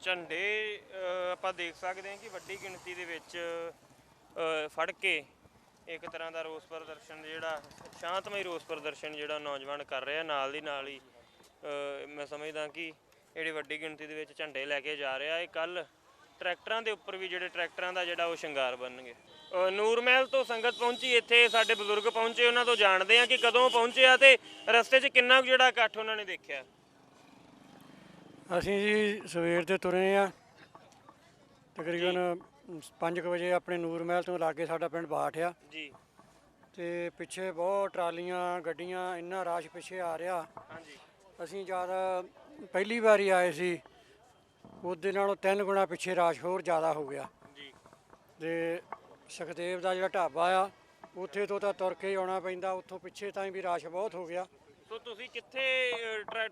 ਝੰਡੇ ਆਪਾਂ ਦੇਖ ਸਕਦੇ ਹਾਂ ਕਿ ਵੱਡੀ ਗਿਣਤੀ ਦੇ ਵਿੱਚ ਫੜ ਕੇ ਇੱਕ ਤਰ੍ਹਾਂ ਦਾ ਰੋਸ ਪ੍ਰਦਰਸ਼ਨ ਜਿਹੜਾ ਸ਼ਾਂਤਮਈ ਰੋਸ ਪ੍ਰਦਰਸ਼ਨ ਜਿਹੜਾ ਨੌਜਵਾਨ ਕਰ ਰਿਹਾ, ਨਾਲ ਦੀ ਨਾਲ ਹੀ ਮੈਂ ਸਮਝਦਾ ਕਿ ਜਿਹੜੀ ਵੱਡੀ ਗਿਣਤੀ ਦੇ ਵਿੱਚ ਝੰਡੇ ਲੈ ਕੇ ਜਾ ਰਿਹਾ। ਇਹ ਕੱਲ੍ਹ ਟਰੈਕਟਰਾਂ ਦੇ ਉੱਪਰ ਵੀ ਜਿਹੜੇ ਟਰੈਕਟਰਾਂ ਦਾ ਜਿਹੜਾ ਉਹ ਸ਼ਿੰਗਾਰ ਬਣਨਗੇ। ਨੂਰ ਮਹਿਲ ਤੋਂ ਸੰਗਤ ਪਹੁੰਚੀ, ਇੱਥੇ ਸਾਡੇ ਬਜ਼ੁਰਗ ਪਹੁੰਚੇ, ਉਹਨਾਂ ਤੋਂ ਜਾਣਦੇ ਹਾਂ ਕਿ ਕਦੋਂ ਪਹੁੰਚਿਆ ਅਤੇ ਰਸਤੇ 'ਚ ਕਿੰਨਾ ਕੁ ਜਿਹੜਾ ਇਕੱਠ ਉਹਨਾਂ ਨੇ ਦੇਖਿਆ। ਅਸੀਂ ਜੀ ਸਵੇਰ ਦੇ ਤੁਰੇ ਹਾਂ, ਤਕਰੀਬਨ 5 ਵਜੇ ਆਪਣੇ ਨੂਰ ਮਹਿਲ ਤੋਂ ਲਾਗੇ ਸਾਡਾ ਪਿੰਡ ਬਾਠ ਆ ਜੀ, ਤੇ ਪਿੱਛੇ ਬਹੁਤ ਟਰਾਲੀਆਂ ਗੱਡੀਆਂ ਇੰਨਾ ਰਸ਼ ਪਿੱਛੇ ਆ ਰਿਹਾ। ਹਾਂਜੀ, ਅਸੀਂ ਜਦ ਪਹਿਲੀ ਵਾਰੀ ਆਏ ਸੀ ਉਹਦੇ ਨਾਲੋਂ 3 ਗੁਣਾ ਪਿੱਛੇ ਰਸ਼ ਹੋਰ ਜ਼ਿਆਦਾ ਹੋ ਗਿਆ ਜੀ। ਤੇ ਸੁਖਦੇਵ ਦਾ ਜਿਹੜਾ ਢਾਬਾ ਆ ਉੱਥੇ ਤੋਂ ਤਾਂ ਤੁਰ ਕੇ ਹੀ ਆਉਣਾ ਪੈਂਦਾ, ਉੱਥੋਂ ਪਿੱਛੇ ਤਾਂ ਵੀ ਰਸ਼ ਬਹੁਤ ਹੋ ਗਿਆ। ਸੋ ਤੁਸੀਂ ਕਿੱਥੇ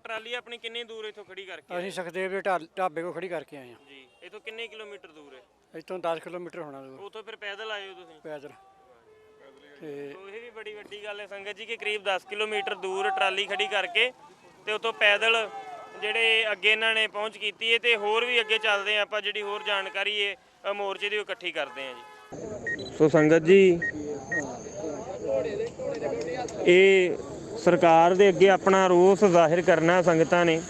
ਟਰਾਲੀ ਆਪਣੀ ਕਿੰਨੀ ਦੂਰ ਇੱਥੋਂ ਖੜੀ ਕਰਕੇ? ਅਸੀਂ ਸੁਖਦੇਵ ਦੇ ਢਾਬੇ ਕੋਲ ਖੜੀ ਕਰਕੇ ਆਏ ਹਾਂ ਜੀ। ਇੱਥੋਂ ਕਿੰਨੇ ਕਿਲੋਮੀਟਰ ਦੂਰ ਹੈ? ਇੱਥੋਂ 10 ਕਿਲੋਮੀਟਰ ਹੋਣਾ ਦੂਰ ਉੱਥੋਂ ਫਿਰ ਪੈਦਲ ਆਏ ਹੋ ਤੁਸੀਂ? ਪੈਦਲ। ਤੇ ਸੋ ਇਹ ਵੀ ਬੜੀ ਵੱਡੀ ਗੱਲ ਹੈ ਸੰਗਤ ਜੀ ਕਿ ਕਰੀਬ 10 ਕਿਲੋਮੀਟਰ ਦੂਰ ਟਰਾਲੀ ਖੜੀ ਕਰਕੇ ਤੇ ਉੱਥੋਂ ਪੈਦਲ ਜਿਹੜੇ ਅੱਗੇ ਇਹਨਾਂ ਨੇ ਪਹੁੰਚ ਕੀਤੀ ਹੈ। ਤੇ ਹੋਰ ਵੀ ਅੱਗੇ ਚੱਲਦੇ ਹਾਂ ਆਪਾਂ, ਜਿਹੜੀ ਹੋਰ ਜਾਣਕਾਰੀ ਹੈ ਮੋਰਚੇ ਦੀ ਉਹ ਇਕੱਠੀ ਕਰਦੇ ਹਾਂ ਜੀ। ਸੋ ਸੰਗਤ ਜੀ, ਇਹ ਸਰਕਾਰ ਦੇ ਅੱਗੇ ਆਪਣਾ ਰੋਸ ਜ਼ਾਹਿਰ ਕਰਨਾ ਸੰਗਤਾਂ ਨੇ।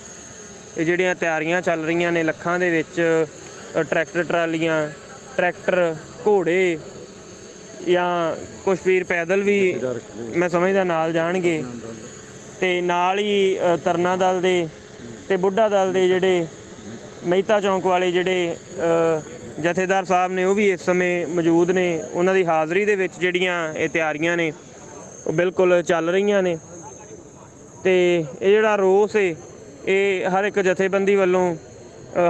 ਇਹ ਜਿਹੜੀਆਂ ਤਿਆਰੀਆਂ ਚੱਲ ਰਹੀਆਂ ਨੇ ਲੱਖਾਂ ਦੇ ਵਿੱਚ ਟਰੈਕਟਰ ਟਰਾਲੀਆਂ, ਟਰੈਕਟਰ, ਘੋੜੇ ਜਾਂ ਕੁਛ ਵੀਰ ਪੈਦਲ ਵੀ ਮੈਂ ਸਮਝਦਾ ਨਾਲ ਜਾਣਗੇ। ਤੇ ਨਾਲ ਹੀ ਤਰਨਾ ਦਲ ਦੇ ਤੇ ਬੁੱਢਾ ਦਲ ਦੇ ਜਿਹੜੇ ਮਹਿਤਾ ਚੌਂਕ ਵਾਲੇ ਜਿਹੜੇ ਜਥੇਦਾਰ ਸਾਹਿਬ ਨੇ ਉਹ ਵੀ ਇਸ ਸਮੇਂ ਮੌਜੂਦ ਨੇ। ਉਹਨਾਂ ਦੀ ਹਾਜ਼ਰੀ ਦੇ ਵਿੱਚ ਜਿਹੜੀਆਂ ਇਹ ਤਿਆਰੀਆਂ ਨੇ ਉਹ ਬਿਲਕੁਲ ਚੱਲ ਰਹੀਆਂ ਨੇ। ਤੇ ਇਹ ਜਿਹੜਾ ਰੋਸ ਹੈ ਇਹ ਹਰ ਇੱਕ ਜਥੇਬੰਦੀ ਵੱਲੋਂ,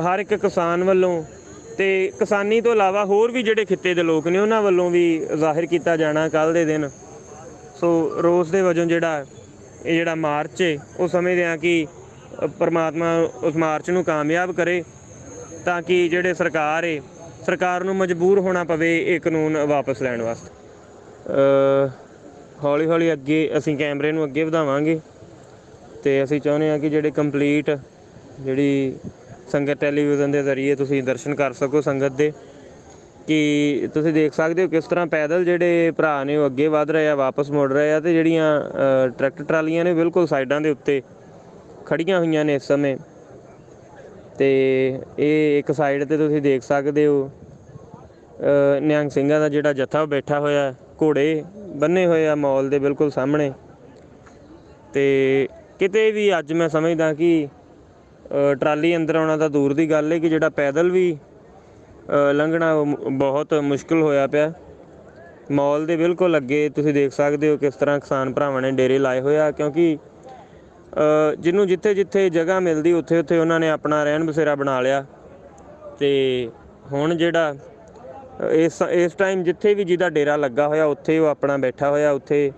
ਹਰ ਇੱਕ ਕਿਸਾਨ ਵੱਲੋਂ ਤੇ ਕਿਸਾਨੀ ਤੋਂ ਇਲਾਵਾ ਹੋਰ ਵੀ ਜਿਹੜੇ ਖਿੱਤੇ ਦੇ ਲੋਕ ਨੇ ਉਹਨਾਂ ਵੱਲੋਂ ਵੀ ਜ਼ਾਹਿਰ ਕੀਤਾ ਜਾਣਾ ਕੱਲ੍ਹ ਦੇ ਦਿਨ। ਸੋ ਰੋਸ ਦੇ ਵਜੋਂ ਇਹ ਜਿਹੜਾ ਮਾਰਚ ਹੈ ਉਹ ਸਮਝਦੇ ਹਾਂ ਕਿ ਪਰਮਾਤਮਾ ਉਸ ਮਾਰਚ ਨੂੰ ਕਾਮਯਾਬ ਕਰੇ, ਤਾਂ ਕਿ ਜਿਹੜੇ ਸਰਕਾਰ ਨੂੰ ਮਜਬੂਰ ਹੋਣਾ ਪਵੇ ਇਹ ਕਾਨੂੰਨ ਵਾਪਸ ਲੈਣ ਵਾਸਤੇ। ਹੌਲੀ ਹੌਲੀ ਅੱਗੇ ਅਸੀਂ ਕੈਮਰੇ ਨੂੰ ਅੱਗੇ ਵਧਾਵਾਂਗੇ ਤੇ ਅਸੀਂ ਚਾਹੁੰਦੇ ਹਾਂ ਕਿ ਜਿਹੜੇ ਕੰਪਲੀਟ ਜਿਹੜੀ ਸੰਗਤ ਟੈਲੀਵਿਜ਼ਨ ਦੇ ਜ਼ਰੀਏ ਤੁਸੀਂ ਦਰਸ਼ਨ ਕਰ ਸਕੋ ਸੰਗਤ ਦੇ, ਕਿ ਤੁਸੀਂ ਦੇਖ ਸਕਦੇ ਹੋ ਕਿਸ ਤਰ੍ਹਾਂ ਪੈਦਲ ਜਿਹੜੇ ਭਰਾ ਨੇ ਉਹ ਅੱਗੇ ਵੱਧ ਰਹੇ ਆ, ਵਾਪਸ ਮੁੜ ਰਹੇ ਆ। ਤੇ ਜਿਹੜੀਆਂ ਟਰੈਕਟਰ ਟਰਾਲੀਆਂ ਨੇ ਬਿਲਕੁਲ ਸਾਈਡਾਂ ਦੇ ਉੱਤੇ ਖੜੀਆਂ ਹੋਈਆਂ ਨੇ ਇਸ ਸਮੇਂ। ਤੇ ਇਹ ਇੱਕ ਸਾਈਡ 'ਤੇ ਤੁਸੀਂ ਦੇਖ ਸਕਦੇ ਹੋ ਨਿਹੰਗ ਸਿੰਘਾਂ ਦਾ ਜਿਹੜਾ ਜੱਥਾ ਉਹ ਬੈਠਾ ਹੋਇਆ, ਘੋੜੇ ਬੰਨੇ ਹੋਏ ਆ ਮੌਲ ਦੇ ਬਿਲਕੁਲ ਸਾਹਮਣੇ। ਤੇ ਕਿਤੇ ਵੀ ਅੱਜ ਮੈਂ ਸਮਝਦਾ ਕਿ ਟਰਾਲੀ ਅੰਦਰ ਆਉਣਾ ਤਾਂ ਦੂਰ ਦੀ ਗੱਲ ਹੈ, ਕਿ ਜਿਹੜਾ ਪੈਦਲ ਵੀ ਲੰਘਣਾ ਬਹੁਤ ਮੁਸ਼ਕਿਲ ਹੋਇਆ ਪਿਆ। ਮੌਲ ਦੇ ਬਿਲਕੁਲ ਅੱਗੇ ਤੁਸੀਂ ਦੇਖ ਸਕਦੇ ਹੋ ਕਿਸ ਤਰ੍ਹਾਂ ਕਿਸਾਨ ਭਰਾਵਾਂ ਨੇ ਡੇਰੇ ਲਾਏ ਹੋਏ ਆ, ਕਿਉਂਕਿ ਜਿਹਨੂੰ ਜਿੱਥੇ ਜਿੱਥੇ ਜਗ੍ਹਾ ਮਿਲਦੀ ਉੱਥੇ ਉੱਥੇ ਉਹਨਾਂ ਨੇ ਆਪਣਾ ਰਹਿਣ ਬਸੇਰਾ ਬਣਾ ਲਿਆ। ਤੇ ਹੁਣ ਜਿਹੜਾ ਇਸ ਟਾਈਮ ਜਿੱਥੇ ਵੀ ਜਿਹਦਾ ਡੇਰਾ ਲੱਗਾ ਹੋਇਆ ਉੱਥੇ ਉਹ ਆਪਣਾ ਬੈਠਾ ਹੋਇਆ, ਉੱਥੇ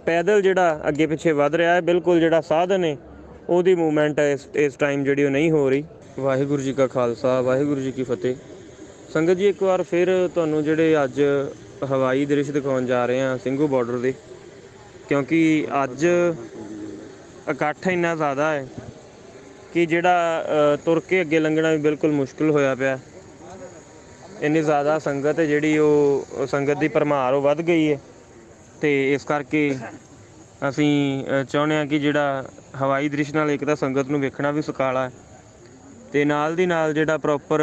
ਪੈਦਲ ਜਿਹੜਾ ਅੱਗੇ ਪਿੱਛੇ ਵੱਧ ਰਿਹਾ ਹੈ। ਬਿਲਕੁਲ ਜਿਹੜਾ ਸਾਧਨ ਹੈ ਉਹਦੀ ਮੂਵਮੈਂਟ ਇਸ ਟਾਈਮ ਜਿਹੜੀ ਉਹ ਨਹੀਂ ਹੋ ਰਹੀ। ਵਾਹਿਗੁਰੂ ਜੀ ਕਾ ਖਾਲਸਾ, ਵਾਹਿਗੁਰੂ ਜੀ ਕੀ ਫਤਿਹ। ਸੰਗਤ ਜੀ, ਇੱਕ ਵਾਰ ਫਿਰ ਤੁਹਾਨੂੰ ਜਿਹੜੇ ਅੱਜ ਹਵਾਈ ਦ੍ਰਿਸ਼ ਦਿਖਾਉਣ ਜਾ ਰਹੇ ਹਾਂ ਸਿੰਘੂ ਬਾਰਡਰ ਦੇ, ਕਿਉਂਕਿ ਅੱਜ ਇਕੱਠ ਇੰਨਾ ਜ਼ਿਆਦਾ ਹੈ ਕਿ ਜਿਹੜਾ ਤੁਰ ਕੇ ਅੱਗੇ ਲੰਘਣਾ ਵੀ ਬਿਲਕੁਲ ਮੁਸ਼ਕਿਲ ਹੋਇਆ ਪਿਆ। ਇੰਨੀ ਜ਼ਿਆਦਾ ਸੰਗਤ ਹੈ ਜਿਹੜੀ ਉਹ ਸੰਗਤ ਦੀ ਭਰਮਾਰ ਉਹ ਵੱਧ ਗਈ ਹੈ। ਤੇ ਇਸ ਕਰਕੇ ਅਸੀਂ ਚਾਹੁੰਦੇ ਹਾਂ ਕਿ ਜਿਹੜਾ ਹਵਾਈ ਦ੍ਰਿਸ਼ ਨਾਲ ਇੱਕ ਤਾਂ ਸੰਗਤ ਨੂੰ ਵੇਖਣਾ ਵੀ ਸੁਖਾਲਾ, ਅਤੇ ਨਾਲ ਦੀ ਨਾਲ ਜਿਹੜਾ ਪ੍ਰੋਪਰ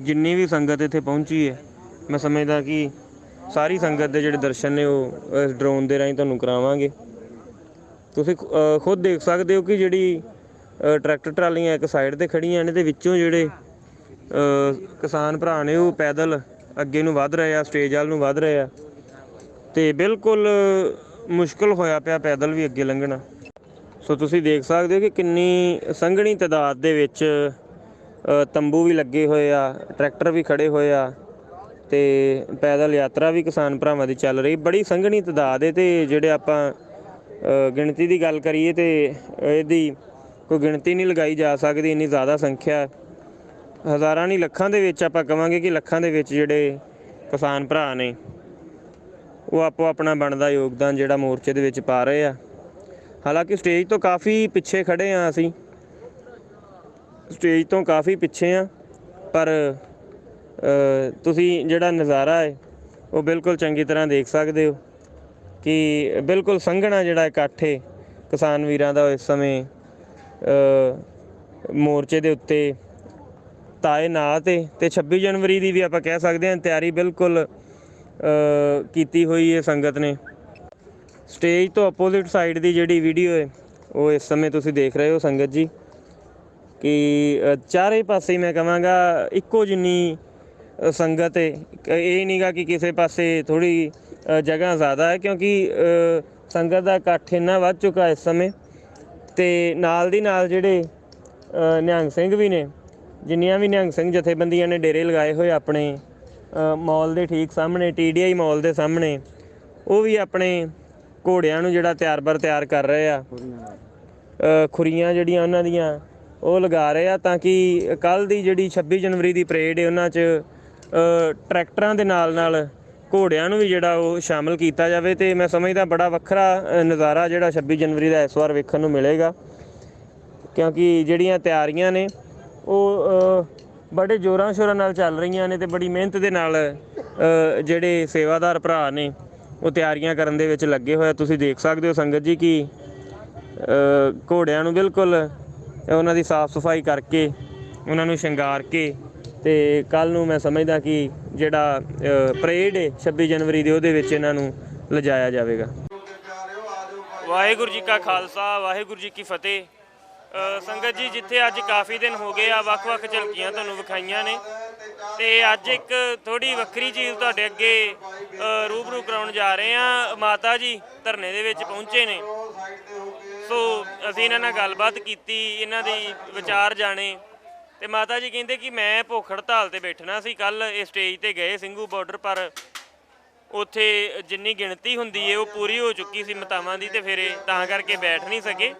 ਜਿੰਨੀ ਵੀ ਸੰਗਤ ਇੱਥੇ ਪਹੁੰਚੀ ਹੈ ਮੈਂ ਸਮਝਦਾ ਕਿ ਸਾਰੀ ਸੰਗਤ ਦੇ ਜਿਹੜੇ ਦਰਸ਼ਨ ਨੇ ਉਹ ਇਸ ਡਰੋਨ ਦੇ ਰਾਹੀਂ ਤੁਹਾਨੂੰ ਕਰਾਵਾਂਗੇ। ਤੁਸੀਂ ਖੁਦ ਦੇਖ ਸਕਦੇ ਹੋ ਕਿ ਜਿਹੜੀ ਟਰੈਕਟਰ ਟਰਾਲੀਆਂ ਇੱਕ ਸਾਈਡ 'ਤੇ ਖੜੀਆਂ ਨੇ, ਅਤੇ ਵਿੱਚੋਂ ਜਿਹੜੇ ਕਿਸਾਨ ਭਰਾ ਨੇ ਉਹ ਪੈਦਲ ਅੱਗੇ ਨੂੰ ਵੱਧ ਰਹੇ ਆ, ਸਟੇਜ ਵੱਲ ਨੂੰ ਵੱਧ ਰਹੇ ਆ। ਅਤੇ ਬਿਲਕੁਲ ਮੁਸ਼ਕਿਲ ਹੋਇਆ ਪਿਆ ਪੈਦਲ ਵੀ ਅੱਗੇ ਲੰਘਣਾ। ਸੋ ਤੁਸੀਂ ਦੇਖ ਸਕਦੇ ਹੋ ਕਿ ਕਿੰਨੀ ਸੰਘਣੀ ਤਾਦਾਦ ਦੇ ਵਿੱਚ ਤੰਬੂ ਵੀ ਲੱਗੇ ਹੋਏ ਆ, ਟਰੈਕਟਰ ਵੀ ਖੜ੍ਹੇ ਹੋਏ ਆ, ਅਤੇ ਪੈਦਲ ਯਾਤਰਾ ਵੀ ਕਿਸਾਨ ਭਰਾਵਾਂ ਦੀ ਚੱਲ ਰਹੀ। ਬੜੀ ਸੰਘਣੀ ਤਾਦਾਦ ਹੈ, ਅਤੇ ਜਿਹੜੇ ਆਪਾਂ ਗਿਣਤੀ ਦੀ ਗੱਲ ਕਰੀਏ ਤਾਂ ਇਹਦੀ ਕੋਈ ਗਿਣਤੀ ਨਹੀਂ ਲਗਾਈ ਜਾ ਸਕਦੀ, ਇੰਨੀ ਜ਼ਿਆਦਾ ਸੰਖਿਆ ਹਜ਼ਾਰਾਂ ਨਹੀਂ ਲੱਖਾਂ ਦੇ ਵਿੱਚ ਆਪਾਂ ਕਹਾਂਗੇ ਕਿ ਲੱਖਾਂ ਦੇ ਵਿੱਚ ਜਿਹੜੇ ਕਿਸਾਨ ਭਰਾ ਨੇ ਉਹ ਆਪੋ ਆਪਣਾ ਬਣਦਾ ਯੋਗਦਾਨ ਜਿਹੜਾ ਮੋਰਚੇ ਦੇ ਵਿੱਚ ਪਾ ਰਹੇ ਆ। ਹਾਲਾਂਕਿ ਸਟੇਜ ਤੋਂ ਕਾਫੀ ਪਿੱਛੇ ਖੜ੍ਹੇ ਹਾਂ ਅਸੀਂ, ਸਟੇਜ ਤੋਂ ਕਾਫੀ ਪਿੱਛੇ ਆ, ਪਰ ਤੁਸੀਂ ਜਿਹੜਾ ਨਜ਼ਾਰਾ ਹੈ ਉਹ ਬਿਲਕੁਲ ਚੰਗੀ ਤਰ੍ਹਾਂ ਦੇਖ ਸਕਦੇ ਹੋ ਕਿ ਬਿਲਕੁਲ ਸੰਘਣਾ ਜਿਹੜਾ ਇਕੱਠ ਹੈ ਕਿਸਾਨ ਵੀਰਾਂ ਦਾ ਇਸ ਸਮੇਂ ਮੋਰਚੇ ਦੇ ਉੱਤੇ ਤਾਏ ਨਾਂ 'ਤੇ 26 ਜਨਵਰੀ ਦੀ ਵੀ ਆਪਾਂ ਕਹਿ ਸਕਦੇ ਹਾਂ ਤਿਆਰੀ ਬਿਲਕੁਲ ਕੀਤੀ ਹੋਈ ਹੈ ਸੰਗਤ ਨੇ। ਸਟੇਜ ਤੋਂ ਅਪੋਜ਼ਿਟ ਸਾਈਡ ਦੀ ਜਿਹੜੀ ਵੀਡੀਓ ਹੈ ਉਹ ਇਸ ਸਮੇਂ ਤੁਸੀਂ ਦੇਖ ਰਹੇ ਹੋ ਸੰਗਤ ਜੀ ਕਿ ਚਾਰੇ ਪਾਸੇ ਮੈਂ ਕਹਾਂਗਾ ਇੱਕੋ ਜਿੰਨੀ ਸੰਗਤ ਹੈ। ਇਹ ਨਹੀਂਗਾ ਕਿ ਕਿਸੇ ਪਾਸੇ ਥੋੜ੍ਹੀ ਜਗ੍ਹਾ ਜ਼ਿਆਦਾ ਹੈ, ਕਿਉਂਕਿ ਸੰਗਤ ਦਾ ਇਕੱਠ ਇੰਨਾ ਵੱਧ ਚੁੱਕਾ ਇਸ ਸਮੇਂ। ਅਤੇ ਨਾਲ ਦੀ ਨਾਲ ਜਿਹੜੇ ਨਿਹੰਗ ਸਿੰਘ ਵੀ ਨੇ, ਜਿੰਨੀਆਂ ਵੀ ਨਿਹੰਗ ਸਿੰਘ ਜਥੇਬੰਦੀਆਂ ਨੇ ਡੇਰੇ ਲਗਾਏ ਹੋਏ ਆਪਣੇ ਮੌਲ ਦੇ ਠੀਕ ਸਾਹਮਣੇ, TDI ਮੌਲ ਦੇ ਸਾਹਮਣੇ, ਉਹ ਵੀ ਆਪਣੇ ਘੋੜਿਆਂ ਨੂੰ ਜਿਹੜਾ ਤਿਆਰ ਕਰ ਰਹੇ ਆ। ਖੁਰੀਆਂ ਜਿਹੜੀਆਂ ਉਹਨਾਂ ਦੀਆਂ ਉਹ ਲਗਾ ਰਹੇ ਆ ਤਾਂ ਕਿ ਕੱਲ੍ਹ ਦੀ ਜਿਹੜੀ 26 ਜਨਵਰੀ ਦੀ ਪਰੇਡ ਹੈ ਉਹਨਾਂ 'ਚ ਟਰੈਕਟਰਾਂ ਦੇ ਨਾਲ ਘੋੜਿਆਂ ਨੂੰ ਵੀ ਜਿਹੜਾ ਉਹ ਸ਼ਾਮਲ ਕੀਤਾ ਜਾਵੇ। ਅਤੇ ਮੈਂ ਸਮਝਦਾ ਬੜਾ ਵੱਖਰਾ ਨਜ਼ਾਰਾ ਜਿਹੜਾ 26 ਜਨਵਰੀ ਦਾ ਇਸ ਵਾਰ ਵੇਖਣ ਨੂੰ ਮਿਲੇਗਾ, ਕਿਉਂਕਿ ਜਿਹੜੀਆਂ ਤਿਆਰੀਆਂ ਨੇ ਉਹ ਬੜੇ ਜ਼ੋਰਾਂ ਸ਼ੋਰਾਂ ਨਾਲ ਚੱਲ ਰਹੀਆਂ ਨੇ ਅਤੇ ਬੜੀ ਮਿਹਨਤ ਦੇ ਨਾਲ ਜਿਹੜੇ ਸੇਵਾਦਾਰ ਭਰਾ ਨੇ ਉਹ ਤਿਆਰੀਆਂ ਕਰਨ ਦੇ ਵਿੱਚ ਲੱਗੇ ਹੋਏ। ਤੁਸੀਂ ਦੇਖ ਸਕਦੇ ਹੋ ਸੰਗਤ ਜੀ ਕਿ ਘੋੜਿਆਂ ਨੂੰ ਬਿਲਕੁਲ ਉਹਨਾਂ ਦੀ ਸਾਫ਼ ਸਫਾਈ ਕਰਕੇ ਉਹਨਾਂ ਨੂੰ ਸ਼ਿੰਗਾਰ ਕੇ ਅਤੇ ਕੱਲ੍ਹ ਨੂੰ ਮੈਂ ਸਮਝਦਾ ਕਿ ਜਿਹੜਾ ਪਰੇਡ ਹੈ 26 ਜਨਵਰੀ ਦੀ ਉਹਦੇ ਵਿੱਚ ਇਹਨਾਂ ਨੂੰ ਲਿਜਾਇਆ ਜਾਵੇਗਾ। ਵਾਹਿਗੁਰੂ ਜੀ ਕਾ ਖਾਲਸਾ, ਵਾਹਿਗੁਰੂ ਜੀ ਕੀ ਫਤਿਹ। ਸੰਗਤ ਜੀ, ਜਿੱਥੇ ਅੱਜ ਕਾਫੀ ਦਿਨ ਹੋ ਗਏ ਆ ਵੱਖ-ਵੱਖ ਝਲਕੀਆਂ ਤੁਹਾਨੂੰ ਵਿਖਾਈਆਂ ਨੇ, ਅਤੇ ਅੱਜ ਇੱਕ ਥੋੜ੍ਹੀ ਵੱਖਰੀ ਚੀਜ਼ ਤੁਹਾਡੇ ਅੱਗੇ ਰੂਬਰੂ ਕਰਾਉਣ ਜਾ ਰਹੇ ਹਾਂ। ਮਾਤਾ ਜੀ ਧਰਨੇ ਦੇ ਵਿੱਚ ਪਹੁੰਚੇ ਨੇ, ਸੋ ਅਸੀਂ ਇਹਨਾਂ ਨਾਲ ਗੱਲਬਾਤ ਕੀਤੀ, ਇਹਨਾਂ ਦੀ ਵਿਚਾਰ ਜਾਣੇ। ਅਤੇ ਮਾਤਾ ਜੀ ਕਹਿੰਦੇ ਕਿ ਮੈਂ ਭੁੱਖ ਹੜਤਾਲ 'ਤੇ ਬੈਠਣਾ ਸੀ। ਕੱਲ੍ਹ ਇਹ ਸਟੇਜ 'ਤੇ ਗਏ ਸਿੰਘੂ ਬਾਰਡਰ, ਪਰ ਉੱਥੇ ਜਿੰਨੀ ਗਿਣਤੀ ਹੁੰਦੀ ਹੈ ਉਹ ਪੂਰੀ ਹੋ ਚੁੱਕੀ ਸੀ ਮਤਾਵਾਂ ਦੀ, ਅਤੇ ਫਿਰ ਤਾਂ ਕਰਕੇ ਬੈਠ ਨਹੀਂ ਸਕੇ।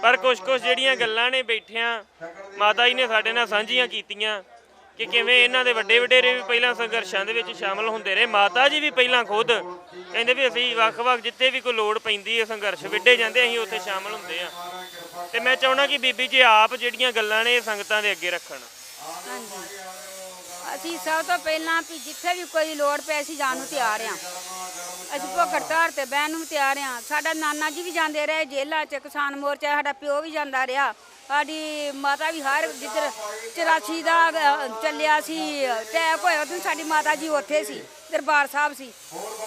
ਪਰ ਕੁਛ ਜਿਹੜੀਆਂ ਗੱਲਾਂ ਨੇ ਬੈਠਿਆਂ ਮਾਤਾ ਜੀ ਨੇ ਸਾਡੇ ਨਾਲ ਸਾਂਝੀਆਂ ਕੀਤੀਆਂ ਕਿ ਕਿਵੇਂ ਇਹਨਾਂ ਦੇ ਵੱਡੇ ਵਡੇਰੇ ਵੀ ਪਹਿਲਾਂ ਸੰਘਰਸ਼ਾਂ ਦੇ ਵਿੱਚ ਸ਼ਾਮਲ ਹੁੰਦੇ ਰਹੇ। ਮਾਤਾ ਜੀ ਵੀ ਪਹਿਲਾਂ ਖੁਦ ਕਹਿੰਦੇ ਵੀ ਅਸੀਂ ਵੱਖ-ਵੱਖ ਜਿੱਥੇ ਵੀ ਕੋਈ ਲੋੜ ਪੈਂਦੀ ਹੈ, ਸੰਘਰਸ਼ ਵਿੱਢੇ ਜਾਂਦੇ, ਅਸੀਂ ਉੱਥੇ ਸ਼ਾਮਲ ਹੁੰਦੇ ਹਾਂ। ਅਤੇ ਮੈਂ ਚਾਹੁੰਦਾ ਕਿ ਬੀਬੀ ਜੀ ਆਪ ਜਿਹੜੀਆਂ ਗੱਲਾਂ ਨੇ ਇਹ ਸੰਗਤਾਂ ਦੇ ਅੱਗੇ ਰੱਖਣ। ਹਾਂਜੀ, ਅਸੀਂ ਸਭ ਤੋਂ ਪਹਿਲਾਂ ਵੀ ਜਿੱਥੇ ਵੀ ਕੋਈ ਲੋੜ ਪਏ ਅਸੀਂ ਜਾਣ ਨੂੰ ਤਿਆਰ ਹਾਂ। ਅਸੀਂ ਭੁੱਖ ਹੜਤਾਲ 'ਤੇ ਬਹਿਣ ਨੂੰ ਤਿਆਰ ਹਾਂ। ਸਾਡਾ ਨਾਨਾ ਜੀ ਵੀ ਜਾਂਦੇ ਰਹੇ ਜੇਲ੍ਹਾਂ 'ਚ, ਕਿਸਾਨ ਮੋਰਚਾ, ਸਾਡਾ ਪਿਓ ਵੀ ਜਾਂਦਾ ਰਿਹਾ, ਸਾਡੀ ਮਾਤਾ ਵੀ ਹਰ ਜਿੱਧਰ 84 ਦਾ ਚੱਲਿਆ ਸੀ ਅਟੈਕ ਹੋਇਆ ਉਦੋਂ ਸਾਡੀ ਮਾਤਾ ਜੀ ਉੱਥੇ ਸੀ, ਦਰਬਾਰ ਸਾਹਿਬ ਸੀ,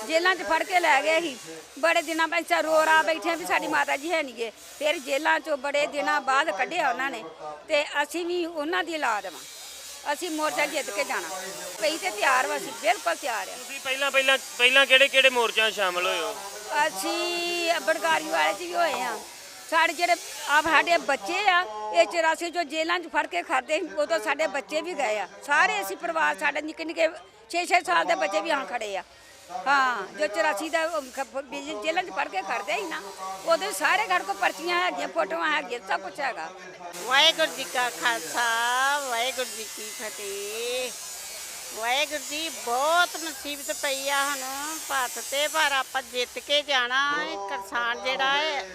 ਜੇਲ੍ਹਾਂ 'ਚ ਫੜ ਕੇ ਲੈ ਗਏ ਸੀ। ਬੜੇ ਦਿਨਾਂ ਬਾਅਦ ਰੋ ਰਾ ਬੈਠੇ ਵੀ ਸਾਡੀ ਮਾਤਾ ਜੀ ਹੈ ਨਹੀਂ ਗੇ। ਫਿਰ ਜੇਲ੍ਹਾਂ 'ਚੋਂ ਬੜੇ ਦਿਨਾਂ ਬਾਅਦ ਕੱਢਿਆ ਉਹਨਾਂ ਨੇ, ਅਤੇ ਅਸੀਂ ਵੀ ਉਹਨਾਂ ਦੀ ਔਲਾਦ ਵਾਂ। ਅਸੀਂ ਮੋਰਚਾ ਜਿੱਤ ਕੇ ਜਾਣਾ ਪਈ ਤੇ ਤਿਆਰ ਵਾ, ਅਸੀਂ ਬਿਲਕੁਲ ਤਿਆਰ ਆ। ਤੁਸੀਂ ਪਹਿਲਾਂ ਕਿਹੜੇ ਮੋਰਚਿਆਂ 'ਚ ਸ਼ਾਮਲ ਹੋਏ ਹੋ? ਅਸੀਂ ਬੜਕਾਰੀ ਵਾਲੇ 'ਚ ਵੀ ਹੋਏ ਆ। ਸਾਡੇ ਜਿਹੜੇ ਸਾਡੇ ਬੱਚੇ ਆ ਇਹ 84 ਚੋਂ ਜੇਲ੍ਹਾਂ 'ਚ ਫੜ ਕੇ ਖਾਦੇ, ਉਦੋਂ ਸਾਡੇ ਬੱਚੇ ਵੀ ਗਏ ਆ ਸਾਰੇ। ਅਸੀਂ ਪਰਿਵਾਰ ਸਾਡੇ ਨਿੱਕੇ 6-6 ਸਾਲ ਦੇ ਬੱਚੇ ਵੀ ਖੜੇ ਆ। ਹਾਂ, ਜੋ 84 ਦਾ ਜੇਲ੍ਹਾਂ 'ਚ ਫੜ ਕੇ ਖੜਦੇ ਸੀ ਨਾ, ਉਦੋਂ ਸਾਰੇ ਘਰ ਕੋ ਪਰਚੀਆਂ ਹੈਗੀਆਂ, ਫੋਟੋਆਂ ਹੈਗੀਆਂ, ਸਭ ਕੁਛ ਹੈਗਾ। ਵਾਹਿਗੁਰੂ ਜੀ ਕਾ ਖਾਲਸਾ, ਵਾਹਿਗੁਰੂ ਜੀ ਕੀ ਫਤਿਹ। ਵਾਹਿਗੁਰੂ ਜੀ, ਬਹੁਤ ਮੁਸੀਬਤ ਪਈ ਆ ਹੁਣ ਭਾਰਤ 'ਤੇ, ਪਰ ਆਪਾਂ ਜਿੱਤ ਕੇ ਜਾਣਾ ਹੈ। ਕਿਸਾਨ ਜਿਹੜਾ ਹੈ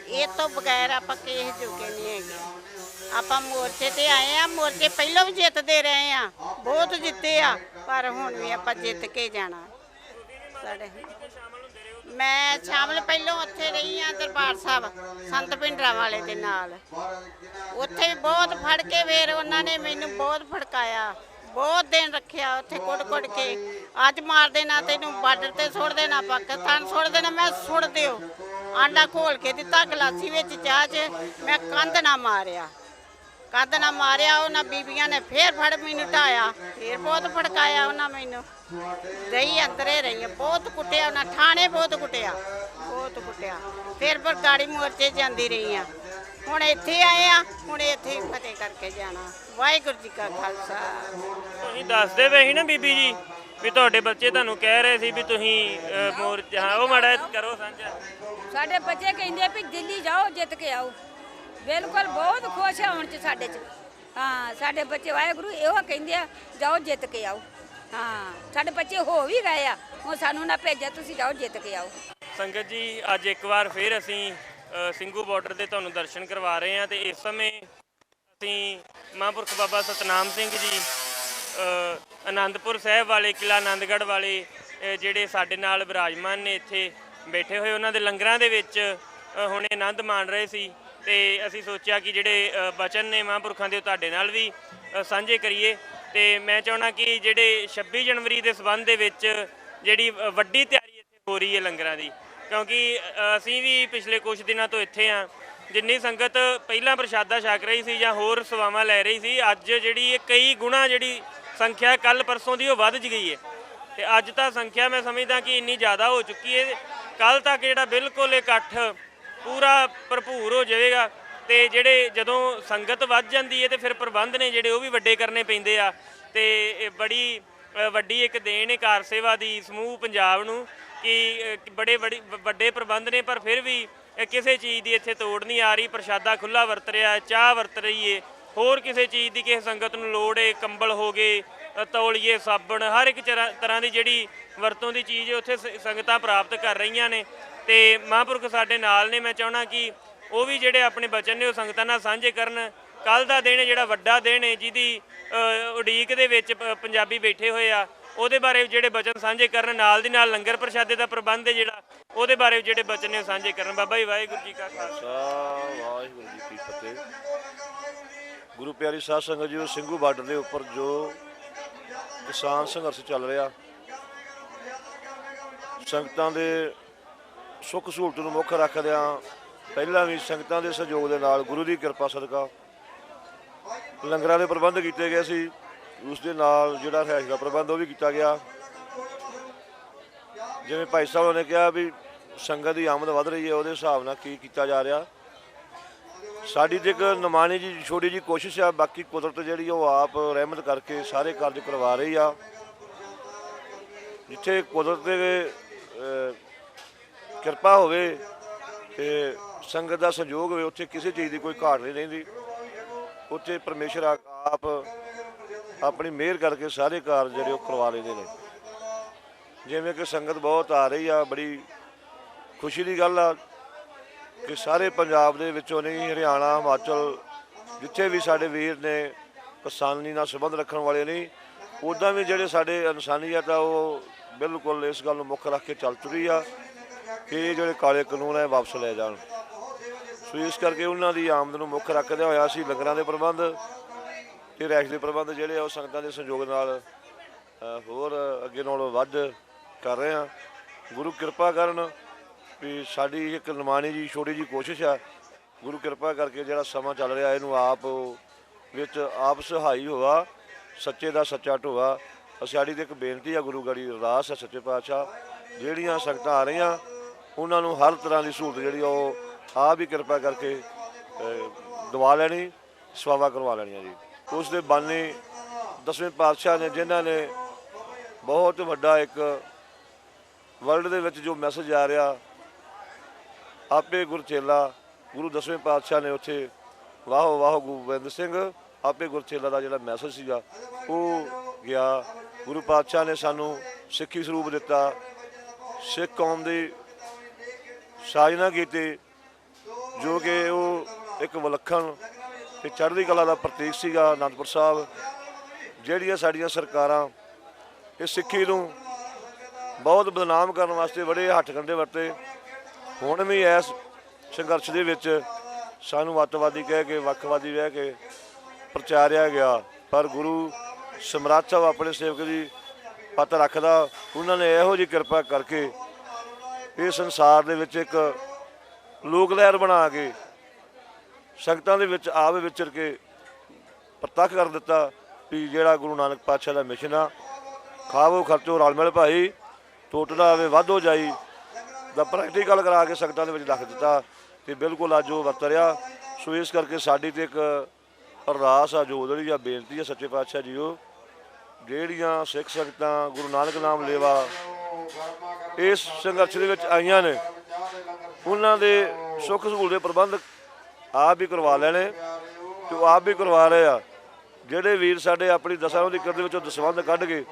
ਇਹ ਤੋਂ ਬਗੈਰ ਆਪਾਂ ਕਿਸੇ ਜੋਗੇ ਨਹੀਂ ਹੈਗੇ। ਆਪਾਂ ਮੋਰਚੇ 'ਤੇ ਆਏ ਆ, ਮੋਰਚੇ ਪਹਿਲਾਂ ਵੀ ਜਿੱਤਦੇ ਰਹੇ ਆ, ਬਹੁਤ ਜਿੱਤੇ ਆ, ਪਰ ਹੁਣ ਵੀ ਆਪਾਂ ਜਿੱਤ ਕੇ ਜਾਣਾ। ਸਾਡੇ ਮੈਂ ਸ਼ਾਮਲ ਪਹਿਲਾਂ ਉੱਥੇ ਰਹੀ ਆ ਦਰਬਾਰ ਸਾਹਿਬ ਸੰਤ ਭਿੰਡਰਾਂ ਵਾਲੇ ਦੇ ਨਾਲ, ਉੱਥੇ ਵੀ ਬਹੁਤ ਫੜ ਕੇ ਫਿਰ ਉਹਨਾਂ ਨੇ ਮੈਨੂੰ ਬਹੁਤ ਫੜਕਾਇਆ, ਬਹੁਤ ਦਿਨ ਰੱਖਿਆ ਉੱਥੇ ਕੁੱਟ ਕੇ। ਅੱਜ ਮਾਰ ਦੇਣਾ ਤੈਨੂੰ, ਬਾਰਡਰ 'ਤੇ ਸੁੱਟ ਦੇਣਾ, ਪਾਕਿਸਤਾਨ ਸੁੱਟ ਦੇਣਾ। ਮੈਂ ਸੁੱਟ ਦਿਓ, ਆਂਡਾ ਘੋਲ ਕੇ ਦਿੱਤਾ ਗਲਾਸੀ ਵਿੱਚ ਚਾਹ 'ਚ, ਮੈਂ ਕੰਧ ਨਾ ਮਾਰਿਆ। ਉਹਨਾਂ ਬੀਬੀਆਂ ਨੇ ਫੇਰ ਫੜ ਮੈਨੂੰ ਢਾਇਆ, ਫੇਰ ਬਹੁਤ ਫੜਕਾਇਆ ਉਹਨਾਂ ਮੈਨੂੰ। ਰਹੀ ਅੰਦਰੇ ਰਹੀ, ਬਹੁਤ ਕੁੱਟਿਆ ਉਹਨਾਂ, ਥਾਣੇ ਬਹੁਤ ਕੁੱਟਿਆ। ਫਿਰ ਪਰ ਗਾੜੀ ਮੋਰਚੇ ਜਾਂਦੀ ਰਹੀ ਆ। ਹੁਣ ਇੱਥੇ ਆਏ ਆ, ਹੁਣ ਇੱਥੇ ਹੀ ਫਤਿਹ ਕਰਕੇ ਜਾਣਾ। ਵਾਹਿਗੁਰੂ ਜੀ ਕਾ ਖਾਲਸਾ। ਤੁਸੀਂ ਦੱਸਦੇ ਪਏ ਸੀ ਨਾ ਬੀਬੀ ਜੀ ਵੀ ਤੁਹਾਡੇ ਬੱਚੇ ਤੁਹਾਨੂੰ ਕਹਿ ਰਹੇ ਸੀ ਵੀ ਤੁਸੀਂ ਮੋਰਚਾ, ਉਹ ਮਾੜਾ ਕਰੋ ਸਾਂਝਾ। ਸਾਡੇ ਬੱਚੇ ਕਹਿੰਦੇ ਵੀ ਦਿੱਲੀ ਜਾਓ ਜਿੱਤ ਕੇ ਆਓ। ਬਿਲਕੁਲ ਬਹੁਤ ਖੁਸ਼ ਆ ਹੁਣ 'ਚ ਸਾਡੇ 'ਚ। ਹਾਂ, ਸਾਡੇ ਬੱਚੇ ਵਾਹਿਗੁਰੂ ਇਹੋ ਕਹਿੰਦੇ ਆ ਜਾਓ ਜਿੱਤ ਕੇ ਆਓ। ਹਾਂ, ਸਾਡੇ ਬੱਚੇ ਹੋ ਵੀ ਗਏ ਆ, ਹੁਣ ਸਾਨੂੰ ਨਾ ਭੇਜਿਆ, ਤੁਸੀਂ ਜਾਓ ਜਿੱਤ ਕੇ ਆਓ। ਸੰਗਤ ਜੀ, ਅੱਜ ਇੱਕ ਵਾਰ ਫਿਰ ਅਸੀਂ ਸਿੰਘੂ ਬਾਰਡਰ ਦੇ ਤੁਹਾਨੂੰ ਦਰਸ਼ਨ ਕਰਵਾ ਰਹੇ ਹਾਂ, ਅਤੇ ਇਸ ਸਮੇਂ ਅਸੀਂ ਮਹਾਂਪੁਰਖ ਬਾਬਾ ਸਤਨਾਮ ਸਿੰਘ ਜੀ ਆਨੰਦਪੁਰ ਸਾਹਿਬ ਵਾਲੇ ਕਿਲ੍ਹਾ ਆਨੰਦਗੜ੍ਹ ਵਾਲੇ ਜਿਹੜੇ ਸਾਡੇ ਨਾਲ ਵਿਰਾਜਮਾਨ ਨੇ ਇੱਥੇ ਬੈਠੇ ਹੋਏ, ਉਹਨਾਂ ਦੇ ਲੰਗਰਾਂ ਦੇ ਵਿੱਚ ਹੁਣੇ ਆਨੰਦ ਮਾਣ ਰਹੇ ਸੀ। ਤੇ ਅਸੀਂ ਸੋਚਿਆ ਕਿ ਜਿਹੜੇ ਬਚਨ ਨੇ ਮਹਾਂਪੁਰਖਾਂ ਦੇ ਉਹ ਤੁਹਾਡੇ ਨਾਲ ਵੀ ਸਾਂਝੇ ਕਰੀਏ। ਤੇ ਮੈਂ ਚਾਹੁੰਦਾ ਕਿ ਜਿਹੜੇ 26 ਜਨਵਰੀ ਦੇ ਸੰਬੰਧ ਦੇ ਵਿੱਚ ਜਿਹੜੀ ਵੱਡੀ ਤਿਆਰੀ ਇੱਥੇ ਹੋ ਰਹੀ ਹੈ ਲੰਗਰਾਂ ਦੀ, ਕਿਉਂਕਿ ਅਸੀਂ ਵੀ ਪਿਛਲੇ ਕੁਝ ਦਿਨਾਂ ਤੋਂ ਇੱਥੇ ਹਾਂ। ਜਿੰਨੀ ਸੰਗਤ ਪਹਿਲਾਂ ਪ੍ਰਸ਼ਾਦਾ ਛਕ ਰਹੀ ਸੀ ਜਾਂ ਹੋਰ ਸੇਵਾਵਾਂ ਲੈ ਰਹੀ ਸੀ, ਅੱਜ ਜਿਹੜੀ ਇਹ ਕਈ ਗੁਣਾ ਜਿਹੜੀ ਸੰਖਿਆ ਕੱਲ ਪਰਸੋਂ ਦੀ ਉਹ ਵੱਧ ਗਈ ਹੈ। ਤੇ ਅੱਜ ਤਾਂ ਸੰਖਿਆ ਮੈਂ ਸਮਝਦਾ ਕਿ ਇੰਨੀ ਜ਼ਿਆਦਾ ਹੋ ਚੁੱਕੀ ਹੈ, ਕੱਲ ਤੱਕ ਜਿਹੜਾ ਬਿਲਕੁਲ ਇਕੱਠ ਪੂਰਾ ਭਰਪੂਰ ਹੋ ਜਾਵੇਗਾ। ਤੇ ਜਿਹੜੇ ਜਦੋਂ ਸੰਗਤ ਵੱਧ ਜਾਂਦੀ ਹੈ ਤੇ ਫਿਰ ਪ੍ਰਬੰਧ ਨੇ ਜਿਹੜੇ ਉਹ ਵੀ ਵੱਡੇ ਕਰਨੇ ਪੈਂਦੇ ਆ। ਤੇ ਇਹ ਬੜੀ ਵੱਡੀ ਇੱਕ ਦੇਣ ਹੈ ਕਾਰ ਸੇਵਾ ਦੀ ਸਮੂਹ ਪੰਜਾਬ ਨੂੰ ਕਿ ਬੜੇ ਵੱਡੇ ਪ੍ਰਬੰਧ ਨੇ, ਪਰ ਫਿਰ ਵੀ ਕਿਸੇ ਚੀਜ਼ ਦੀ ਇੱਥੇ ਤੋੜ ਨਹੀਂ ਆ ਰਹੀ। ਪ੍ਰਸ਼ਾਦਾ ਖੁੱਲ੍ਹਾ ਵਰਤ ਰਿਹਾ, ਚਾਹ ਵਰਤ ਰਹੀ ਹੈ, ਹੋਰ ਕਿਸੇ ਚੀਜ਼ ਦੀ ਕਿਸੇ ਸੰਗਤ ਨੂੰ ਲੋੜ ਹੈ, ਕੰਬਲ ਹੋ ਗਏ, ਤੌਲੀਏ, ਸਾਬਣ, ਹਰ ਇੱਕ ਤਰ੍ਹਾਂ ਦੀ ਜਿਹੜੀ ਵਰਤੋਂ ਦੀ ਚੀਜ਼ ਉੱਥੇ ਸੰਗਤਾਂ ਪ੍ਰਾਪਤ ਕਰ ਰਹੀਆਂ ਨੇ। ਤੇ ਮਹਾਂਪੁਰਖ ਸਾਡੇ ਨਾਲ ਨੇ। ਮੈਂ ਚਾਹੁੰਦਾ ਕਿ ਉਹ ਵੀ ਜਿਹੜੇ ਆਪਣੇ ਬਚਨ ਨੇ ਉਹ ਸੰਗਤਾਂ ਨਾਲ ਸਾਂਝੇ ਕਰਨ। ਕੱਲ੍ਹ ਦਾ ਦਿਨ ਜਿਹੜਾ ਵੱਡਾ ਦਿਨ ਹੈ, ਜਿਹਦੀ ਉਡੀਕ ਦੇ ਵਿੱਚ ਪੰਜਾਬੀ ਬੈਠੇ ਹੋਏ ਆ, ਉਹਦੇ ਬਾਰੇ ਜਿਹੜੇ ਬਚਨ ਸਾਂਝੇ ਕਰਨ, ਨਾਲ ਦੀ ਨਾਲ ਲੰਗਰ ਪ੍ਰਸ਼ਾਦੇ ਦਾ ਪ੍ਰਬੰਧ ਹੈ ਜਿਹੜਾ ਉਹਦੇ ਬਾਰੇ ਜਿਹੜੇ ਬਚਨ ਨੇ ਸਾਂਝੇ ਕਰਨ। ਬਾਬਾ ਜੀ ਵਾਹਿਗੁਰੂ ਜੀ ਕਾ ਖਾਲਸਾ ਵਾਹਿਗੁਰੂ ਜੀ ਕੀ ਫਤਿਹ। ਗੁਰੂ ਪਿਆਰੀ ਸਾਧ ਸੰਗਤ ਜੀ, ਸਿੰਘੂ ਬਾਰਡਰ ਦੇ ਉੱਪਰ ਜੋ ਕਿਸਾਨ ਸੰਘਰਸ਼ ਚੱਲ ਰਿਹਾ, ਸੰਗਤਾਂ ਦੇ ਸੁੱਖ ਸਹੂਲਤ ਨੂੰ ਮੁੱਖ ਰੱਖਦਿਆਂ ਪਹਿਲਾਂ ਵੀ ਸੰਗਤਾਂ ਦੇ ਸਹਿਯੋਗ ਦੇ ਨਾਲ ਗੁਰੂ ਦੀ ਕਿਰਪਾ ਸਦਕਾ ਲੰਗਰਾਂ ਦੇ ਪ੍ਰਬੰਧ ਕੀਤੇ ਗਏ ਸੀ। ਉਸ ਦੇ ਨਾਲ ਜਿਹੜਾ ਰਿਹਾਇਸ਼ ਦਾ ਪ੍ਰਬੰਧ ਉਹ ਵੀ ਕੀਤਾ ਗਿਆ। ਜਿਵੇਂ ਭਾਈ ਸਾਹਿਬ ਨੇ ਕਿਹਾ ਵੀ ਸੰਗਤ ਦੀ ਆਮਦ ਵੱਧ ਰਹੀ ਹੈ, ਉਹਦੇ ਹਿਸਾਬ ਨਾਲ ਕੀ ਕੀਤਾ ਜਾ ਰਿਹਾ। ਸਾਡੀ ਤੇ ਇੱਕ ਨਿਮਾਣੀ ਜੀ ਛੋਟੀ ਜੀ ਕੋਸ਼ਿਸ਼ ਆ, ਬਾਕੀ ਕੁਦਰਤ ਜਿਹੜੀ ਉਹ ਆਪ ਰਹਿਮਤ ਕਰਕੇ ਸਾਰੇ ਕਾਰਜ ਕਰਵਾ ਰਹੀ ਆ। ਜਿੱਥੇ ਕੁਦਰਤ ਦੇ ਕਿਰਪਾ ਹੋਵੇ ਤੇ ਸੰਗਤ ਦਾ ਸਹਿਯੋਗ ਹੋਵੇ, ਉੱਥੇ ਕਿਸੇ ਚੀਜ਼ ਦੀ ਕੋਈ ਘਾਟ ਨਹੀਂ ਰਹਿੰਦੀ। ਉੱਥੇ ਪਰਮੇਸ਼ਰ ਆਪ ਆਪਣੀ ਮਿਹਰ ਕਰਕੇ ਸਾਰੇ ਕਾਰਜ ਜਿਹੜੇ ਉਹ ਕਰਵਾ ਲੈਂਦੇ ਨੇ। ਜਿਵੇਂ ਕਿ ਸੰਗਤ ਬਹੁਤ ਆ ਰਹੀ ਆ, ਬੜੀ ਖੁਸ਼ੀ ਦੀ ਗੱਲ ਆ ਕਿ ਸਾਰੇ ਪੰਜਾਬ ਦੇ ਵਿੱਚੋਂ ਨਹੀਂ, ਹਰਿਆਣਾ, ਹਿਮਾਚਲ, ਜਿੱਥੇ ਵੀ ਸਾਡੇ ਵੀਰ ਨੇ ਕਿਸਾਨੀ ਨਾਲ ਸੰਬੰਧ ਰੱਖਣ ਵਾਲੇ ਨਹੀਂ, ਉੱਦਾਂ ਵੀ ਜਿਹੜੇ ਸਾਡੇ ਇਨਸਾਨੀਅਤ ਆ ਉਹ ਬਿਲਕੁਲ ਇਸ ਗੱਲ ਨੂੰ ਮੁੱਖ ਰੱਖ ਕੇ ਚੱਲ ਤੁਰੀ ਆ ਕਿ ਇਹ ਜਿਹੜੇ ਕਾਲੇ ਕਾਨੂੰਨ ਹੈ ਵਾਪਸ ਲੈ ਜਾਣ। ਸੋ ਇਸ ਕਰਕੇ ਉਹਨਾਂ ਦੀ ਆਮਦ ਨੂੰ ਮੁੱਖ ਰੱਖਦਿਆਂ ਹੋਇਆ ਅਸੀਂ ਲੰਗਰਾਂ ਦੇ ਪ੍ਰਬੰਧ ਤੇ ਰਿਹਾਇਸ਼ ਦੇ ਪ੍ਰਬੰਧ ਜਿਹੜੇ ਆ ਉਹ ਸੰਗਤਾਂ ਦੇ ਸਹਿਯੋਗ ਨਾਲ ਹੋਰ ਅੱਗੇ ਨਾਲੋਂ ਵੱਧ ਕਰ ਰਹੇ ਹਾਂ। ਗੁਰੂ ਕਿਰਪਾ ਕਰਨ ਵੀ ਸਾਡੀ ਇੱਕ ਨਿਮਾਣੀ ਜੀ ਛੋਟੀ ਜੀ ਕੋਸ਼ਿਸ਼ ਆ, ਗੁਰੂ ਕਿਰਪਾ ਕਰਕੇ ਜਿਹੜਾ ਸਮਾਂ ਚੱਲ ਰਿਹਾ ਇਹਨੂੰ ਆਪ ਵਿੱਚ ਆਪ ਸਹਾਈ ਹੋਵਾ, ਸੱਚੇ ਦਾ ਸੱਚਾ ਢੋਆ। ਸਾਡੀ ਤੇ ਇੱਕ ਬੇਨਤੀ ਆ, ਗੁਰੂ ਗਾੜੀ ਅਰਦਾਸ ਹੈ ਸੱਚੇ ਪਾਤਸ਼ਾਹ, ਜਿਹੜੀਆਂ ਸੰਗਤਾਂ ਆ ਰਹੀਆਂ ਉਹਨਾਂ ਨੂੰ ਹਰ ਤਰ੍ਹਾਂ ਦੀ ਸਹੂਲਤ ਜਿਹੜੀ ਉਹ ਆਪ ਹੀ ਕਿਰਪਾ ਕਰਕੇ ਦਵਾ ਲੈਣੀ, ਸੇਵਾ ਕਰਵਾ ਲੈਣੀਆਂ ਜੀ। ਉਸ ਦੇ ਬਾਨੀ ਦਸਵੇਂ ਪਾਤਸ਼ਾਹ ਨੇ, ਜਿਨ੍ਹਾਂ ਨੇ ਬਹੁਤ ਵੱਡਾ ਇੱਕ ਵਰਲਡ ਦੇ ਵਿੱਚ ਜੋ ਮੈਸੇਜ ਆ ਰਿਹਾ, ਆਪੇ ਗੁਰਚੇਲਾ ਗੁਰੂ ਦਸਵੇਂ ਪਾਤਸ਼ਾਹ ਨੇ ਉੱਥੇ ਵਾਹੋ ਵਾਹੋ ਗੋਬਿੰਦ ਸਿੰਘ ਆਪੇ ਗੁਰਚੇਲਾ ਦਾ ਜਿਹੜਾ ਮੈਸੇਜ ਸੀਗਾ ਉਹ ਗਿਆ। ਗੁਰੂ ਪਾਤਸ਼ਾਹ ਨੇ ਸਾਨੂੰ ਸਿੱਖੀ ਸਰੂਪ ਦਿੱਤਾ, ਸਿੱਖ ਕੌਮ ਦੀ ਸਾਜਨਾ ਕੀਤੀ, ਜੋ ਕਿ ਉਹ ਇੱਕ ਵਿਲੱਖਣ ਤੇ ਚੜ੍ਹਦੀ ਕਲਾ ਦਾ ਪ੍ਰਤੀਕ ਸੀਗਾ। ਅਨੰਦਪੁਰ ਸਾਹਿਬ ਜਿਹੜੀਆਂ ਸਾਡੀਆਂ ਸਰਕਾਰਾਂ ਇਹ ਸਿੱਖੀ ਨੂੰ ਬਹੁਤ ਬਦਨਾਮ ਕਰਨ ਵਾਸਤੇ ਬੜੇ ਹੱਥ ਕੰਡੇ ਵਰਤੇ। ਹੁਣ ਵੀ ਇਸ ਸੰਘਰਸ਼ ਦੇ ਵਿੱਚ ਸਾਨੂੰ ਅੱਤਵਾਦੀ ਕਹਿ ਕੇ, ਵੱਖਵਾਦੀ ਕਹਿ ਕੇ ਪ੍ਰਚਾਰਿਆ ਗਿਆ, ਪਰ ਗੁਰੂ ਸਮਰਾਟ ਸਾਹਿਬ ਆਪਣੇ ਸੇਵਕ ਦੀ ਪੱਤ ਰੱਖਦਾ। ਉਹਨਾਂ ਨੇ ਇਹੋ ਜਿਹੀ ਕਿਰਪਾ ਕਰਕੇ ਇਹ ਸੰਸਾਰ ਦੇ ਵਿੱਚ ਇੱਕ ਲੋਕ ਲਹਿਰ ਬਣਾ ਕੇ ਸੰਗਤਾਂ ਦੇ ਵਿੱਚ ਆਪ ਵਿਚਰ ਕੇ ਪ੍ਰਤੱਖ ਕਰ ਦਿੱਤਾ ਵੀ ਜਿਹੜਾ ਗੁਰੂ ਨਾਨਕ ਪਾਤਸ਼ਾਹ ਦਾ ਮਿਸ਼ਨ ਆ, ਖਾਵੋ ਖਰਚੋ ਰਲ ਮਿਲ ਭਾਈ, ਟੋਟਦਾ ਆਵੇ ਵਾਧੋ ਜਾਈ ਦਾ ਪ੍ਰੈਕਟੀਕਲ ਕਰਾ ਕੇ ਸੰਗਤਾਂ ਦੇ ਵਿੱਚ ਰੱਖ ਦਿੱਤਾ। ਤੇ ਬਿਲਕੁਲ ਅੱਜ ਉਹ ਵਰਤ ਰਿਹਾ। ਸੋ ਇਸ ਕਰਕੇ ਸਾਡੀ ਤੇ ਇੱਕ ਅਰਦਾਸ ਆ, ਜੋਦੜੀ ਆ, ਬੇਨਤੀ ਆ ਸੱਚੇ ਪਾਤਸ਼ਾਹ ਜੀਓ, ਜਿਹੜੀਆਂ ਸਿੱਖ ਸੰਗਤਾਂ ਗੁਰੂ ਨਾਨਕ ਨਾਮ ਲੇਵਾ ਇਸ ਸੰਘਰਸ਼ ਦੇ ਵਿੱਚ ਆਈਆਂ ਨੇ, ਉਹਨਾਂ ਦੇ ਸੁੱਖ ਸਹੂਲਤ ਦੇ ਪ੍ਰਬੰਧ ਆਪ ਹੀ ਕਰਵਾ ਲੈਣੇ ਤੇ ਉਹ ਆਪ ਵੀ ਕਰਵਾ ਰਹੇ ਆ। ਜਿਹੜੇ ਵੀਰ ਸਾਡੇ ਆਪਣੀ ਦਸਾਂ ਦੀ ਕਰਦੇ ਵਿੱਚੋਂ ਦਸਵੰਧ ਕੱਢ ਕੇ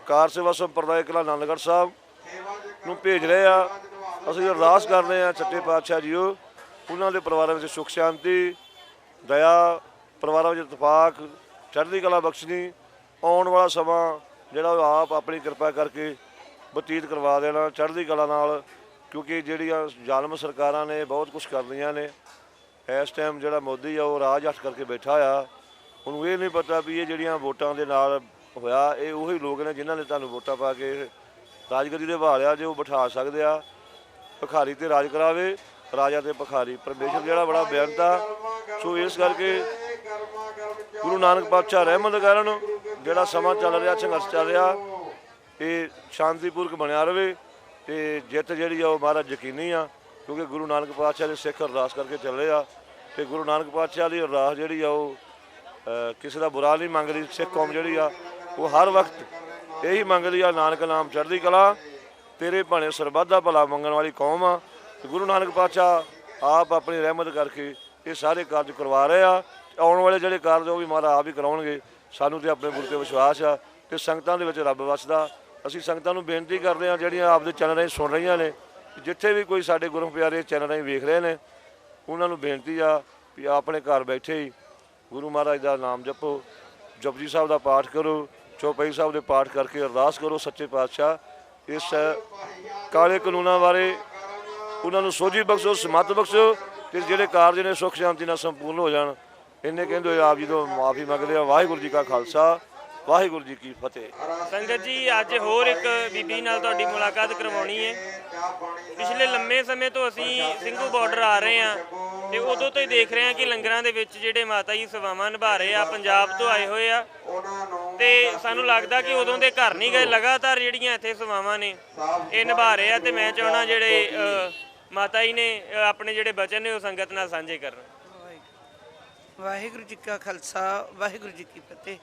ਕਾਰ ਸੇਵਾ ਸੰਪਰਦਾਇ ਕਿਲ੍ਹਾ ਆਨੰਦਗੜ੍ਹ ਸਾਹਿਬ ਨੂੰ ਭੇਜ ਰਹੇ ਆ, ਅਸੀਂ ਅਰਦਾਸ ਕਰਦੇ ਹਾਂ ਸੱਚੇ ਪਾਤਸ਼ਾਹ ਜੀਓ ਉਹਨਾਂ ਦੇ ਪਰਿਵਾਰਾਂ ਵਿੱਚ ਸੁੱਖ ਸ਼ਾਂਤੀ, ਦਇਆ ਪਰਿਵਾਰਾਂ ਵਿੱਚ ਇਤਫਾਕ, ਚੜ੍ਹਦੀ ਕਲਾ ਬਖਸ਼ਣੀ, ਆਉਣ ਵਾਲਾ ਸਮਾਂ ਜਿਹੜਾ ਉਹ ਆਪ ਆਪਣੀ ਕਿਰਪਾ ਕਰਕੇ ਬਤੀਤ ਕਰਵਾ ਦੇਣਾ ਚੜ੍ਹਦੀ ਕਲਾ ਨਾਲ, ਕਿਉਂਕਿ ਜਿਹੜੀਆਂ ਜ਼ਾਲਮ ਸਰਕਾਰਾਂ ਨੇ ਬਹੁਤ ਕੁਝ ਕਰ ਲਈਆਂ ਨੇ। ਇਸ ਟਾਈਮ ਜਿਹੜਾ ਮੋਦੀ ਆ ਉਹ ਰਾਜ ਹੱਥ ਕਰਕੇ ਬੈਠਾ ਆ, ਉਹਨੂੰ ਇਹ ਨਹੀਂ ਪਤਾ ਵੀ ਇਹ ਜਿਹੜੀਆਂ ਵੋਟਾਂ ਦੇ ਨਾਲ ਹੋਇਆ, ਇਹ ਉਹੀ ਲੋਕ ਨੇ ਜਿਨ੍ਹਾਂ ਨੇ ਤੁਹਾਨੂੰ ਵੋਟਾਂ ਪਾ ਕੇ ਰਾਜਗੱਦੀ ਦੇ ਬਹਾਲਿਆ, ਜੇ ਉਹ ਬਿਠਾ ਸਕਦੇ ਆ। ਭਿਖਾਰੀ ਤੇ ਰਾਜ ਕਰਾਵੇ, ਰਾਜਾ ਤੇ ਭਿਖਾਰੀ, ਪਰਮੇਸ਼ਰ ਜਿਹੜਾ ਬੜਾ ਬੇਅੰਤ ਆ। ਸੋ ਇਸ ਕਰਕੇ ਗੁਰੂ ਨਾਨਕ ਪਾਤਸ਼ਾਹ ਰਹਿਮਤ ਕਰਨ, ਜਿਹੜਾ ਸਮਾਂ ਚੱਲ ਰਿਹਾ, ਸੰਘਰਸ਼ ਚੱਲ ਰਿਹਾ, ਇਹ ਸ਼ਾਂਤੀਪੂਰਕ ਬਣਿਆ ਰਹੇ ਤੇ ਜਿੱਤ ਜਿਹੜੀ ਆ ਉਹ ਮਹਾਰਾਜ ਯਕੀਨੀ ਆ, ਕਿਉਂਕਿ ਗੁਰੂ ਨਾਨਕ ਪਾਤਸ਼ਾਹ ਦੇ ਸਿੱਖ ਅਰਦਾਸ ਕਰਕੇ ਚੱਲੇ ਆ ਤੇ ਗੁਰੂ ਨਾਨਕ ਪਾਤਸ਼ਾਹ ਦੀ ਅਰਦਾਸ ਜਿਹੜੀ ਆ ਉਹ ਕਿਸੇ ਦਾ ਬੁਰਾ ਨਹੀਂ ਮੰਗਦੀ। ਸਿੱਖ ਕੌਮ ਜਿਹੜੀ ਆ ਉਹ ਹਰ ਵਕਤ ਇਹੀ ਮੰਗਦੀ ਆ, ਨਾਨਕ ਨਾਮ ਚੜ੍ਹਦੀ ਕਲਾ, ਤੇਰੇ ਭਾਣੇ ਸਰਬੱਤ ਦਾ ਭਲਾ ਮੰਗਣ ਵਾਲੀ ਕੌਮ ਆ। ਤੇ ਗੁਰੂ ਨਾਨਕ ਪਾਤਸ਼ਾਹ ਆਪ ਆਪਣੀ ਰਹਿਮਤ ਕਰਕੇ ਇਹ ਸਾਰੇ ਕਾਰਜ ਕਰਵਾ ਰਹੇ ਆ। ਆਉਣ ਵਾਲੇ ਜਿਹੜੇ ਕਾਰਜ ਉਹ ਵੀ ਮਹਾਰਾਜ ਆਪ ਹੀ ਕਰਾਉਣਗੇ। ਸਾਨੂੰ ਤੇ ਆਪਣੇ ਗੁਰੂ ਤੇ ਵਿਸ਼ਵਾਸ ਆ ਤੇ ਸੰਗਤਾਂ ਦੇ ਵਿੱਚ ਰੱਬ ਵਸਦਾ। ਅਸੀਂ ਸੰਗਤਾਂ ਨੂੰ ਬੇਨਤੀ ਕਰਦੇ ਹਾਂ ਜਿਹੜੀਆਂ ਆਪਦੇ ਚੈਨਲ ਰਾਹੀਂ ਸੁਣ ਰਹੀਆਂ ਨੇ, ਜਿੱਥੇ ਵੀ ਕੋਈ ਸਾਡੇ ਗੁਰੂ ਪਿਆਰੇ ਚੈਨਲ ਰਾਹੀਂ ਵੇਖ ਰਹੇ ਨੇ, ਉਹਨਾਂ ਨੂੰ ਬੇਨਤੀ ਆ ਵੀ ਆਪਣੇ ਘਰ ਬੈਠੇ ਹੀ ਗੁਰੂ ਮਹਾਰਾਜ ਦਾ ਨਾਮ ਜਪੋ, ਜਪਜੀ ਸਾਹਿਬ ਦਾ ਪਾਠ ਕਰੋ, ਚੌਪਈ ਸਾਹਿਬ ਦੇ ਪਾਠ ਕਰਕੇ ਅਰਦਾਸ ਕਰੋ ਸੱਚੇ ਪਾਤਸ਼ਾਹ ਇਸ ਕਾਲੇ ਕਾਨੂੰਨਾਂ ਬਾਰੇ ਉਹਨਾਂ ਨੂੰ ਸੋਝੀ ਬਖਸ਼ੋ, ਸਮੱਤ ਬਖਸ਼ੋ ਤੇ ਜਿਹੜੇ ਕਾਰਜ ਨੇ ਸੁੱਖ ਸ਼ਾਂਤੀ ਨਾਲ ਸੰਪੂਰਨ ਹੋ ਜਾਣ। ਇੰਨੇ ਕਹਿੰਦੇ ਹੋਏ ਆਪ ਜੀ ਤੋਂ ਮਾਫੀ ਮੰਗਦੇ ਆ। ਵਾਹਿਗੁਰੂ ਜੀ ਕਾ ਖਾਲਸਾ, ਵਾਹਿਗੁਰੂ ਜੀ ਕੀ ਫਤਿਹ। ਸੰਗਤ ਜੀ, ਅੱਜ ਹੋਰ ਇੱਕ ਬੀਬੀ ਨਾਲ ਤੁਹਾਡੀ ਮੁਲਾਕਾਤ ਕਰਵਾਉਣੀ ਹੈ। ਪਿਛਲੇ ਲੰਮੇ ਸਮੇਂ ਤੋਂ ਅਸੀਂ ਸਿੰਘੂ ਬਾਰਡਰ ਆ ਰਹੇ ਹਾਂ ਤੇ ਉਦੋਂ ਤੋਂ ਹੀ ਦੇਖ ਰਹੇ ਹਾਂ ਕਿ ਲੰਗਰਾਂ ਦੇ ਵਿੱਚ ਜਿਹੜੇ ਮਾਤਾ ਜੀ ਸੇਵਾਵਾਂ ਨਿਭਾ ਰਹੇ ਆ, ਪੰਜਾਬ ਤੋਂ ਆਏ ਹੋਏ ਆ ਤੇ ਸਾਨੂੰ ਲੱਗਦਾ ਕਿ ਉਦੋਂ ਦੇ ਘਰ ਨਹੀਂ ਗਏ। ਲਗਾਤਾਰ ਜਿਹੜੀਆਂ ਇੱਥੇ ਸੇਵਾਵਾਂ ਨੇ ਇਹ ਨਿਭਾ ਰਹੇ ਆ ਤੇ ਮੈਂ ਚਾਹੁੰਦਾ ਜਿਹੜੇ ਮਾਤਾ ਜੀ ਨੇ ਆਪਣੇ ਜਿਹੜੇ ਬਚਨ ਨੇ ਉਹ ਸੰਗਤ ਨਾਲ ਸਾਂਝੇ ਕਰਨ। ਵਾਹਿਗੁਰੂ ਜੀ ਕਾ ਖਾਲਸਾ, ਵਾਹਿਗੁਰੂ ਜੀ ਕੀ ਫਤਿਹ।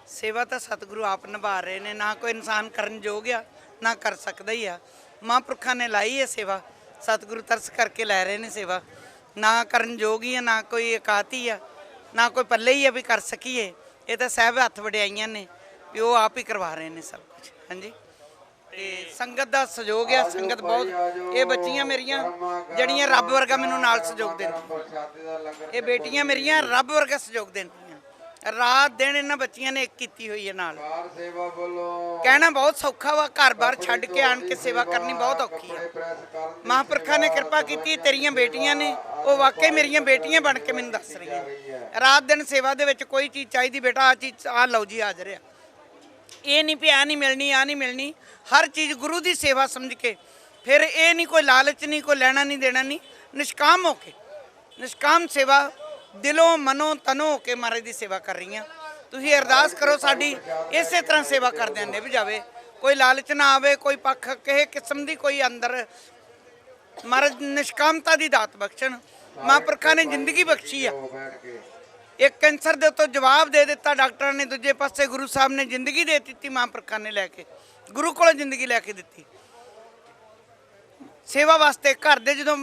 ਸੇਵਾ ਤਾਂ ਸਤਿਗੁਰੂ ਆਪ ਨਿਭਾ ਰਹੇ ਨੇ, ਨਾ ਕੋਈ ਇਨਸਾਨ ਕਰਨ ਯੋਗ ਆ, ਨਾ ਕਰ ਸਕਦਾ ਹੀ ਆ। ਮਹਾਂਪੁਰਖਾਂ ਨੇ ਲਾਈ ਹੈ ਸੇਵਾ, ਸਤਿਗੁਰੂ ਤਰਸ ਕਰਕੇ ਲੈ ਰਹੇ ਨੇ ਸੇਵਾ। ਨਾ ਕਰਨ ਯੋਗ ਹੀ ਆ, ਨਾ ਕੋਈ ਇਕਾਤੀ ਆ, ਨਾ ਕੋਈ ਪੱਲੇ ਹੀ ਆ ਵੀ ਕਰ ਸਕੀਏ। ਇਹ ਤਾਂ ਸਾਹਿਬ ਹੱਥ ਵਡਿਆਈਆਂ ਨੇ ਵੀ ਉਹ ਆਪ ਹੀ ਕਰਵਾ ਰਹੇ ਨੇ ਸਭ ਕੁਝ। ਹਾਂਜੀ, ਤੇ ਸੰਗਤ ਦਾ ਸਹਿਯੋਗ ਆ, ਸੰਗਤ ਬਹੁਤ। ਇਹ ਬੱਚੀਆਂ ਮੇਰੀਆਂ ਜਿਹੜੀਆਂ ਰੱਬ ਵਰਗਾ ਮੈਨੂੰ ਨਾਲ ਸਹਿਯੋਗ ਦਿੰਦੀਆਂ, ਇਹ ਬੇਟੀਆਂ ਮੇਰੀਆਂ ਰੱਬ ਵਰਗਾ ਸਹਿਯੋਗ ਦਿੰਦੀਆਂ। ਰਾਤ ਦਿਨ ਇਹਨਾਂ ਬੱਚੀਆਂ ਨੇ ਇੱਕ ਕੀਤੀ ਹੋਈ ਹੈ ਨਾਲ। ਕਹਿਣਾ ਬਹੁਤ ਸੌਖਾ ਵਾ, ਘਰ-ਬਾਰ ਛੱਡ ਕੇ ਆਣ ਕੇ ਸੇਵਾ ਕਰਨੀ ਬਹੁਤ ਔਖੀ ਆ। ਮਹਾਂਪੁਰਖਾਂ ਨੇ ਕਿਰਪਾ ਕੀਤੀ, ਤੇਰੀਆਂ ਬੇਟੀਆਂ ਨੇ, ਉਹ ਵਾਕਈ ਮੇਰੀਆਂ ਬੇਟੀਆਂ ਬਣ ਕੇ ਮੈਨੂੰ ਦੱਸ ਰਹੀਆਂ। ਰਾਤ ਦਿਨ ਸੇਵਾ ਦੇ ਵਿੱਚ ਕੋਈ ਚੀਜ਼ ਚਾਹੀਦੀ, ਬੇਟਾ ਆ ਚੀਜ਼ ਆ ਲਓ ਜੀ, ਹਾਜ਼ਰ ਆ। ਇਹ ਨਹੀਂ ਵੀ ਆ ਨਹੀਂ ਮਿਲਣੀ, ਆ ਨਹੀਂ ਮਿਲਣੀ। ਹਰ ਚੀਜ਼ ਗੁਰੂ ਦੀ ਸੇਵਾ ਸਮਝ ਕੇ, ਫਿਰ ਇਹ ਨਹੀਂ ਕੋਈ ਲਾਲਚ ਨਹੀਂ, ਕੋਈ ਲੈਣਾ ਨਹੀਂ ਦੇਣਾ ਨਹੀਂ, ਨਿਸ਼ਕਾਮ ਹੋ ਕੇ, ਨਿਸ਼ਕਾਮ ਸੇਵਾ ਦਿਲੋਂ ਮਨੋਂ ਤਨੋਂ ਹੋ ਕੇ ਮਹਾਰਾਜ ਦੀ ਸੇਵਾ ਕਰ ਰਹੀਆਂ। ਤੁਸੀਂ ਅਰਦਾਸ ਕਰੋ ਸਾਡੀ ਇਸੇ ਤਰ੍ਹਾਂ ਸੇਵਾ ਕਰਦਿਆਂ ਨਿਭ ਜਾਵੇ, ਕੋਈ ਲਾਲਚ ਨਾ ਆਵੇ, ਕੋਈ ਪੱਖ ਕਿਸੇ ਕਿਸਮ ਦੀ ਕੋਈ ਅੰਦਰ। ਮਹਾਰਾਜ ਨਿਸ਼ਕਾਮਤਾ ਦੀ ਦਾਤ ਬਖਸ਼ਣ। ਮਹਾਂਪੁਰਖਾਂ ਨੇ ਜ਼ਿੰਦਗੀ ਬਖਸ਼ੀ ਆ। ਇੱਕ ਕੈਂਸਰ ਦੇ ਉੱਤੋਂ ਜਵਾਬ ਦੇ ਦਿੱਤਾ ਡਾਕਟਰਾਂ ਨੇ, ਦੂਜੇ ਪਾਸੇ ਗੁਰੂ ਸਾਹਿਬ ਨੇ ਜ਼ਿੰਦਗੀ ਦੇ ਦਿੱਤੀ। ਮਹਾਂਪੁਰਖਾਂ ਨੇ ਲੈ ਕੇ ਗੁਰੂ ਕੋਲੋਂ ਜ਼ਿੰਦਗੀ ਲੈ ਕੇ ਦਿੱਤੀ ਸੇਵਾ ਵਾਸਤੇ। ਘਰ ਦੇ ਜਦੋਂ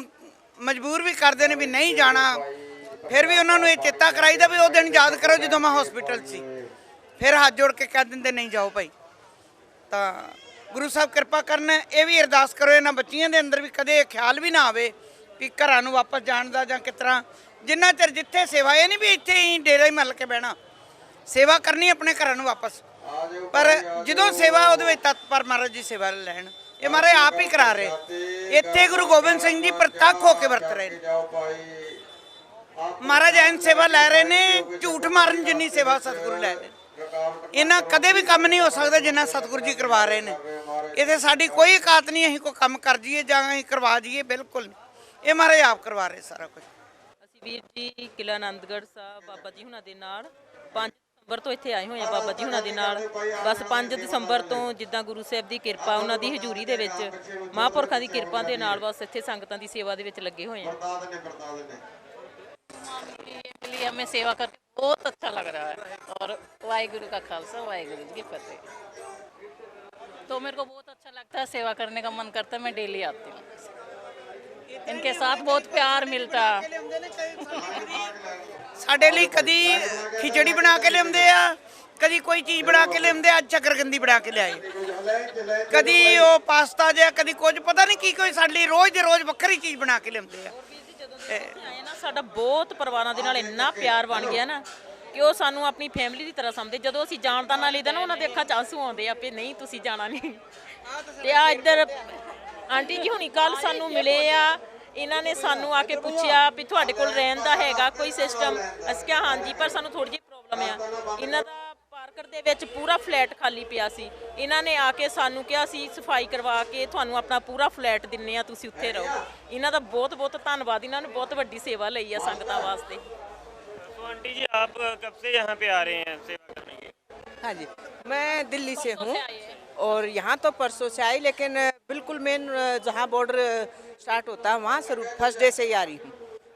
ਮਜਬੂਰ ਵੀ ਕਰਦੇ ਨੇ ਵੀ ਨਹੀਂ ਜਾਣਾ, ਫਿਰ ਵੀ ਉਹਨਾਂ ਨੂੰ ਇਹ ਚੇਤਾ ਕਰਾਈਦਾ ਵੀ ਉਹ ਦਿਨ ਯਾਦ ਕਰੋ ਜਦੋਂ ਮੈਂ ਹਸਪੀਟਲ ਸੀ। ਫਿਰ ਹੱਥ ਜੋੜ ਕੇ ਕਹਿ ਦਿੰਦੇ ਨਹੀਂ ਜਾਓ ਭਾਈ। ਤਾਂ ਗੁਰੂ ਸਾਹਿਬ ਕਿਰਪਾ ਕਰਨ। ਇਹ ਵੀ ਅਰਦਾਸ ਕਰੋ ਇਹਨਾਂ ਬੱਚੀਆਂ ਦੇ ਅੰਦਰ ਵੀ ਕਦੇ ਖਿਆਲ ਵੀ ਨਾ ਆਵੇ ਵੀ ਘਰਾਂ ਨੂੰ ਵਾਪਸ ਜਾਣ ਦਾ ਜਾਂ ਕਿਸ ਤਰ੍ਹਾਂ। ਜਿੰਨਾ ਚਿਰ ਜਿੱਥੇ ਸੇਵਾ, ਇਹ ਨਹੀਂ ਵੀ ਇੱਥੇ ਹੀ ਡੇਰਾ ਹੀ ਮੱਲ ਕੇ ਬਹਿਣਾ, ਸੇਵਾ ਕਰਨੀ ਆਪਣੇ ਘਰਾਂ ਨੂੰ ਵਾਪਸ। ਪਰ ਜਦੋਂ ਸੇਵਾ ਉਹਦੇ ਵਿੱਚ ਤਤਪਰ ਮਹਾਰਾਜ ਜੀ ਸੇਵਾ ਲੈਣ। ਇਹ ਮਹਾਰਾਜ ਆਪ ਹੀ ਕਰਾ ਰਹੇ। ਇੱਥੇ ਗੁਰੂ ਗੋਬਿੰਦ ਸਿੰਘ ਜੀ ਪ੍ਰਤੱਖ ਹੋ ਕੇ ਵਰਤ ਰਹੇ ਨੇ। ਮਹਾਰਾਜ ਐਨ ਸੇਵਾ ਲੈ ਰਹੇ ਨੇ, ਝੂਠ ਮਾਰਨ ਜਿੰਨੀ ਸੇਵਾ ਸਤਿਗੁਰੂ ਲੈ ਰਹੇ। ਇਹਨਾਂ ਕਦੇ ਵੀ ਕੰਮ ਨਹੀਂ ਹੋ ਸਕਦਾ ਜਿੰਨਾ ਸਤਿਗੁਰੂ ਜੀ ਕਰਵਾ ਰਹੇ ਨੇ। ਇੱਥੇ ਸਾਡੀ ਕੋਈ ਔਕਾਤ ਨਹੀਂ ਅਸੀਂ ਕੋਈ ਕੰਮ ਕਰ ਜਾਈਏ ਜਾਂ ਅਸੀਂ ਕਰਵਾ ਜਾਈਏ, ਬਿਲਕੁਲ ਨਹੀਂ। ਇਹ ਮਹਾਰਾਜ ਆਪ ਕਰਵਾ ਰਹੇ ਸਾਰਾ ਕੁਝ। ਅਸੀਂ ਵੀਰ ਜੀ ਕਿਲ੍ਹਾ ਆਨੰਦਗੜ੍ਹ ਸਾਹਿਬ ਬਾਬਾ ਜੀ ਹੁਣਾਂ ਦੇ ਨਾਲ 5 ਦਸੰਬਰ ਤੋਂ ਇੱਥੇ ਆਏ ਹੋਏ ਆ ਬਾਬਾ ਜੀ ਹੁਣਾਂ ਦੇ ਨਾਲ। ਬਸ 5 ਦਸੰਬਰ ਤੋਂ ਜਿੱਦਾਂ ਗੁਰੂ ਸਾਹਿਬ ਦੀ ਕਿਰਪਾ, ਉਹਨਾਂ ਦੀ ਹਜ਼ੂਰੀ ਦੇ ਵਿੱਚ, ਮਹਾਂਪੁਰਖਾਂ ਦੀ ਕਿਰਪਾ ਦੇ ਨਾਲ ਬਸ ਇੱਥੇ ਸੰਗਤਾਂ ਦੀ ਸੇਵਾ ਦੇ ਵਿੱਚ ਲੱਗੇ ਹੋਏ ਆ। लिए हमें सेवा करके बहुत अच्छा लग रहा है और वाहिगुरु का खालसा वाहिगुरु जी की फतेह। तो मेरे को बहुत अच्छा लगता है, सेवा करने का मन करता है, मैं डेली आती हूँ। इनके साथ बहुत प्यार मिलता है। ਸਾਡੇ ਲਈ ਕਦੀ ਖਿਚੜੀ ਬਣਾ ਕੇ ਲਿਆਉਂਦੇ ਆ, ਕਦੀ ਕੋਈ ਚੀਜ਼ ਬਣਾ ਕੇ ਲਿਆਉਂਦੇ ਆ। ਅੱਜ ਸ਼ਕਰਕੰਦੀ ਬਣਾ ਕੇ ਲਿਆਏ, ਕਦੀ ਉਹ ਪਾਸਤਾ ਜਿਹਾ, ਕਦੀ ਕੁਝ, ਪਤਾ ਨਹੀਂ ਕੀ ਕੋਈ। ਸਾਡੇ ਲਈ ਰੋਜ਼ ਦੇ ਰੋਜ਼ ਵੱਖਰੀ ਚੀਜ਼ ਬਣਾ ਕੇ ਲਿਆਉਂਦੇ ਆ। ਸਾਡਾ ਬਹੁਤ ਪਰਿਵਾਰਾਂ ਦੇ ਨਾਲ ਇੰਨਾ ਪਿਆਰ ਬਣ ਗਿਆ ਨਾ ਕਿ ਉਹ ਸਾਨੂੰ ਆਪਣੀ ਫੈਮਿਲੀ ਦੀ ਤਰ੍ਹਾਂ ਸਮਝਦੇ। ਜਦੋਂ ਅਸੀਂ ਜਾਣ ਦਾ ਨਾਂ ਲਈਦਾ ਨਾ ਉਹਨਾਂ ਦੇ ਅੱਖਾਂ 'ਚ ਆਂਸੂ ਆਉਂਦੇ ਆ ਵੀ ਨਹੀਂ ਤੁਸੀਂ ਜਾਣਾ ਨਹੀਂ। ਤੇ ਆ ਇੱਧਰ ਆਂਟੀ ਜੀ ਹੁਣੀ ਕੱਲ ਸਾਨੂੰ ਮਿਲੇ ਆ, ਇਹਨਾਂ ਨੇ ਸਾਨੂੰ ਆ ਕੇ ਪੁੱਛਿਆ ਵੀ ਤੁਹਾਡੇ ਕੋਲ ਰਹਿਣ ਦਾ ਹੈਗਾ ਕੋਈ ਸਿਸਟਮ? ਅਸੀਂ ਕਿਹਾ ਹਾਂਜੀ, ਪਰ ਸਾਨੂੰ ਥੋੜੀ ਜਿਹੀ ਪ੍ਰੋਬਲਮ ਆ। ਇਹਨਾਂ ਦਾ ਪਾਰਕਰ ਦੇ ਵਿੱਚ ਪੂਰਾ ਫਲੈਟ ਖਾਲੀ ਪਿਆ ਸੀ, ਇਹਨਾਂ ਨੇ ਆ ਕੇ ਸਾਨੂੰ ਕਿਹਾ ਸੀ ਸਫਾਈ ਕਰਵਾ ਕੇ ਤੁਹਾਨੂੰ ਆਪਣਾ ਪੂਰਾ ਫਲੈਟ ਦਿੰਨੇ ਆ, ਤੁਸੀਂ ਉੱਥੇ ਰਹੋ। ਇਹਨਾਂ ਦਾ ਬਹੁਤ ਬਹੁਤ ਧੰਨਵਾਦ, ਇਹਨਾਂ ਨੇ ਬਹੁਤ ਵੱਡੀ ਸੇਵਾ ਲਈ ਆ ਸੰਗਤਾਂ वास्ते। तो आंटी जी आप कब से यहाँ पे आ रहे हैं सेवा करने के? हाँ जी, मैं दिल्ली से हूँ और यहाँ तो परसों से आई, लेकिन बिल्कुल मेन जहाँ बॉर्डर स्टार्ट होता है वहाँ से फर्स्ट डे से ही आ रही हूँ,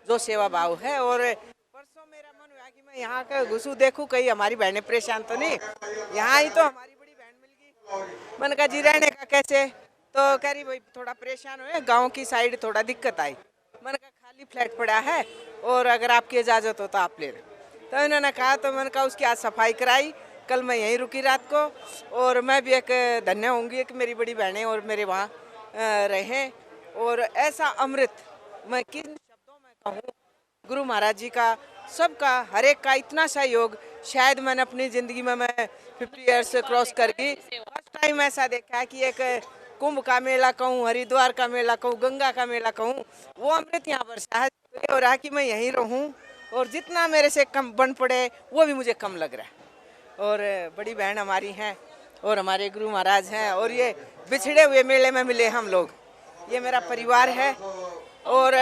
जो सेवा भाव है। और परसों मेरा मन हुआ कि मैं यहाँ का घुसू देखूँ कहीं हमारी बहनें परेशान तो नहीं। यहाँ आई तो हमारी बड़ी बहन मिल गई। मैंने कहा जी रहने का कैसे? तो कह रही भाई थोड़ा परेशान हुए, गाँव की साइड थोड़ा दिक्कत आई। मैंने कहा खाली फ्लैट पड़ा है और अगर आपकी इजाज़त हो तो आप ले लें। तो इन्होंने कहा, तो मैंने कहा उसकी आज सफाई कराई। कल मैं यहीं रुकी रात को और मैं भी एक धन्य होंगी कि मेरी बड़ी बहनें और मेरे वहाँ रहें। और ऐसा अमृत मैं किन शब्दों में कहूँ, गुरु महाराज जी का, सबका, हर एक का इतना सहयोग शायद मैंने अपनी ज़िंदगी में, मैं 50 ईयर्स क्रॉस कर गई, फर्स्ट टाइम ऐसा देखा है कि एक कुंभ का मेला कहूँ, हरिद्वार का मेला कहूँ, गंगा का मेला कहूँ, वो अमृत यहाँ बरसा है। हो रहा है कि मैं यहीं रहूँ और जितना मेरे से कम बन पड़े वो भी मुझे कम लग रहा है। और बड़ी बहन हमारी हैं और हमारे गुरु महाराज हैं और ये बिछड़े हुए मेले में मिले हम लोग, ये मेरा परिवार है। और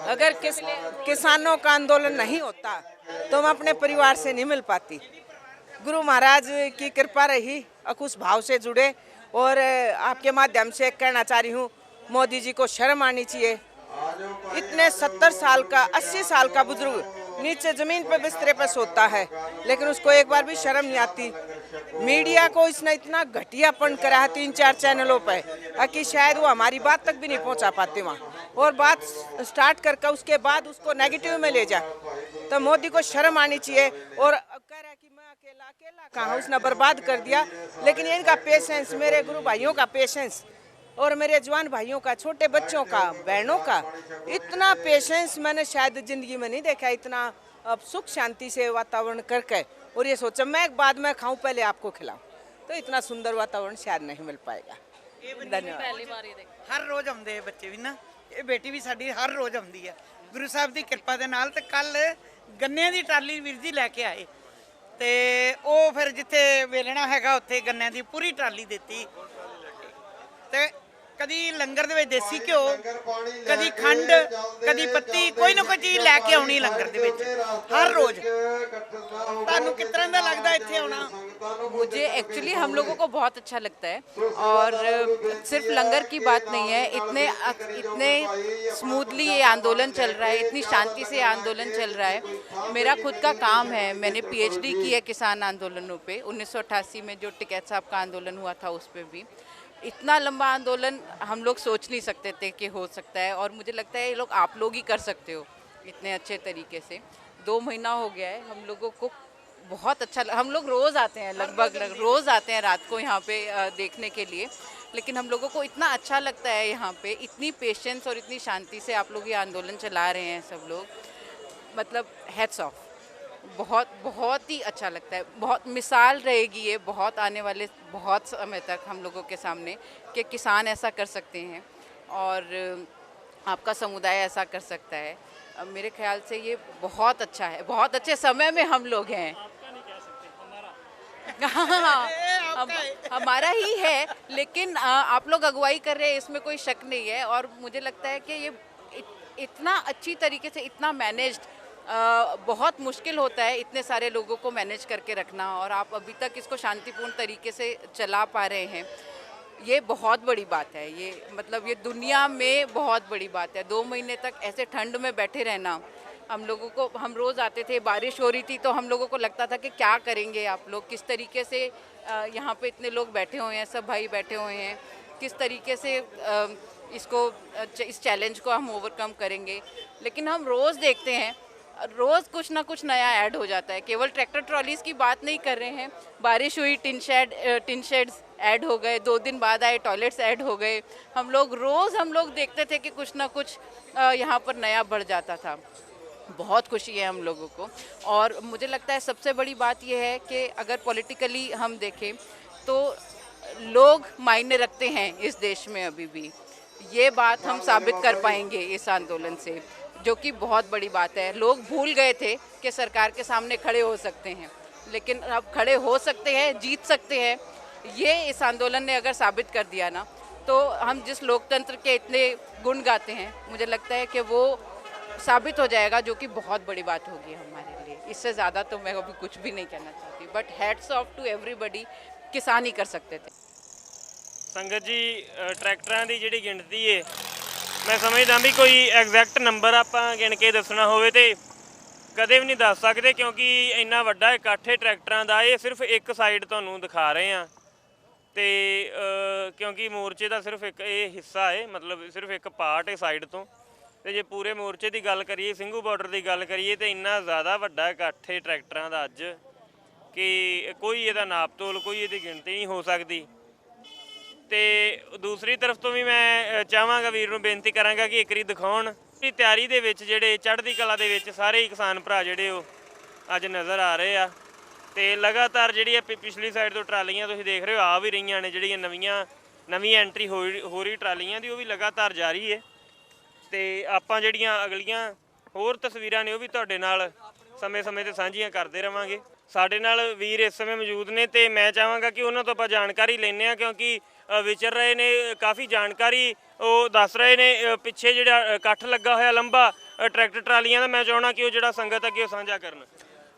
अगर किसानों का आंदोलन नहीं होता तो मैं अपने परिवार से नहीं मिल पाती। गुरु महाराज की कृपा रही, अकुश भाव से जुड़े। और आपके माध्यम से कहना चाह रही हूँ, मोदी जी को शर्म आनी चाहिए। इतने 70 साल का, 80 साल का बुजुर्ग नीचे जमीन पे बिस्तरे पे सोता है, लेकिन उसको एक बार भी शर्म नहीं आती। मीडिया को इसने इतना घटियापन करा है 3-4 चैनलों पे कि शायद वो हमारी बात तक भी नहीं पहुंचा पाते वहाँ, और बात स्टार्ट करके उसके बाद उसको नेगेटिव में ले जाए। तो मोदी को शर्म आनी चाहिए। और कह रहा है कि मैं अकेला कहाँ, उसने बर्बाद कर दिया। लेकिन इनका पेशेंस, मेरे गुरु भाइयों का पेशेंस और मेरे जवान भाइयों का, छोटे बच्चों का, बहनों का, इतना पेशेंस मैंने शायद ज़िंदगी में नहीं देखा। इतना अब सुख शांति से वातावरण करके, और ये सोचा मैं एक बाद में खाऊं पहले आपको खिलाऊं, तो इतना सुंदर वातावरण शायद नहीं मिल पाएगा। धन्यवाद। हर रोज़ आਉਂਦੇ ਬੱਚੇ ਵੀ ਨਾ, ਇਹ ਬੇਟੀ ਵੀ ਸਾਡੀ ਹਰ ਰੋਜ਼ ਆਉਂਦੀ ਹੈ ਗੁਰੂ ਸਾਹਿਬ ਦੀ ਕਿਰਪਾ ਦੇ ਨਾਲ। ਤੇ ਕੱਲ ਗੰਨਿਆਂ ਦੀ ਟਰਾਲੀ ਵੀਰ ਜੀ ਲੈ ਕੇ ਆਏ ਤੇ ਉਹ ਫਿਰ ਜਿੱਥੇ ਵੇਲਣਾ ਹੈਗਾ ਉੱਥੇ ਗੰਨਿਆਂ ਦੀ ਪੂਰੀ ਟਰਾਲੀ ਦਿੱਤੀ। ਤੇ कदी लंगर दे विच देसी घ्यो, कदी खंड, कदी पत्ती, कोई ना कोई चीज़ लैके आउणी लंगर दे विच हर रोज़। तुहानू किस तरह दा लगदा इत्थे आउणा? मुझे एक्चुअली हम लोगों को बहुत अच्छा लगता है। और सिर्फ लंगर की बात नहीं है, इतने स्मूथली ये आंदोलन चल रहा है, इतनी शांति से आंदोलन चल रहा है। मेरा खुद का काम है, मैंने PhD की है किसान आंदोलनों पे। 1988 में जो टिकैत साहब का आंदोलन हुआ था उस पर भी। इतना लंबा आंदोलन हम लोग सोच नहीं सकते थे कि हो सकता है, और मुझे लगता है ये लोग, आप लोग ही कर सकते हो इतने अच्छे तरीके से। 2 महीना हो गया है, हम लोगों को बहुत अच्छा हम लोग रोज़ आते हैं, लगभग रोज़ आते हैं रात को यहाँ पे देखने के लिए। लेकिन हम लोगों को इतना अच्छा लगता है यहाँ पे, इतनी पेशेंस और इतनी शांति से आप लोग ये आंदोलन चला रहे हैं सब लोग, मतलब हैट्स ऑफ। बहुत ही अच्छा लगता है। बहुत मिसाल रहेगी ये बहुत आने वाले बहुत समय तक हम लोगों के सामने कि किसान ऐसा कर सकते हैं और आपका समुदाय ऐसा कर सकता है। मेरे ख्याल से ये बहुत अच्छा है, बहुत अच्छे समय में हम लोग हैं। हमारा ही है, लेकिन आप लोग अगुवाई कर रहे हैं, इसमें कोई शक नहीं है। और मुझे लगता है कि ये इतना अच्छी तरीके से, इतना मैनेज्ड, बहुत मुश्किल होता है इतने सारे लोगों को मैनेज करके रखना, और आप अभी तक इसको शांतिपूर्ण तरीके से चला पा रहे हैं, ये बहुत बड़ी बात है। ये मतलब ये दुनिया में बहुत बड़ी बात है। 2 महीने तक ऐसे ठंड में बैठे रहना, हम लोगों को, हम रोज़ आते थे, बारिश हो रही थी तो हम लोगों को लगता था कि क्या करेंगे आप लोग, किस तरीके से यहाँ पे इतने लोग बैठे हुए हैं, सब भाई बैठे हुए हैं, किस तरीके से इस चैलेंज को हम ओवरकम करेंगे। लेकिन हम रोज़ देखते हैं रोज़ कुछ ना कुछ नया ऐड हो जाता है। केवल ट्रैक्टर ट्रॉलीज़ की बात नहीं कर रहे हैं, बारिश हुई टिन शेड्स ऐड हो गए, 2 दिन बाद आए टॉयलेट्स ऐड हो गए। हम लोग देखते थे कि कुछ ना कुछ यहाँ पर नया बढ़ जाता था। बहुत खुशी है हम लोगों को। और मुझे लगता है सबसे बड़ी बात यह है कि अगर पॉलिटिकली हम देखें तो लोग मायने रखते हैं इस देश में अभी भी। ये बात हम साबित कर पाएंगे इस आंदोलन से, जो कि बहुत बड़ी बात है। लोग भूल गए थे कि सरकार के सामने खड़े हो सकते हैं, लेकिन अब खड़े हो सकते हैं, जीत सकते हैं। ये इस आंदोलन ने अगर साबित कर दिया ना, तो हम जिस लोकतंत्र के इतने गुण गाते हैं, मुझे लगता है कि वो साबित हो जाएगा, जो कि बहुत बड़ी बात होगी हमारे लिए। इससे ज़्यादा तो मैं अभी कुछ भी नहीं कहना चाहती, but hats off to everybody. किसान ही कर सकते थे। ਸੰਗਤ ਜੀ ਟਰੈਕਟਰਾਂ ਦੀ ਜਿਹੜੀ ਗਿਣਤੀ ਏ, ਮੈਂ ਸਮਝਦਾ ਵੀ ਕੋਈ ਐਗਜ਼ੈਕਟ ਨੰਬਰ ਆਪਾਂ ਗਿਣ ਕੇ ਦੱਸਣਾ ਹੋਵੇ ਤੇ ਕਦੇ ਵੀ ਨਹੀਂ ਦੱਸ ਸਕਦੇ, ਕਿਉਂਕਿ ਇੰਨਾ ਵੱਡਾ ਇਕੱਠ ਹੈ ਟਰੈਕਟਰਾਂ ਦਾ। ਇਹ ਸਿਰਫ ਇੱਕ ਸਾਈਡ ਤੁਹਾਨੂੰ ਦਿਖਾ ਰਹੇ ਆ ਤੇ ਕਿਉਂਕਿ ਮੋਰਚੇ ਦਾ ਸਿਰਫ ਇੱਕ ਇਹ ਹਿੱਸਾ ਹੈ, ਮਤਲਬ ਸਿਰਫ ਇੱਕ ਪਾਰਟ ਹੈ ਸਾਈਡ ਤੋਂ। ਤੇ ਜੇ ਪੂਰੇ ਮੋਰਚੇ ਦੀ ਗੱਲ ਕਰੀਏ, ਸਿੰਘੂ ਬਾਰਡਰ ਦੀ ਗੱਲ ਕਰੀਏ, ਤੇ ਇੰਨਾ ਜ਼ਿਆਦਾ ਵੱਡਾ ਇਕੱਠ ਹੈ ਟਰੈਕਟਰਾਂ ਦਾ ਅੱਜ ਕਿ ਕੋਈ ਇਹਦਾ ਨਾਪ ਤੋਲ, ਕੋਈ ਇਹਦੀ ਗਿਣਤੀ ਨਹੀਂ ਹੋ ਸਕਦੀ। ਤੇ ਦੂਸਰੀ ਤਰਫ ਤੋਂ ਵੀ ਮੈਂ ਚਾਹਾਂਗਾ, ਵੀਰ ਨੂੰ ਬੇਨਤੀ ਕਰਾਂਗਾ ਕਿ ਇੱਕ ਵਾਰੀ ਦਿਖਾਉਣ ਕਿ ਤਿਆਰੀ ਦੇ ਵਿੱਚ ਜਿਹੜੇ ਚੜ੍ਹਦੀ ਕਲਾ ਦੇ ਵਿੱਚ ਸਾਰੇ ਹੀ ਕਿਸਾਨ ਭਰਾ ਜਿਹੜੇ ਉਹ ਅੱਜ ਨਜ਼ਰ ਆ ਰਹੇ ਆ। ਤੇ ਲਗਾਤਾਰ ਜਿਹੜੀ ਪਿਛਲੀ ਸਾਈਡ ਤੋਂ ਟਰਾਲੀਆਂ ਤੁਸੀਂ ਦੇਖ ਰਹੇ ਹੋ ਆ ਵੀ ਰਹੀਆਂ ਨੇ, ਜਿਹੜੀਆਂ ਨਵੀਂ ਐਂਟਰੀ ਹੋ ਰਹੀ ਟਰਾਲੀਆਂ ਦੀ, ਉਹ ਵੀ ਲਗਾਤਾਰ ਜਾਰੀ ਹੈ। ਤੇ ਆਪਾਂ ਜਿਹੜੀਆਂ ਅਗਲੀਆਂ ਹੋਰ ਤਸਵੀਰਾਂ ਨੇ ਉਹ ਵੀ ਤੁਹਾਡੇ ਨਾਲ ਸਮੇਂ-ਸਮੇਂ ਤੇ ਸਾਂਝੀਆਂ ਕਰਦੇ ਰਵਾਂਗੇ। ਸਾਡੇ ਨਾਲ ਵੀਰ ਇਸ ਸਮੇਂ ਮੌਜੂਦ ਨੇ ਤੇ ਮੈਂ ਚਾਹਾਂਗਾ ਕਿ ਉਹਨਾਂ ਤੋਂ ਆਪਾਂ ਜਾਣਕਾਰੀ ਲੈਂਦੇ ਹਾਂ, ਕਿਉਂਕਿ ਵਿਚਰ ਰਹੇ ਨੇ, ਕਾਫੀ ਜਾਣਕਾਰੀ ਉਹ ਦੱਸ ਰਹੇ ਨੇ। ਪਿੱਛੇ ਜਿਹੜਾ ਇਕੱਠ ਲੱਗਾ ਹੋਇਆ ਲੰਬਾ ਟਰੈਕਟਰ ਟਰਾਲੀਆਂ ਦਾ, ਮੈਂ ਚਾਹੁੰਦਾ ਕਿ ਉਹ ਜਿਹੜਾ ਸੰਗਤ ਅੱਗੇ ਉਹ ਸਾਂਝਾ ਕਰਨ।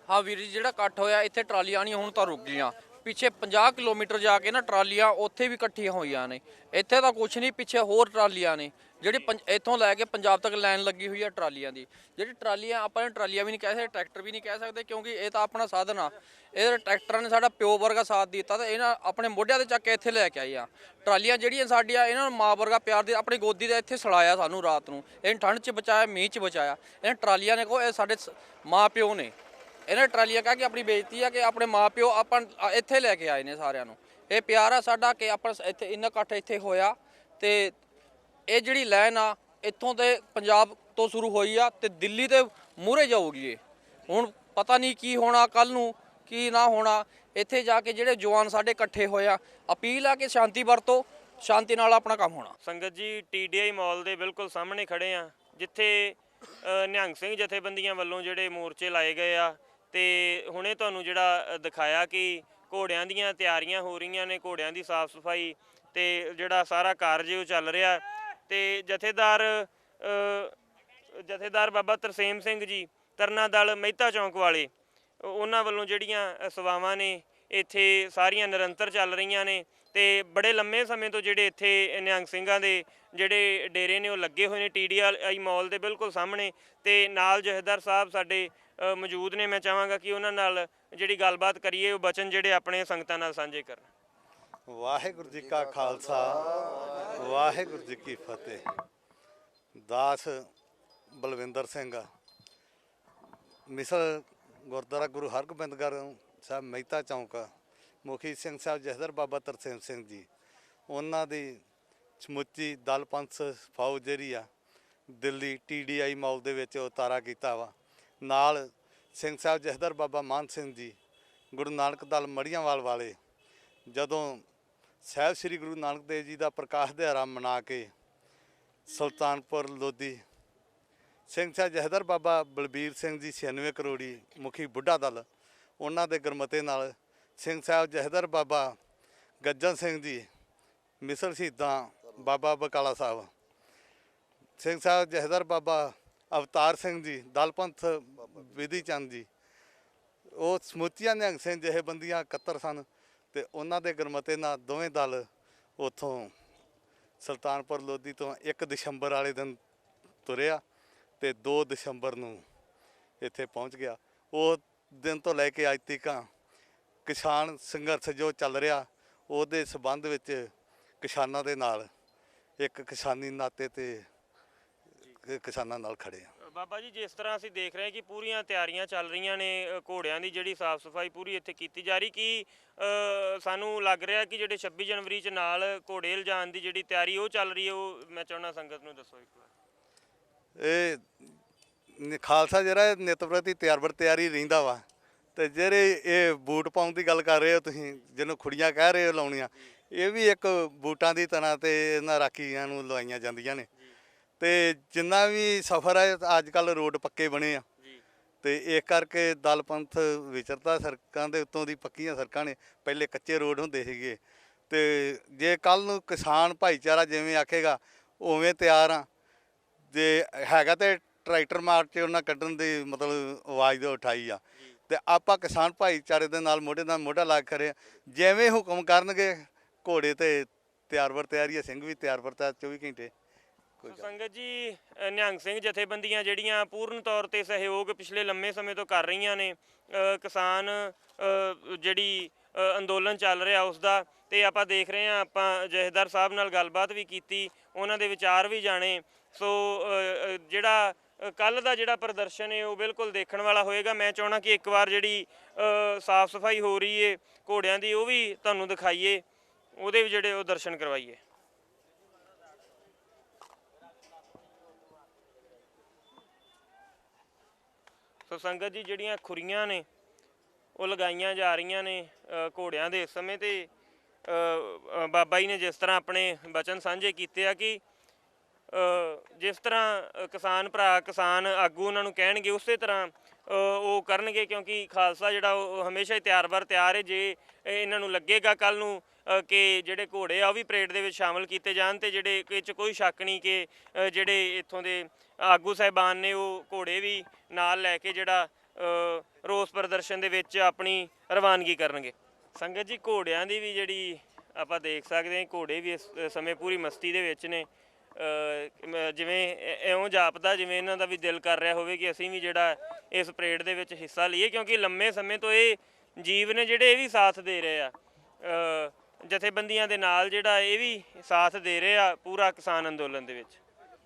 ਹਾਂ ਵੀਰ ਜੀ, ਜਿਹੜਾ ਇਕੱਠ ਹੋਇਆ ਇੱਥੇ ਟਰਾਲੀਆਂ ਨਹੀਂ ਹੁਣ ਤਾਂ ਰੁਕ ਗਈਆਂ। ਪਿੱਛੇ 50 ਕਿਲੋਮੀਟਰ ਜਾ ਕੇ ਨਾ ਟਰਾਲੀਆਂ ਉੱਥੇ ਵੀ ਇਕੱਠੀਆਂ ਹੋਈਆਂ ਨੇ। ਇੱਥੇ ਤਾਂ ਕੁਛ ਨਹੀਂ, ਪਿੱਛੇ ਹੋਰ ਟਰਾਲੀਆਂ ਨੇ ਜਿਹੜੀ ਇੱਥੋਂ ਲੈ ਕੇ ਪੰਜਾਬ ਤੱਕ ਲਾਈਨ ਲੱਗੀ ਹੋਈ ਹੈ ਟਰਾਲੀਆਂ ਦੀ। ਜਿਹੜੀ ਟਰਾਲੀਆਂ ਆਪਾਂ ਨੇ ਟਰਾਲੀਆਂ ਵੀ ਨਹੀਂ ਕਹਿ ਸਕਦੇ, ਟਰੈਕਟਰ ਵੀ ਨਹੀਂ ਕਹਿ ਸਕਦੇ, ਕਿਉਂਕਿ ਇਹ ਤਾਂ ਆਪਣਾ ਸਾਧਨ ਆ। ਇਹ ਟਰੈਕਟਰਾਂ ਨੇ ਸਾਡਾ ਪਿਓ ਵਰਗਾ ਸਾਥ ਦਿੱਤਾ ਤੇ ਇਹਨਾਂ ਆਪਣੇ ਮੋਢਿਆਂ 'ਤੇ ਚੱਕ ਕੇ ਇੱਥੇ ਲੈ ਕੇ ਆਏ ਆ। ਟਰਾਲੀਆਂ ਜਿਹੜੀਆਂ ਸਾਡੀਆਂ, ਇਹਨਾਂ ਨੂੰ ਮਾਂ ਵਰਗਾ ਪਿਆਰ ਦੇ ਆਪਣੀ ਗੋਦੀ ਦੇ ਇੱਥੇ ਸੜਾਇਆ ਸਾਨੂੰ ਰਾਤ ਨੂੰ। ਇਹਨਾਂ ਠੰਡ 'ਚ ਬਚਾਇਆ, ਮੀਂਹ 'ਚ ਬਚਾਇਆ। ਇਹਨਾਂ ਟਰਾਲੀਆਂ ਨੇ ਕਹੋ ਇਹ ਸਾਡੇ ਮਾਂ ਪਿਓ ਨੇ। ਇਹਨਾਂ ਟਰਾਲੀਆਂ ਕਹਿ ਕੇ ਆਪਣੀ ਬੇਇੱਜ਼ਤੀ ਆ ਕਿ ਆਪਣੇ ਮਾਂ ਪਿਓ ਆਪਾਂ ਇੱਥੇ ਲੈ ਕੇ ਆਏ ਨੇ ਸਾਰਿਆਂ ਨੂੰ। ਇਹ ਪਿਆਰ ਆ ਸਾਡਾ ਕਿ ਆਪਾਂ ਇੱਥੇ ਇੰਨਾ ਇਕੱਠ ਇੱਥੇ ਹੋਇਆ। ਤੇ ਇਹ ਜਿਹੜੀ ਲਾਈਨ ਆ ਇੱਥੋਂ ਤੇ ਪੰਜਾਬ ਤੋਂ ਸ਼ੁਰੂ ਹੋਈ ਆ ਤੇ ਦਿੱਲੀ ਤੇ ਮੂਹਰੇ ਜਾਊਗੀ। ਇਹ ਹੁਣ ਪਤਾ ਨਹੀਂ ਕੀ ਹੋਣਾ, ਕੱਲ ਨੂੰ ਕੀ ਨਾ ਹੋਣਾ। ਇੱਥੇ ਜਾ ਕੇ ਜਿਹੜੇ ਜਵਾਨ ਸਾਡੇ ਇਕੱਠੇ ਹੋਏ ਆ, ਅਪੀਲ ਆ ਕਿ ਸ਼ਾਂਤੀ ਵਰਤੋ, ਸ਼ਾਂਤੀ ਨਾਲ ਆਪਣਾ ਕੰਮ ਹੋਣਾ। ਸੰਗਤ ਜੀ, TDI ਮਾਲ ਦੇ ਬਿਲਕੁਲ ਸਾਹਮਣੇ ਖੜੇ ਆ, ਜਿੱਥੇ ਨਿਹੰਗ ਸਿੰਘ ਜਥੇਬੰਦੀਆਂ ਵੱਲੋਂ ਜਿਹੜੇ ਮੋਰਚੇ ਲਾਏ ਗਏ ਆ। ਤੇ ਹੁਣੇ ਤੁਹਾਨੂੰ ਜਿਹੜਾ ਦਿਖਾਇਆ ਕਿ ਘੋੜਿਆਂ ਦੀਆਂ ਤਿਆਰੀਆਂ ਹੋ ਰਹੀਆਂ ਨੇ, ਘੋੜਿਆਂ ਦੀ ਸਾਫ਼ ਸਫਾਈ ਤੇ ਜਿਹੜਾ ਸਾਰਾ ਕਾਰਜ ਉਹ ਚੱਲ ਰਿਹਾ। ਤੇ ਜਥੇਦਾਰ ਬਾਬਾ ਤਰਸੇਮ ਸਿੰਘ ਜੀ, ਤਰਨਾ ਦਲ ਮਹਿਤਾ ਚੌਂਕ ਵਾਲੇ, ਉਹਨਾਂ ਵੱਲੋਂ ਜਿਹੜੀਆਂ ਸੇਵਾਵਾਂ ਨੇ ਇੱਥੇ ਸਾਰੀਆਂ ਨਿਰੰਤਰ ਚੱਲ ਰਹੀਆਂ ਨੇ। ਤੇ ਬੜੇ ਲੰਮੇ ਸਮੇਂ ਤੋਂ ਜਿਹੜੇ ਇੱਥੇ ਨਿਹੰਗ ਸਿੰਘਾਂ ਦੇ ਜਿਹੜੇ ਡੇਰੇ ਨੇ ਉਹ ਲੱਗੇ ਹੋਏ ਨੇ TDI ਮਾਲ ਦੇ ਬਿਲਕੁਲ ਸਾਹਮਣੇ। ਤੇ ਨਾਲ ਜਥੇਦਾਰ ਸਾਹਿਬ ਸਾਡੇ ਮੌਜੂਦ ਨੇ, ਮੈਂ ਚਾਹਾਂਗਾ ਕਿ ਉਹਨਾਂ ਨਾਲ ਜਿਹੜੀ ਗੱਲਬਾਤ ਕਰੀਏ, ਉਹ ਬਚਨ ਜਿਹੜੇ ਆਪਣੇ ਸੰਗਤਾਂ ਨਾਲ ਸਾਂਝੇ ਕਰਨ। ਵਾਹਿਗੁਰੂ ਜੀ ਕਾ ਖਾਲਸਾ, ਵਾਹਿਗੁਰੂ ਜੀ ਕੀ ਫਤਿਹ। ਦਾਸ ਬਲਵਿੰਦਰ ਸਿੰਘ, ਮਿਸਲ ਗੁਰਦੁਆਰਾ ਗੁਰੂ ਹਰਗੋਬਿੰਦਗੜ੍ਹ ਸਾਹਿਬ ਮਹਿਤਾ ਚੌਂਕ, ਮੁਖੀ ਸਿੰਘ ਸਾਹਿਬ ਜਥੇਦਾਰ ਬਾਬਾ ਤਰਸੇਮ ਸਿੰਘ ਜੀ, ਉਹਨਾਂ ਦੀ ਸਮੁੱਚੀ ਦਲ ਪੰਥ ਫੌਜ ਜਿਹੜੀ ਆ ਦਿੱਲੀ TDI ਮਾਲ ਦੇ ਵਿੱਚ ਉਤਾਰਾ ਕੀਤਾ ਵਾ। ਨਾਲ ਸਿੰਘ ਸਾਹਿਬ ਜਥੇਦਾਰ ਬਾਬਾ ਮਾਨ ਸਿੰਘ ਜੀ, ਗੁਰੂ ਨਾਨਕ ਦਲ ਮੜੀਆਂਵਾਲ ਵਾਲੇ, ਜਦੋਂ ਸਾਹਿਬ ਸ੍ਰੀ ਗੁਰੂ ਨਾਨਕ ਦੇਵ ਜੀ ਦਾ ਪ੍ਰਕਾਸ਼ ਦਿਹਾੜਾ ਮਨਾ ਕੇ ਸੁਲਤਾਨਪੁਰ ਲੋਧੀ, ਸਿੰਘ ਸਾਹਿਬ ਜਥੇਦਾਰ ਬਾਬਾ ਬਲਬੀਰ ਸਿੰਘ ਜੀ 96 ਕਰੋੜੀ ਮੁਖੀ ਬੁੱਢਾ ਦਲ, ਉਹਨਾਂ ਦੇ ਗੁਰਮਤੇ ਨਾਲ ਸਿੰਘ ਸਾਹਿਬ ਜਥੇਦਾਰ ਬਾਬਾ ਗੱਜਣ ਸਿੰਘ ਜੀ, ਮਿਸਲ ਸ਼ਹੀਦਾਂ ਬਾਬਾ ਬਕਾਲਾ ਸਾਹਿਬ, ਸਿੰਘ ਸਾਹਿਬ ਜਥੇਦਾਰ ਬਾਬਾ ਅਵਤਾਰ ਸਿੰਘ ਜੀ, ਦਲ ਪੰਥ ਵਿਧੀ ਚੰਦ ਜੀ, ਉਹ ਸਮੁੱਚੀਆਂ ਨਿਹੰਗ ਸਿੰਘ ਜਥੇਬੰਦੀਆਂ ਇਕੱਤਰ ਸਨ। ਤੇ ਉਹਨਾਂ ਦੇ ਗੁਰਮਤੇ ਨਾਲ ਦੋਵੇਂ ਦਲ ਉੱਥੋਂ ਸੁਲਤਾਨਪੁਰ ਲੋਧੀ ਤੋਂ 1 ਦਸੰਬਰ ਵਾਲੇ ਦਿਨ ਤੁਰਿਆ ਤੇ 2 ਦਸੰਬਰ ਨੂੰ ਇੱਥੇ ਪਹੁੰਚ ਗਿਆ। ਉਹ ਦਿਨ ਤੋਂ ਲੈ ਕੇ ਅੱਜ ਤੱਕ ਕਿਸਾਨ ਸੰਘਰਸ਼ ਜੋ ਚੱਲ ਰਿਹਾ, ਉਹਦੇ ਸਬੰਧ ਵਿੱਚ ਕਿਸਾਨਾਂ ਦੇ ਨਾਲ ਇੱਕ ਕਿਸਾਨੀ ਨਾਤੇ ਤੇ ਕਿਸਾਨਾਂ ਨਾਲ ਖੜੇ ਆ। ਬਾਬਾ ਜੀ ਜਿਸ ਤਰ੍ਹਾਂ ਅਸੀਂ ਦੇਖ ਰਹੇ ਹਾਂ ਕਿ ਪੂਰੀਆਂ ਤਿਆਰੀਆਂ ਚੱਲ ਰਹੀਆਂ ਨੇ, ਘੋੜਿਆਂ ਦੀ ਜਿਹੜੀ ਸਾਫ਼ ਸਫਾਈ ਪੂਰੀ ਇੱਥੇ ਕੀਤੀ ਜਾ ਰਹੀ, ਕਿ ਸਾਨੂੰ ਲੱਗ ਰਿਹਾ ਕਿ ਜਿਹੜੇ 26 ਜਨਵਰੀ 'ਚ ਨਾਲ ਘੋੜੇ ਲਿਜਾਣ ਦੀ ਜਿਹੜੀ ਤਿਆਰੀ ਉਹ ਚੱਲ ਰਹੀ ਹੈ, ਉਹ ਮੈਂ ਚਾਹੁੰਦਾ ਸੰਗਤ ਨੂੰ ਦੱਸੋ ਇੱਕ ਵਾਰ। ਇਹ ਖਾਲਸਾ ਜਿਹੜਾ ਨਿਤ ਪ੍ਰਤੀ ਤਿਆਰ ਬਰ ਤਿਆਰੀ ਰਹਿੰਦਾ ਵਾ, ਤੇ ਜਿਹੜੇ ਇਹ ਬੂਟ ਪਾਉਣ ਦੀ ਗੱਲ ਕਰ ਰਹੇ ਹੋ ਤੁਸੀਂ, ਜਿਹਨੂੰ ਖੁੜੀਆਂ ਕਹਿ ਰਹੇ ਹੋ ਲਾਉਣੀਆਂ, ਇਹ ਵੀ ਇੱਕ ਬੂਟਾਂ ਦੀ ਤਰ੍ਹਾਂ ਤੇ ਇਹਨਾਂ ਰਾਖੀਆਂ ਨੂੰ ਲਵਾਈਆਂ ਜਾਂਦੀਆਂ ਨੇ। ਤੇ ਜਿੰਨਾ ਵੀ ਸਫ਼ਰ ਹੈ, ਅੱਜ ਕੱਲ੍ਹ ਰੋਡ ਪੱਕੇ ਬਣੇ ਆ, ਤੇ ਇਸ ਕਰਕੇ ਦਲ ਪੰਥ ਵਿਚਰਦਾ ਸੜਕਾਂ ਦੇ ਉੱਤੋਂ ਦੀ ਪੱਕੀਆਂ ਸੜਕਾਂ ਨੇ, ਪਹਿਲੇ ਕੱਚੇ ਰੋਡ ਹੁੰਦੇ ਸੀਗੇ। ਤੇ ਜੇ ਕੱਲ੍ਹ ਨੂੰ ਕਿਸਾਨ ਭਾਈਚਾਰਾ ਜਿਵੇਂ ਆਖੇਗਾ ਉਵੇਂ ਤਿਆਰ ਆ, ਜੇ ਹੈਗਾ ਤੇ ਟਰੈਕਟਰ ਮਾਰਚ ਉਹਨਾਂ ਕੱਢਣ ਦੀ ਮਤਲਬ ਆਵਾਜ਼ ਤਾਂ ਉਠਾਈ ਆ, ਤੇ ਆਪਾਂ ਕਿਸਾਨ ਭਾਈਚਾਰੇ ਦੇ ਨਾਲ ਮੋਢੇ ਨਾਲ ਮੋਢਾ ਲਾ ਕੇ ਖੜੇ, ਜਿਵੇਂ ਹੁਕਮ ਕਰਨਗੇ ਘੋੜੇ ਤੇ ਤਿਆਰ ਬਰ ਤਿਆਰੀ ਆ, ਸਿੰਘ ਵੀ ਤਿਆਰ ਬਰ ਤਿਆਰ 24 ਘੰਟੇ। ਸੰਗਤ ਜੀ, ਨਿਹੰਗ ਸਿੰਘ ਜਥੇਬੰਦੀਆਂ ਜਿਹੜੀਆਂ ਪੂਰਨ ਤੌਰ ਤੇ ਸਹਿਯੋਗ ਪਿਛਲੇ ਲੰਮੇ ਸਮੇਂ ਤੋਂ ਕਰ ਰਹੀਆਂ ਨੇ ਕਿਸਾਨ ਜਿਹੜੀ ਅੰਦੋਲਨ ਚੱਲ ਰਿਹਾ ਉਸ ਦਾ, ਤੇ ਆਪਾਂ ਦੇਖ ਰਹੇ ਹਾਂ, ਆਪਾਂ ਜਥੇਦਾਰ ਸਾਹਿਬ ਨਾਲ ਗੱਲਬਾਤ ਵੀ ਕੀਤੀ, ਉਹਨਾਂ ਦੇ ਵਿਚਾਰ ਵੀ ਜਾਣੇ। ਸੋ ਜਿਹੜਾ ਕੱਲ੍ਹ ਦਾ ਜਿਹੜਾ ਪ੍ਰਦਰਸ਼ਨ ਹੈ ਉਹ ਬਿਲਕੁਲ ਦੇਖਣ ਵਾਲਾ ਹੋਏਗਾ। ਮੈਂ ਚਾਹੁੰਦਾ ਕਿ ਇੱਕ ਵਾਰ ਜਿਹੜੀ ਸਾਫ਼ ਸਫਾਈ ਹੋ ਰਹੀ ਹੈ ਘੋੜਿਆਂ ਦੀ ਉਹ ਵੀ ਤੁਹਾਨੂੰ ਦਿਖਾਈਏ, ਉਹਦੇ ਵੀ ਜਿਹੜੇ ਉਹ ਦਰਸ਼ਨ ਕਰਵਾਈਏ। ਸੋ ਸੰਗਤ ਜੀ, ਜਿਹੜੀਆਂ ਖੁਰੀਆਂ ਨੇ ਉਹ ਲਗਾਈਆਂ ਜਾ ਰਹੀਆਂ ਨੇ ਘੋੜਿਆਂ ਦੇ ਇਸ ਸਮੇਂ, ਤੇ ਬਾਬਾ ਜੀ ਨੇ ਜਿਸ ਤਰ੍ਹਾਂ ਆਪਣੇ ਬਚਨ ਸਾਂਝੇ ਕੀਤੇ ਆ ਕਿ ਜਿਸ ਤਰ੍ਹਾਂ ਕਿਸਾਨ ਭਰਾ ਕਿਸਾਨ ਆਗੂ ਉਹਨਾਂ ਨੂੰ ਕਹਿਣਗੇ ਉਸੇ ਤਰ੍ਹਾਂ ਉਹ ਕਰਨਗੇ, ਕਿਉਂਕਿ ਖਾਲਸਾ ਜਿਹੜਾ ਉਹ ਹਮੇਸ਼ਾ ਹੀ ਤਿਆਰ ਬਰ ਤਿਆਰ ਹੈ। ਜੇ ਇਹਨਾਂ ਨੂੰ ਲੱਗੇਗਾ ਕੱਲ੍ਹ ਨੂੰ ਕਿ ਜਿਹੜੇ ਘੋੜੇ ਆ ਉਹ ਵੀ ਪਰੇਡ ਦੇ ਵਿੱਚ ਸ਼ਾਮਲ ਕੀਤੇ ਜਾਣ, ਤੇ ਜਿਹੜੇ ਇਹ 'ਚ ਕੋਈ ਸ਼ੱਕ ਨਹੀਂ ਕਿ ਜਿਹੜੇ ਇੱਥੋਂ ਦੇ ਆਗੂ ਸਾਹਿਬਾਨ ਨੇ ਉਹ ਘੋੜੇ ਵੀ ਨਾਲ ਲੈ ਕੇ ਜਿਹੜਾ ਰੋਸ ਪ੍ਰਦਰਸ਼ਨ ਦੇ ਵਿੱਚ ਆਪਣੀ ਰਵਾਨਗੀ ਕਰਨਗੇ। ਸੰਗਤ ਜੀ, ਘੋੜਿਆਂ ਦੀ ਵੀ ਜਿਹੜੀ ਆਪਾਂ ਦੇਖ ਸਕਦੇ ਹਾਂ, ਘੋੜੇ ਵੀ ਇਸ ਸਮੇਂ ਪੂਰੀ ਮਸਤੀ ਦੇ ਵਿੱਚ ਨੇ, ਜਿਵੇਂ ਇਉਂ ਜਾਪਦਾ ਜਿਵੇਂ ਇਹਨਾਂ ਦਾ ਵੀ ਦਿਲ ਕਰ ਰਿਹਾ ਹੋਵੇ ਕਿ ਅਸੀਂ ਵੀ ਜਿਹੜਾ ਇਸ ਪਰੇਡ ਦੇ ਵਿੱਚ ਹਿੱਸਾ ਲਈਏ, ਕਿਉਂਕਿ ਲੰਮੇ ਸਮੇਂ ਤੋਂ ਇਹ ਜੀਵ ਨੇ ਜਿਹੜੇ ਇਹ ਵੀ ਸਾਥ ਦੇ ਰਹੇ ਆ, ਜਥੇਬੰਦੀਆਂ ਦੇ ਨਾਲ ਜਿਹੜਾ ਇਹ ਵੀ ਸਾਥ ਦੇ ਰਹੇ ਆ ਪੂਰਾ ਕਿਸਾਨ ਅੰਦੋਲਨ ਦੇ ਵਿੱਚ।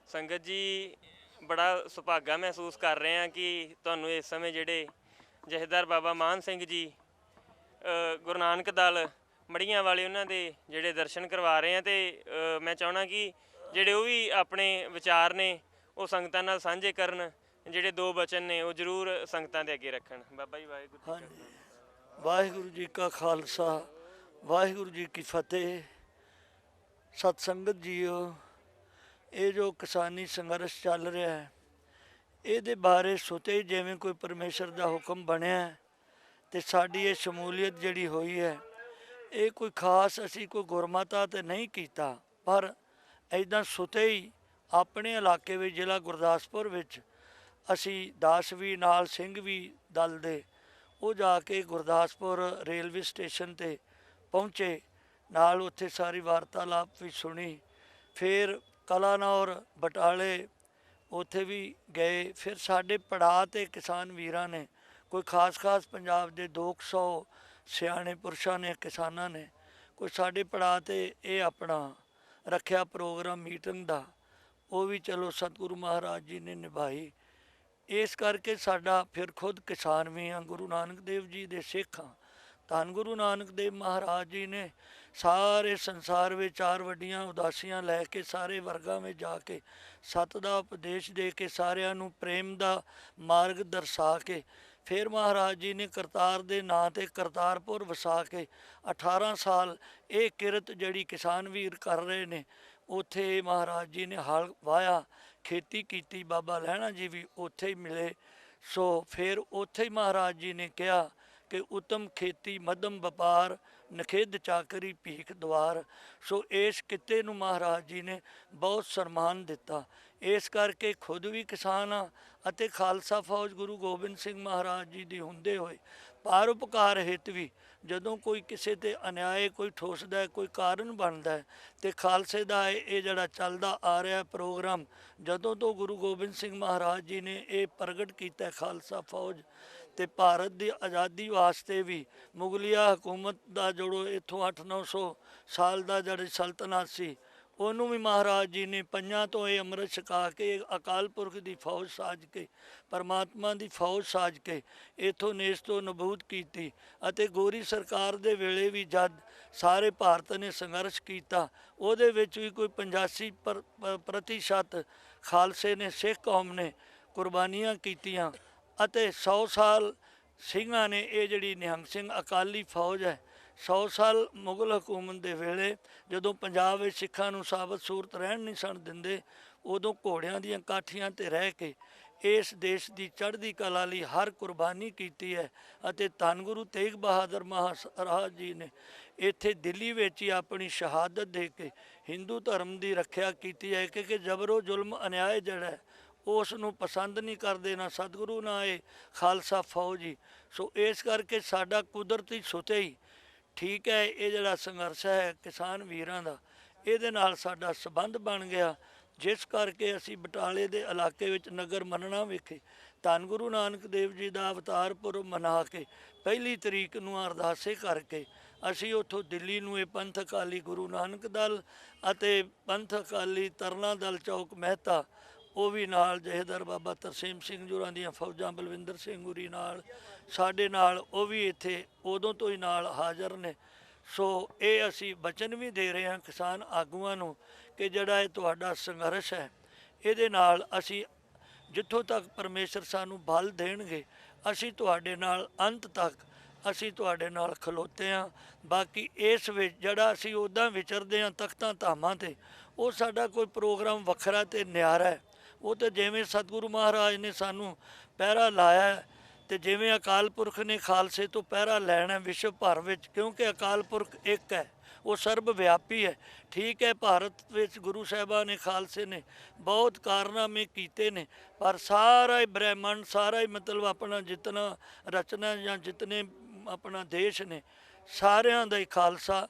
ਸੰਗਤ ਜੀ, ਬੜਾ ਸੁਭਾਗਾ ਮਹਿਸੂਸ ਕਰ ਰਹੇ ਹਾਂ ਕਿ ਤੁਹਾਨੂੰ ਇਸ ਸਮੇਂ ਜਿਹੜੇ ਜਥੇਦਾਰ ਬਾਬਾ ਮਾਨ ਸਿੰਘ ਜੀ ਗੁਰੂ ਨਾਨਕ ਦਲ ਮੜੀਆਂ ਵਾਲੇ ਉਹਨਾਂ ਦੇ ਜਿਹੜੇ ਦਰਸ਼ਨ ਕਰਵਾ ਰਹੇ ਆ, ਤੇ ਮੈਂ ਚਾਹੁੰਦਾ ਕਿ ਜਿਹੜੇ ਉਹ ਵੀ ਆਪਣੇ ਵਿਚਾਰ ਨੇ ਉਹ ਸੰਗਤਾਂ ਨਾਲ ਸਾਂਝੇ ਕਰਨ, ਜਿਹੜੇ ਦੋ ਬਚਨ ਨੇ ਉਹ ਜ਼ਰੂਰ ਸੰਗਤਾਂ ਦੇ ਅੱਗੇ ਰੱਖਣ। ਬਾਬਾ ਜੀ, ਵਾਹਿਗੁਰੂ ਜੀ ਕਾ ਵਾਹਿਗੁਰੂ ਜੀ ਕਾ ਖਾਲਸਾ, ਵਾਹਿਗੁਰੂ ਜੀ ਕੀ ਫਤਿਹ। ਸਤ ਸੰਗਤ ਜੀਓ, ਇਹ ਜੋ ਕਿਸਾਨੀ ਸੰਘਰਸ਼ ਚੱਲ ਰਿਹਾ ਹੈ, ਇਹਦੇ ਬਾਰੇ ਸੁਤੇ ਜਿਵੇਂ ਕੋਈ ਪਰਮੇਸ਼ਰ ਦਾ ਹੁਕਮ ਬਣਿਆ, ਤੇ ਸਾਡੀ ਇਹ ਸ਼ਮੂਲੀਅਤ ਜਿਹੜੀ ਹੋਈ ਹੈ, ਇਹ ਕੋਈ ਖਾਸ ਅਸੀਂ ਕੋਈ ਗੁਰਮਤਾ ਤੇ ਨਹੀਂ ਕੀਤਾ, ਪਰ ਇੱਦਾਂ ਸੁਤੇ ਹੀ ਆਪਣੇ ਇਲਾਕੇ ਵਿੱਚ ਜ਼ਿਲ੍ਹਾ ਗੁਰਦਾਸਪੁਰ ਵਿੱਚ ਅਸੀਂ 10 ਵੀ ਨਾਲ ਸਿੰਘ ਵੀ ਦਲ ਦੇ ਉਹ ਜਾ ਕੇ ਗੁਰਦਾਸਪੁਰ ਰੇਲਵੇ ਸਟੇਸ਼ਨ 'ਤੇ ਪਹੁੰਚੇ, ਨਾਲ ਉੱਥੇ ਸਾਰੀ ਵਾਰਤਾਲਾਪ ਵੀ ਸੁਣੀ। ਫਿਰ ਕਲਾਨੌਰ ਬਟਾਲੇ ਉੱਥੇ ਵੀ ਗਏ। ਫਿਰ ਸਾਡੇ ਪੜਾਅ 'ਤੇ ਕਿਸਾਨ ਵੀਰਾਂ ਨੇ, ਕੋਈ ਖਾਸ ਪੰਜਾਬ ਦੇ 200 ਸਿਆਣੇ ਪੁਰਸ਼ਾਂ ਨੇ, ਕਿਸਾਨਾਂ ਨੇ, ਕੋਈ ਸਾਡੇ ਪੜਾਅ 'ਤੇ ਇਹ ਆਪਣਾ ਰੱਖਿਆ ਪ੍ਰੋਗਰਾਮ ਮੀਟਿੰਗ ਦਾ, ਉਹ ਵੀ ਚਲੋ ਸਤਿਗੁਰੂ ਮਹਾਰਾਜ ਜੀ ਨੇ ਨਿਭਾਈ। ਇਸ ਕਰਕੇ ਸਾਡਾ ਫਿਰ ਖੁਦ ਕਿਸਾਨ ਵੀ ਹਾਂ, ਗੁਰੂ ਨਾਨਕ ਦੇਵ ਜੀ ਦੇ ਸਿੱਖ ਹਾਂ। ਧੰਨ ਗੁਰੂ ਨਾਨਕ ਦੇਵ ਮਹਾਰਾਜ ਜੀ ਨੇ ਸਾਰੇ ਸੰਸਾਰ ਵਿੱਚ 4 ਵੱਡੀਆਂ ਉਦਾਸੀਆਂ ਲੈ ਕੇ ਸਾਰੇ ਵਰਗਾਂ ਵਿੱਚ ਜਾ ਕੇ ਸਤ ਦਾ ਉਪਦੇਸ਼ ਦੇ ਕੇ ਸਾਰਿਆਂ ਨੂੰ ਪ੍ਰੇਮ ਦਾ ਮਾਰਗ ਦਰਸਾ ਕੇ, ਫਿਰ ਮਹਾਰਾਜ ਜੀ ਨੇ ਕਰਤਾਰ ਦੇ ਨਾਂ 'ਤੇ ਕਰਤਾਰਪੁਰ ਵਸਾ ਕੇ 18 ਸਾਲ ਇਹ ਕਿਰਤ ਜਿਹੜੀ ਕਿਸਾਨ ਵੀਰ ਕਰ ਰਹੇ ਨੇ, ਉੱਥੇ ਮਹਾਰਾਜ ਜੀ ਨੇ ਹਲ ਵਾਹਿਆ, ਖੇਤੀ ਕੀਤੀ। ਬਾਬਾ ਲਹਿਣਾ ਜੀ ਵੀ ਉੱਥੇ ਹੀ ਮਿਲੇ। ਸੋ ਫਿਰ ਉੱਥੇ ਹੀ ਮਹਾਰਾਜ ਜੀ ਨੇ ਕਿਹਾ ਕਿ ਉਤਮ ਖੇਤੀ ਮੱਧਮ ਵਪਾਰ, ਨਖੇਧ ਚਾਕਰੀ ਭੀਖ ਦਵਾਰ। ਸੋ ਇਸ ਕਿੱਤੇ ਨੂੰ ਮਹਾਰਾਜ ਜੀ ਨੇ ਬਹੁਤ ਸਨਮਾਨ ਦਿੱਤਾ। ਇਸ ਕਰਕੇ ਖੁਦ ਵੀ ਕਿਸਾਨ ਆ ਅਤੇ ਖਾਲਸਾ ਫੌਜ ਗੁਰੂ ਗੋਬਿੰਦ ਸਿੰਘ ਮਹਾਰਾਜ ਜੀ ਦੀ ਹੁੰਦੇ ਹੋਏ ਪਰਉਪਕਾਰ ਹਿੱਤ ਵੀ ਜਦੋਂ ਕੋਈ ਕਿਸੇ 'ਤੇ ਅਨਿਆਏ ਕੋਈ ਠੋਸਦਾ, ਕੋਈ ਕਾਰਨ ਬਣਦਾ, ਅਤੇ ਖਾਲਸੇ ਦਾ ਇਹ ਜਿਹੜਾ ਚੱਲਦਾ ਆ ਰਿਹਾ ਪ੍ਰੋਗਰਾਮ, ਜਦੋਂ ਤੋਂ ਗੁਰੂ ਗੋਬਿੰਦ ਸਿੰਘ ਮਹਾਰਾਜ ਜੀ ਨੇ ਇਹ ਪ੍ਰਗਟ ਕੀਤਾ ਖਾਲਸਾ ਫੌਜ, ਅਤੇ ਭਾਰਤ ਦੀ ਆਜ਼ਾਦੀ ਵਾਸਤੇ ਵੀ ਮੁਗਲਿਆ ਹਕੂਮਤ ਦਾ ਜਿਹੜੋ ਇੱਥੋਂ 800-900 ਸਾਲ ਦਾ ਜਿਹੜੀ ਸਲਤਨਤ ਸੀ, ਉਹਨੂੰ ਵੀ ਮਹਾਰਾਜ ਜੀ ਨੇ ਪੰਜਾਂ ਤੋਂ ਇਹ ਅੰਮ੍ਰਿਤ ਛਕਾ ਕੇ ਅਕਾਲ ਪੁਰਖ ਦੀ ਫੌਜ ਸਾਜ ਕੇ, ਪਰਮਾਤਮਾ ਦੀ ਫੌਜ ਸਾਜ ਕੇ ਇਥੋਂ ਨੇਸ ਤੋਂ ਨਬੂਦ ਕੀਤੀ। ਅਤੇ ਗੋਰੀ ਸਰਕਾਰ ਦੇ ਵੇਲੇ ਵੀ ਜਦ ਸਾਰੇ ਭਾਰਤ ਨੇ ਸੰਘਰਸ਼ ਕੀਤਾ, ਉਹਦੇ ਵਿੱਚ ਵੀ ਕੋਈ 85% ਖਾਲਸੇ ਨੇ, ਸਿੱਖ ਕੌਮ ਨੇ ਕੁਰਬਾਨੀਆਂ ਕੀਤੀਆਂ। ਅਤੇ 100 ਸਾਲ ਸਿੰਘਾਂ ਨੇ ਇਹ ਜਿਹੜੀ ਨਿਹੰਗ ਸਿੰਘ ਅਕਾਲੀ ਫੌਜ ਹੈ, 100 ਸਾਲ ਮੁਗਲ ਹਕੂਮਤ ਦੇ ਵੇਲੇ ਜਦੋਂ ਪੰਜਾਬ ਵਿੱਚ ਸਿੱਖਾਂ ਨੂੰ ਸਾਬਤ ਸੂਰਤ ਰਹਿਣ ਨਹੀਂ ਸਨ ਦਿੰਦੇ, ਉਦੋਂ ਘੋੜਿਆਂ ਦੀਆਂ ਕਾਠੀਆਂ ਤੇ ਰਹਿ ਕੇ ਇਸ ਦੇਸ਼ ਦੀ ਚੜ੍ਹਦੀ ਕਲਾ ਲਈ ਹਰ ਕੁਰਬਾਨੀ ਕੀਤੀ ਹੈ। ਅਤੇ ਧੰਨ ਗੁਰੂ ਤੇਗ ਬਹਾਦਰ ਮਹਾਰਾਜ ਜੀ ਨੇ ਇੱਥੇ ਦਿੱਲੀ ਵਿੱਚ ਹੀ ਆਪਣੀ ਸ਼ਹਾਦਤ ਦੇ ਕੇ ਹਿੰਦੂ ਧਰਮ ਦੀ ਰੱਖਿਆ ਕੀਤੀ ਹੈ, ਕਿ ਜਬਰੋ ਜ਼ੁਲਮ ਅਨਿਆਏ ਜਿਹੜਾ ਹੈ ਉਸ ਨੂੰ ਪਸੰਦ ਨਹੀਂ ਕਰਦੇ, ਨਾ ਸਤਿਗੁਰੂ ਨਾ ਇਹ ਖਾਲਸਾ ਫੌਜ ਹੀ। ਸੋ ਇਸ ਕਰਕੇ ਸਾਡਾ ਕੁਦਰਤੀ ਸੁਤੇ ਹੀ ਠੀਕ ਹੈ, ਇਹ ਜਿਹੜਾ ਸੰਘਰਸ਼ ਹੈ ਕਿਸਾਨ ਵੀਰਾਂ ਦਾ, ਇਹਦੇ ਨਾਲ ਸਾਡਾ ਸੰਬੰਧ ਬਣ ਗਿਆ, ਜਿਸ ਕਰਕੇ ਅਸੀਂ ਬਟਾਲੇ ਦੇ ਇਲਾਕੇ ਵਿੱਚ ਨਗਰ ਮੰਨਣਾ ਵਿਖੇ ਧੰਨ ਗੁਰੂ ਨਾਨਕ ਦੇਵ ਜੀ ਦਾ ਅਵਤਾਰ ਪੁਰਬ ਮਨਾ ਕੇ 1 ਤਰੀਕ ਨੂੰ ਅਰਦਾਸੇ ਕਰਕੇ ਅਸੀਂ ਉੱਥੋਂ ਦਿੱਲੀ ਨੂੰ ਇਹ ਪੰਥ ਅਕਾਲੀ ਗੁਰੂ ਨਾਨਕ ਦਲ ਅਤੇ ਪੰਥ ਅਕਾਲੀ ਤਰਨਾ ਦਲ ਚੌਕ ਮਹਿਤਾ, ਉਹ ਵੀ ਨਾਲ ਜਥੇਦਾਰ ਬਾਬਾ ਤਰਸੇਮ ਸਿੰਘ ਜੁਰਾਂ ਦੀਆਂ ਫੌਜਾਂ ਬਲਵਿੰਦਰ ਸਿੰਘ ਗੁਰੀ ਨਾਲ ਸਾਡੇ ਨਾਲ, ਉਹ ਵੀ ਇੱਥੇ ਉਦੋਂ ਤੋਂ ਹੀ ਨਾਲ ਹਾਜ਼ਰ ਨੇ। ਸੋ ਇਹ ਅਸੀਂ ਬਚਨ ਵੀ ਦੇ ਰਹੇ ਹਾਂ ਕਿਸਾਨ ਆਗੂਆਂ ਨੂੰ ਕਿ ਜਿਹੜਾ ਇਹ ਤੁਹਾਡਾ ਸੰਘਰਸ਼ ਹੈ, ਇਹਦੇ ਨਾਲ ਅਸੀਂ ਜਿੱਥੋਂ ਤੱਕ ਪਰਮੇਸ਼ਰ ਸਾਨੂੰ ਬਲ ਦੇਣਗੇ ਅਸੀਂ ਤੁਹਾਡੇ ਨਾਲ ਅੰਤ ਤੱਕ ਅਸੀਂ ਤੁਹਾਡੇ ਨਾਲ ਖਲੋਤੇ ਹਾਂ। ਬਾਕੀ ਇਸ ਵਿੱਚ ਜਿਹੜਾ ਅਸੀਂ ਉੱਦਾਂ ਵਿਚਰਦੇ ਹਾਂ ਤਖਤਾਂ ਧਾਮਾਂ 'ਤੇ, ਉਹ ਸਾਡਾ ਕੋਈ ਪ੍ਰੋਗਰਾਮ ਵੱਖਰਾ ਅਤੇ ਨਿਆਰਾ ਹੈ। ਉਹ ਤਾਂ ਜਿਵੇਂ ਸਤਿਗੁਰੂ ਮਹਾਰਾਜ ਨੇ ਸਾਨੂੰ ਪਹਿਰਾ ਲਾਇਆ ਅਤੇ ਜਿਵੇਂ ਅਕਾਲ ਪੁਰਖ ਨੇ ਖਾਲਸੇ ਤੋਂ ਪਹਿਰਾ ਲੈਣਾ ਵਿਸ਼ਵ ਭਰ ਵਿੱਚ, ਕਿਉਂਕਿ ਅਕਾਲ ਪੁਰਖ ਇੱਕ ਹੈ, ਉਹ ਸਰਬ ਵਿਆਪੀ ਹੈ। ਠੀਕ ਹੈ, ਭਾਰਤ ਵਿੱਚ ਗੁਰੂ ਸਾਹਿਬਾਨ ਨੇ ਖਾਲਸੇ ਨੇ ਬਹੁਤ ਕਾਰਨਾਮੇ ਕੀਤੇ ਨੇ, ਪਰ ਸਾਰਾ ਹੀ ਬ੍ਰਹਿਮੰਡ, ਸਾਰਾ ਹੀ ਮਤਲਬ ਆਪਣਾ ਜਿਤਨਾ ਰਚਨਾ ਜਾਂ ਜਿਤਨੇ ਆਪਣਾ ਦੇਸ਼ ਨੇ, ਸਾਰਿਆਂ ਦਾ ਹੀ ਖਾਲਸਾ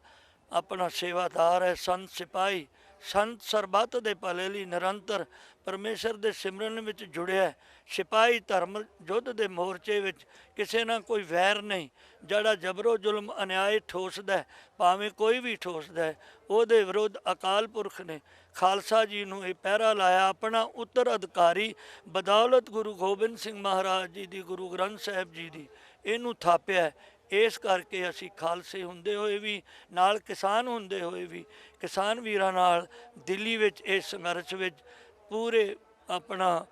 ਆਪਣਾ ਸੇਵਾਦਾਰ ਹੈ। ਸੰਤ ਸਿਪਾਹੀ ਸੰਤ ਸਰਬੱਤ ਦੇ ਭਲੇ ਲਈ ਨਿਰੰਤਰ ਪਰਮੇਸ਼ਰ ਦੇ ਸਿਮਰਨ ਵਿੱਚ ਜੁੜਿਆ। ਸਿਪਾਹੀ ਧਰਮ ਯੁੱਧ ਦੇ ਮੋਰਚੇ ਵਿੱਚ ਕਿਸੇ ਨਾਲ ਕੋਈ ਵੈਰ ਨਹੀਂ, ਜਿਹੜਾ ਜਬਰੋ ਜ਼ੁਲਮ ਅਨਿਆਏ ਠੋਸਦਾ, ਭਾਵੇਂ ਕੋਈ ਵੀ ਠੋਸਦਾ, ਉਹਦੇ ਵਿਰੁੱਧ ਅਕਾਲ ਪੁਰਖ ਨੇ ਖਾਲਸਾ ਜੀ ਨੂੰ ਇਹ ਪਹਿਰਾ ਲਾਇਆ। ਆਪਣਾ ਉੱਤਰ ਅਧਿਕਾਰੀ ਬਦੌਲਤ ਗੁਰੂ ਗੋਬਿੰਦ ਸਿੰਘ ਮਹਾਰਾਜ ਜੀ ਦੀ, ਗੁਰੂ ਗ੍ਰੰਥ ਸਾਹਿਬ ਜੀ ਦੀ, ਇਹਨੂੰ ਥਾਪਿਆ। ਇਸ ਕਰਕੇ ਅਸੀਂ ਖਾਲਸੇ ਹੁੰਦੇ ਹੋਏ ਵੀ, ਨਾਲ ਕਿਸਾਨ ਹੁੰਦੇ ਹੋਏ ਵੀ, ਕਿਸਾਨ ਵੀਰਾਂ ਨਾਲ ਦਿੱਲੀ ਵਿੱਚ ਇਸ ਸੰਘਰਸ਼ ਵਿੱਚ ਪੂਰੇ ਆਪਣਾ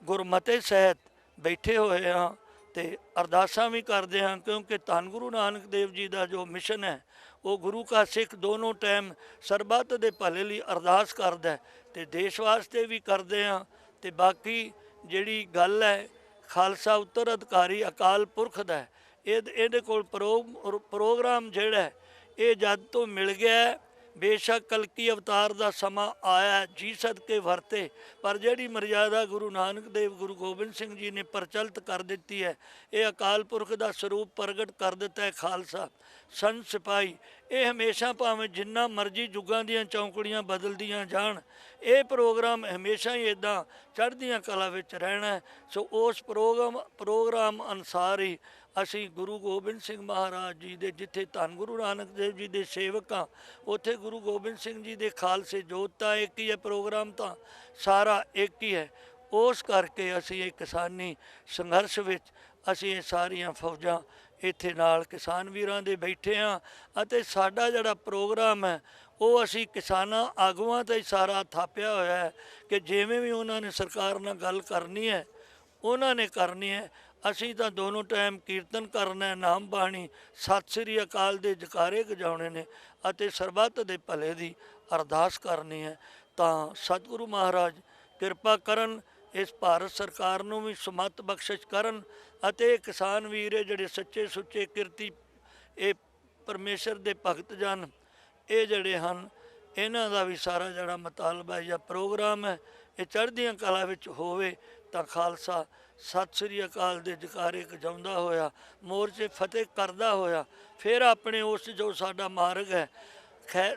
ਗੁਰਮਤਿ ਸਹਿਤ ਬੈਠੇ ਹੋਏ ਹਾਂ ਅਤੇ ਅਰਦਾਸਾਂ ਵੀ ਕਰਦੇ ਹਾਂ, ਕਿਉਂਕਿ ਧੰਨ ਗੁਰੂ ਨਾਨਕ ਦੇਵ ਜੀ ਦਾ ਜੋ ਮਿਸ਼ਨ ਹੈ ਉਹ ਗੁਰੂ ਕਾ ਸਿੱਖ ਦੋਨੋਂ ਟਾਈਮ ਸਰਬੱਤ ਦੇ ਭਲੇ ਲਈ ਅਰਦਾਸ ਕਰਦਾ ਅਤੇ ਦੇਸ਼ ਵਾਸਤੇ ਵੀ ਕਰਦੇ ਹਾਂ। ਅਤੇ ਬਾਕੀ ਜਿਹੜੀ ਗੱਲ ਹੈ ਖਾਲਸਾ ਉੱਤਰ ਅਧਿਕਾਰੀ ਅਕਾਲ ਪੁਰਖ ਦਾ, ਇਹਦੇ ਕੋਲ ਪ੍ਰੋਗਰਾਮ ਜਿਹੜਾ ਇਹ ਜਦ ਤੋਂ ਮਿਲ ਗਿਆ, ਬੇਸ਼ੱਕ ਕਲਕੀ ਅਵਤਾਰ ਦਾ ਸਮਾਂ ਆਇਆ ਜੀ ਸਦਕੇ ਵਰਤੇ, ਪਰ ਜਿਹੜੀ ਮਰਜ਼ਾਦਾ ਗੁਰੂ ਨਾਨਕ ਦੇਵ ਗੁਰੂ ਗੋਬਿੰਦ ਸਿੰਘ ਜੀ ਨੇ ਪ੍ਰਚਲਿਤ ਕਰ ਦਿੱਤੀ ਹੈ, ਇਹ ਅਕਾਲ ਪੁਰਖ ਦਾ ਸਰੂਪ ਪ੍ਰਗਟ ਕਰ ਦਿੱਤਾ ਹੈ ਖਾਲਸਾ ਸੰਤ ਸਿਪਾਹੀ। ਇਹ ਹਮੇਸ਼ਾ ਭਾਵੇਂ ਜਿੰਨਾ ਮਰਜ਼ੀ ਯੁੱਗਾਂ ਦੀਆਂ ਚੌਂਕੜੀਆਂ ਬਦਲਦੀਆਂ ਜਾਣ, ਇਹ ਪ੍ਰੋਗਰਾਮ ਹਮੇਸ਼ਾ ਹੀ ਇੱਦਾਂ ਚੜ੍ਹਦੀਆਂ ਕਲਾ ਵਿੱਚ ਰਹਿਣਾ। ਸੋ ਉਸ ਪ੍ਰੋਗਰਾਮ ਅਨੁਸਾਰ ਹੀ ਅਸੀਂ ਗੁਰੂ ਗੋਬਿੰਦ ਸਿੰਘ ਮਹਾਰਾਜ ਜੀ ਦੇ, ਜਿੱਥੇ ਧੰਨ ਗੁਰੂ ਨਾਨਕ ਦੇਵ ਜੀ ਦੇ ਸੇਵਕ ਹਾਂ, ਉੱਥੇ ਗੁਰੂ ਗੋਬਿੰਦ ਸਿੰਘ ਜੀ ਦੇ ਖਾਲਸੇ ਜੋਤ ਤਾਂ ਇੱਕ ਹੀ ਹੈ, ਪ੍ਰੋਗਰਾਮ ਤਾਂ ਸਾਰਾ ਇੱਕ ਹੀ ਹੈ। ਉਸ ਕਰਕੇ ਅਸੀਂ ਇਹ ਕਿਸਾਨੀ ਸੰਘਰਸ਼ ਵਿੱਚ ਅਸੀਂ ਇਹ ਸਾਰੀਆਂ ਫੌਜਾਂ ਇੱਥੇ ਨਾਲ ਕਿਸਾਨ ਵੀਰਾਂ ਦੇ ਬੈਠੇ ਹਾਂ। ਅਤੇ ਸਾਡਾ ਜਿਹੜਾ ਪ੍ਰੋਗਰਾਮ ਹੈ ਉਹ ਅਸੀਂ ਕਿਸਾਨਾਂ ਆਗੂਆਂ 'ਤੇ ਹੀ ਸਾਰਾ ਥਾਪਿਆ ਹੋਇਆ ਹੈ ਕਿ ਜਿਵੇਂ ਵੀ ਉਹਨਾਂ ਨੇ ਸਰਕਾਰ ਨਾਲ ਗੱਲ ਕਰਨੀ ਹੈ ਉਹਨਾਂ ਨੇ ਕਰਨੀ ਹੈ। ਅਸੀਂ ਤਾਂ ਦੋਨੋਂ ਟਾਈਮ ਕੀਰਤਨ ਕਰਨਾ, ਨਾਮ ਬਾਣੀ, ਸਤਿ ਸ੍ਰੀ ਅਕਾਲ ਦੇ ਜਕਾਰੇ ਗਜਾਉਣੇ ਨੇ ਅਤੇ ਸਰਬੱਤ ਦੇ ਭਲੇ ਦੀ ਅਰਦਾਸ ਕਰਨੀ ਹੈ। ਤਾਂ ਸਤਿਗੁਰੂ ਮਹਾਰਾਜ ਕਿਰਪਾ ਕਰਨ, ਇਸ ਭਾਰਤ ਸਰਕਾਰ ਨੂੰ ਵੀ ਸਮੱਤ ਬਖਸ਼ਿਸ਼ ਕਰਨ ਅਤੇ ਕਿਸਾਨ ਵੀਰ ਜਿਹੜੇ ਸੱਚੇ ਸੁੱਚੇ ਕਿਰਤੀ, ਇਹ ਪਰਮੇਸ਼ਰ ਦੇ ਭਗਤ ਜਨ, ਇਹ ਜਿਹੜੇ ਹਨ, ਇਹਨਾਂ ਦਾ ਵੀ ਸਾਰਾ ਜਿਹੜਾ ਮਤਾਲਬਾ ਜਾਂ ਪ੍ਰੋਗਰਾਮ ਹੈ ਇਹ ਚੜ੍ਹਦੀਆਂ ਕਲਾ ਵਿੱਚ ਹੋਵੇ ਤਾਂ ਖਾਲਸਾ ਸਤਿ ਸ੍ਰੀ ਅਕਾਲ ਦੇ ਜਕਾਰੇ ਗਜਾਉਂਦਾ ਹੋਇਆ, ਮੋਰਚੇ ਫਤਿਹ ਕਰਦਾ ਹੋਇਆ, ਫਿਰ ਆਪਣੇ ਉਸ ਜੋ ਸਾਡਾ ਮਾਰਗ ਹੈ,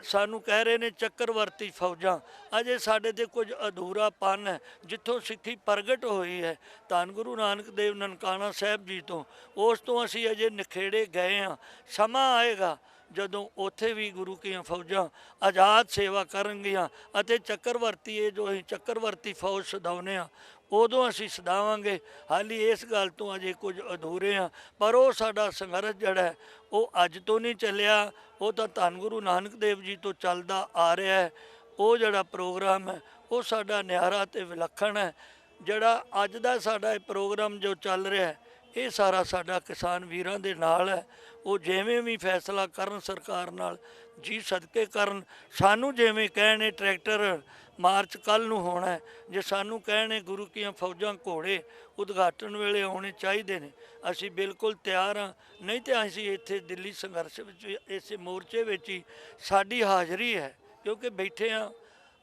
ਸਾਨੂੰ ਕਹਿ ਰਹੇ ਨੇ ਚੱਕਰਵਰਤੀ ਫੌਜਾਂ, ਅਜੇ ਸਾਡੇ 'ਤੇ ਕੁਝ ਅਧੂਰਾਪਨ ਹੈ। ਜਿੱਥੋਂ ਸਿੱਖੀ ਪ੍ਰਗਟ ਹੋਈ ਹੈ ਧੰਨ ਗੁਰੂ ਨਾਨਕ ਦੇਵ ਨਨਕਾਣਾ ਸਾਹਿਬ ਜੀ ਤੋਂ, ਉਸ ਤੋਂ ਅਸੀਂ ਅਜੇ ਨਿਖੇੜੇ ਗਏ ਹਾਂ। ਸਮਾਂ ਆਏਗਾ ਜਦੋਂ ਉੱਥੇ ਵੀ ਗੁਰੂ ਕੀਆਂ ਫੌਜਾਂ ਆਜ਼ਾਦ ਸੇਵਾ ਕਰਨਗੀਆਂ ਅਤੇ ਚੱਕਰਵਰਤੀ ਇਹ ਜੋ ਅਸੀਂ ਚੱਕਰਵਰਤੀ ਫੌਜ ਸਦਾਉਂਦੇ ਹਾਂ ਉਦੋਂ ਅਸੀਂ ਸਦਾਵਾਂਗੇ। ਹਾਲੀ ਇਸ ਗੱਲ ਤੋਂ ਅਜੇ ਕੁਝ ਅਧੂਰੇ ਆ, ਪਰ ਉਹ ਸਾਡਾ ਸੰਘਰਸ਼ ਜਿਹੜਾ ਹੈ ਉਹ ਅੱਜ ਤੋਂ ਨਹੀਂ ਚੱਲਿਆ, ਉਹ ਤਾਂ ਧੰਨ ਗੁਰੂ ਨਾਨਕ ਦੇਵ ਜੀ ਤੋਂ ਚੱਲਦਾ ਆ ਰਿਹਾ ਹੈ। ਉਹ ਜਿਹੜਾ ਪ੍ਰੋਗਰਾਮ ਹੈ ਉਹ ਸਾਡਾ ਨਿਆਰਾ ਤੇ ਵਿਲੱਖਣ ਹੈ। ਜਿਹੜਾ ਅੱਜ ਦਾ ਸਾਡਾ ਇਹ ਪ੍ਰੋਗਰਾਮ ਜੋ ਚੱਲ ਰਿਹਾ ਹੈ ਇਹ ਸਾਰਾ ਸਾਡਾ ਕਿਸਾਨ ਵੀਰਾਂ ਦੇ ਨਾਲ ਹੈ। ਉਹ ਜਿਵੇਂ ਵੀ ਫੈਸਲਾ ਕਰਨ ਸਰਕਾਰ ਨਾਲ ਜੀ ਸਦਕੇ ਕਰਨ। ਸਾਨੂੰ ਜਿਵੇਂ ਕਹਿਣੇ ਟਰੈਕਟਰ ਮਾਰਚ ਕੱਲ੍ਹ ਨੂੰ ਹੋਣਾ ਹੈ, ਜੇ ਸਾਨੂੰ ਕਹਿਣੇ ਗੁਰੂ ਕੀਆਂ ਫੌਜਾਂ ਘੋੜੇ ਉਦਘਾਟਨ ਵੇਲੇ ਆਉਣੇ ਚਾਹੀਦੇ ਨੇ, ਅਸੀਂ ਬਿਲਕੁਲ ਤਿਆਰ ਹਾਂ। ਨਹੀਂ ਤਾਂ ਅਸੀਂ ਇੱਥੇ ਦਿੱਲੀ ਸੰਘਰਸ਼ ਵਿੱਚ ਇਸੇ ਮੋਰਚੇ ਵਿੱਚ ਹੀ ਸਾਡੀ ਹਾਜ਼ਰੀ ਹੈ, ਕਿਉਂਕਿ ਬੈਠੇ ਹਾਂ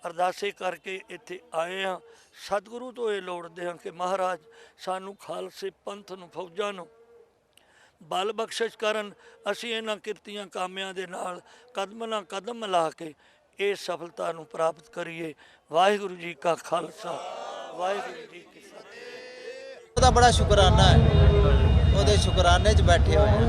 ਅਰਦਾਸੇ ਕਰਕੇ ਇੱਥੇ ਆਏ ਹਾਂ। ਸਤਿਗੁਰੂ ਤੋਂ ਇਹ ਲੋੜਦੇ ਹਾਂ ਕਿ ਮਹਾਰਾਜ ਸਾਨੂੰ ਖਾਲਸੇ ਪੰਥ ਨੂੰ ਫੌਜਾਂ ਨੂੰ ਬਲ ਬਖਸ਼ਿਸ਼ ਕਰਨ। ਅਸੀਂ ਇਹਨਾਂ ਕਿਰਤੀਆਂ ਕਾਮਿਆਂ ਦੇ ਨਾਲ ਕਦਮ ਨਾਲ ਕਦਮ ਮਿਲਾ ਕੇ ਇਹ ਸਫਲਤਾ ਨੂੰ ਪ੍ਰਾਪਤ ਕਰੀਏ। ਵਾਹਿਗੁਰੂ ਜੀ ਕਾ ਖਾਲਸਾ, ਵਾਹਿਗੁਰੂ ਜੀ ਕੀ ਫਤਿਹ। ਉਹਦਾ ਬੜਾ ਸ਼ੁਕਰਾਨਾ ਹੈ, ਉਹਦੇ ਸ਼ੁਕਰਾਨੇ 'ਚ ਬੈਠੇ ਹੋਏ ਹਾਂ।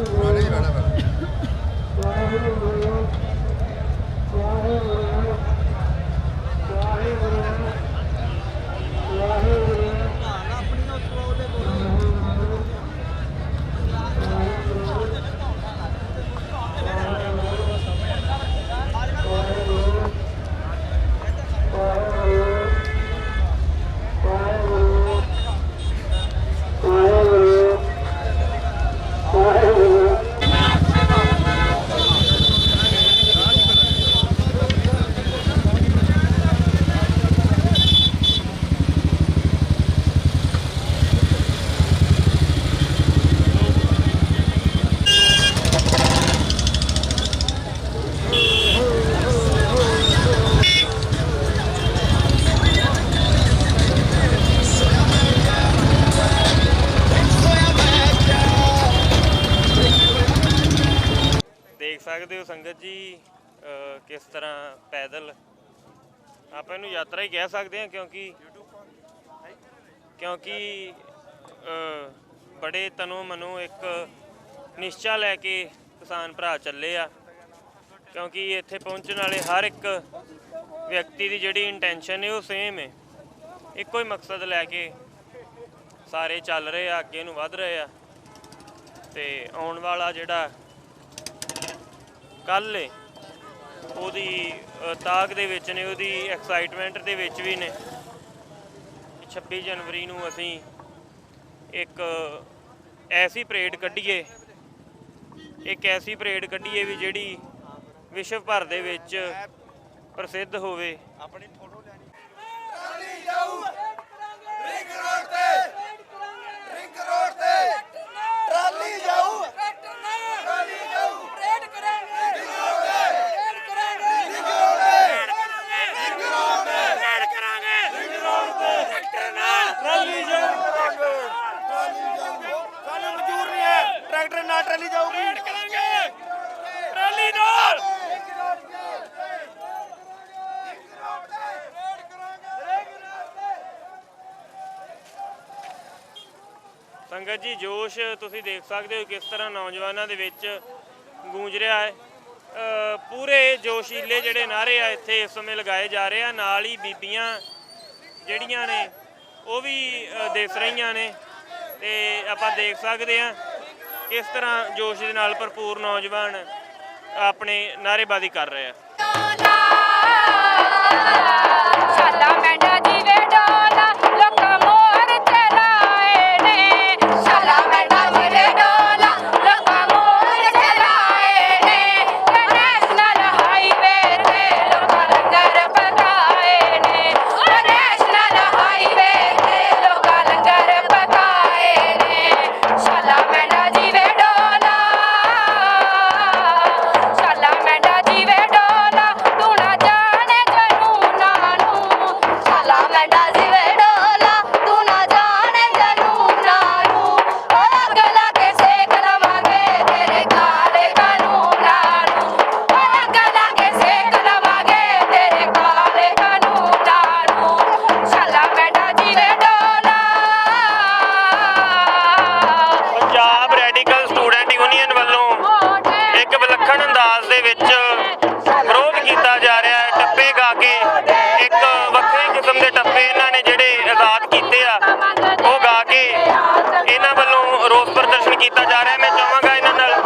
ਸਕਦੇ ਹੋ ਸੰਗਤ ਜੀ ਕਿਸ ਤਰ੍ਹਾਂ ਪੈਦਲ ਆਪਾਂ ਇਹਨੂੰ ਯਾਤਰਾ ਹੀ ਕਹਿ ਸਕਦੇ ਹਾਂ, ਕਿਉਂਕਿ ਬੜੇ ਤਨੋਂ ਮਨੋਂ ਇੱਕ ਨਿਸ਼ਚਾ ਲੈ ਕੇ ਕਿਸਾਨ ਭਰਾ ਚੱਲੇ ਆ। ਕਿਉਂਕਿ ਇੱਥੇ ਪਹੁੰਚਣ ਵਾਲੇ ਹਰ ਇੱਕ ਵਿਅਕਤੀ ਦੀ ਜਿਹੜੀ ਇੰਟੈਂਸ਼ਨ ਹੈ ਉਹ ਸੇਮ ਹੈ, ਇੱਕੋ ਹੀ ਮਕਸਦ ਲੈ ਕੇ ਸਾਰੇ ਚੱਲ ਰਹੇ ਆ, ਅੱਗੇ ਨੂੰ ਵੱਧ ਰਹੇ ਆ। ਤੇ ਆਉਣ ਵਾਲਾ ਜਿਹੜਾ ਕੱਲ੍ਹ ਹੈ ਉਹਦੀ ਤਾਕ ਦੇ ਵਿੱਚ ਨੇ, ਉਹਦੀ ਐਕਸਾਈਟਮੈਂਟ ਦੇ ਵਿੱਚ ਵੀ ਨੇ। 26 ਜਨਵਰੀ ਨੂੰ ਅਸੀਂ ਇੱਕ ਐਸੀ ਪਰੇਡ ਕੱਢੀਏ ਵੀ ਜਿਹੜੀ ਵਿਸ਼ਵ ਭਰ ਦੇ ਵਿੱਚ ਪ੍ਰਸਿੱਧ ਹੋਵੇ। ਟਰੈਕਟਰ ਨਾਲ ਟਰਾਲੀ ਜਾਊਗੀ, ਟਰਾਲੀ ਨਾਲ ਸੰਗਤ ਜੀ ਜੋਸ਼ ਤੁਸੀਂ ਦੇਖ ਸਕਦੇ ਹੋ ਕਿਸ ਤਰ੍ਹਾਂ ਨੌਜਵਾਨਾਂ ਦੇ ਵਿੱਚ ਗੂੰਜ ਰਿਹਾ ਹੈ। ਪੂਰੇ ਜੋਸ਼ੀਲੇ ਜਿਹੜੇ ਨਾਅਰੇ ਆ ਇੱਥੇ ਇਸ ਸਮੇਂ ਲਗਾਏ ਜਾ ਰਹੇ ਆ। ਨਾਲ ਹੀ ਬੀਬੀਆਂ ਜਿਹੜੀਆਂ ਨੇ ਉਹ ਵੀ ਦਿਸ ਰਹੀਆਂ ਨੇ ਤੇ ਆਪਾਂ ਦੇਖ ਸਕਦੇ ਹਾਂ ਕਿਸ ਤਰ੍ਹਾਂ ਜੋਸ਼ ਦੇ ਨਾਲ ਭਰਪੂਰ ਨੌਜਵਾਨ ਆਪਣੇ ਨਾਅਰੇਬਾਜ਼ੀ ਕਰ ਰਹੇ ਆ। शाला मैंडा जीवे डोला तू ना जाने जनू नानू ਕੇ ਇੱਕ ਵੱਖਰੇ ਕਿਸਮ ਦੇ ਟੱਪੇ ਇਹਨਾਂ ਨੇ ਜਿਹੜੇ ਆਜ਼ਾਦ ਕੀਤੇ ਆ ਉਹ ਗਾ ਕੇ ਇਹਨਾਂ ਵੱਲੋਂ ਰੋਸ ਪ੍ਰਦਰਸ਼ਨ ਕੀਤਾ ਜਾ ਰਿਹਾ। ਮੈਂ ਚਾਹਾਂਗਾ ਇਹਨਾਂ ਨਾਲ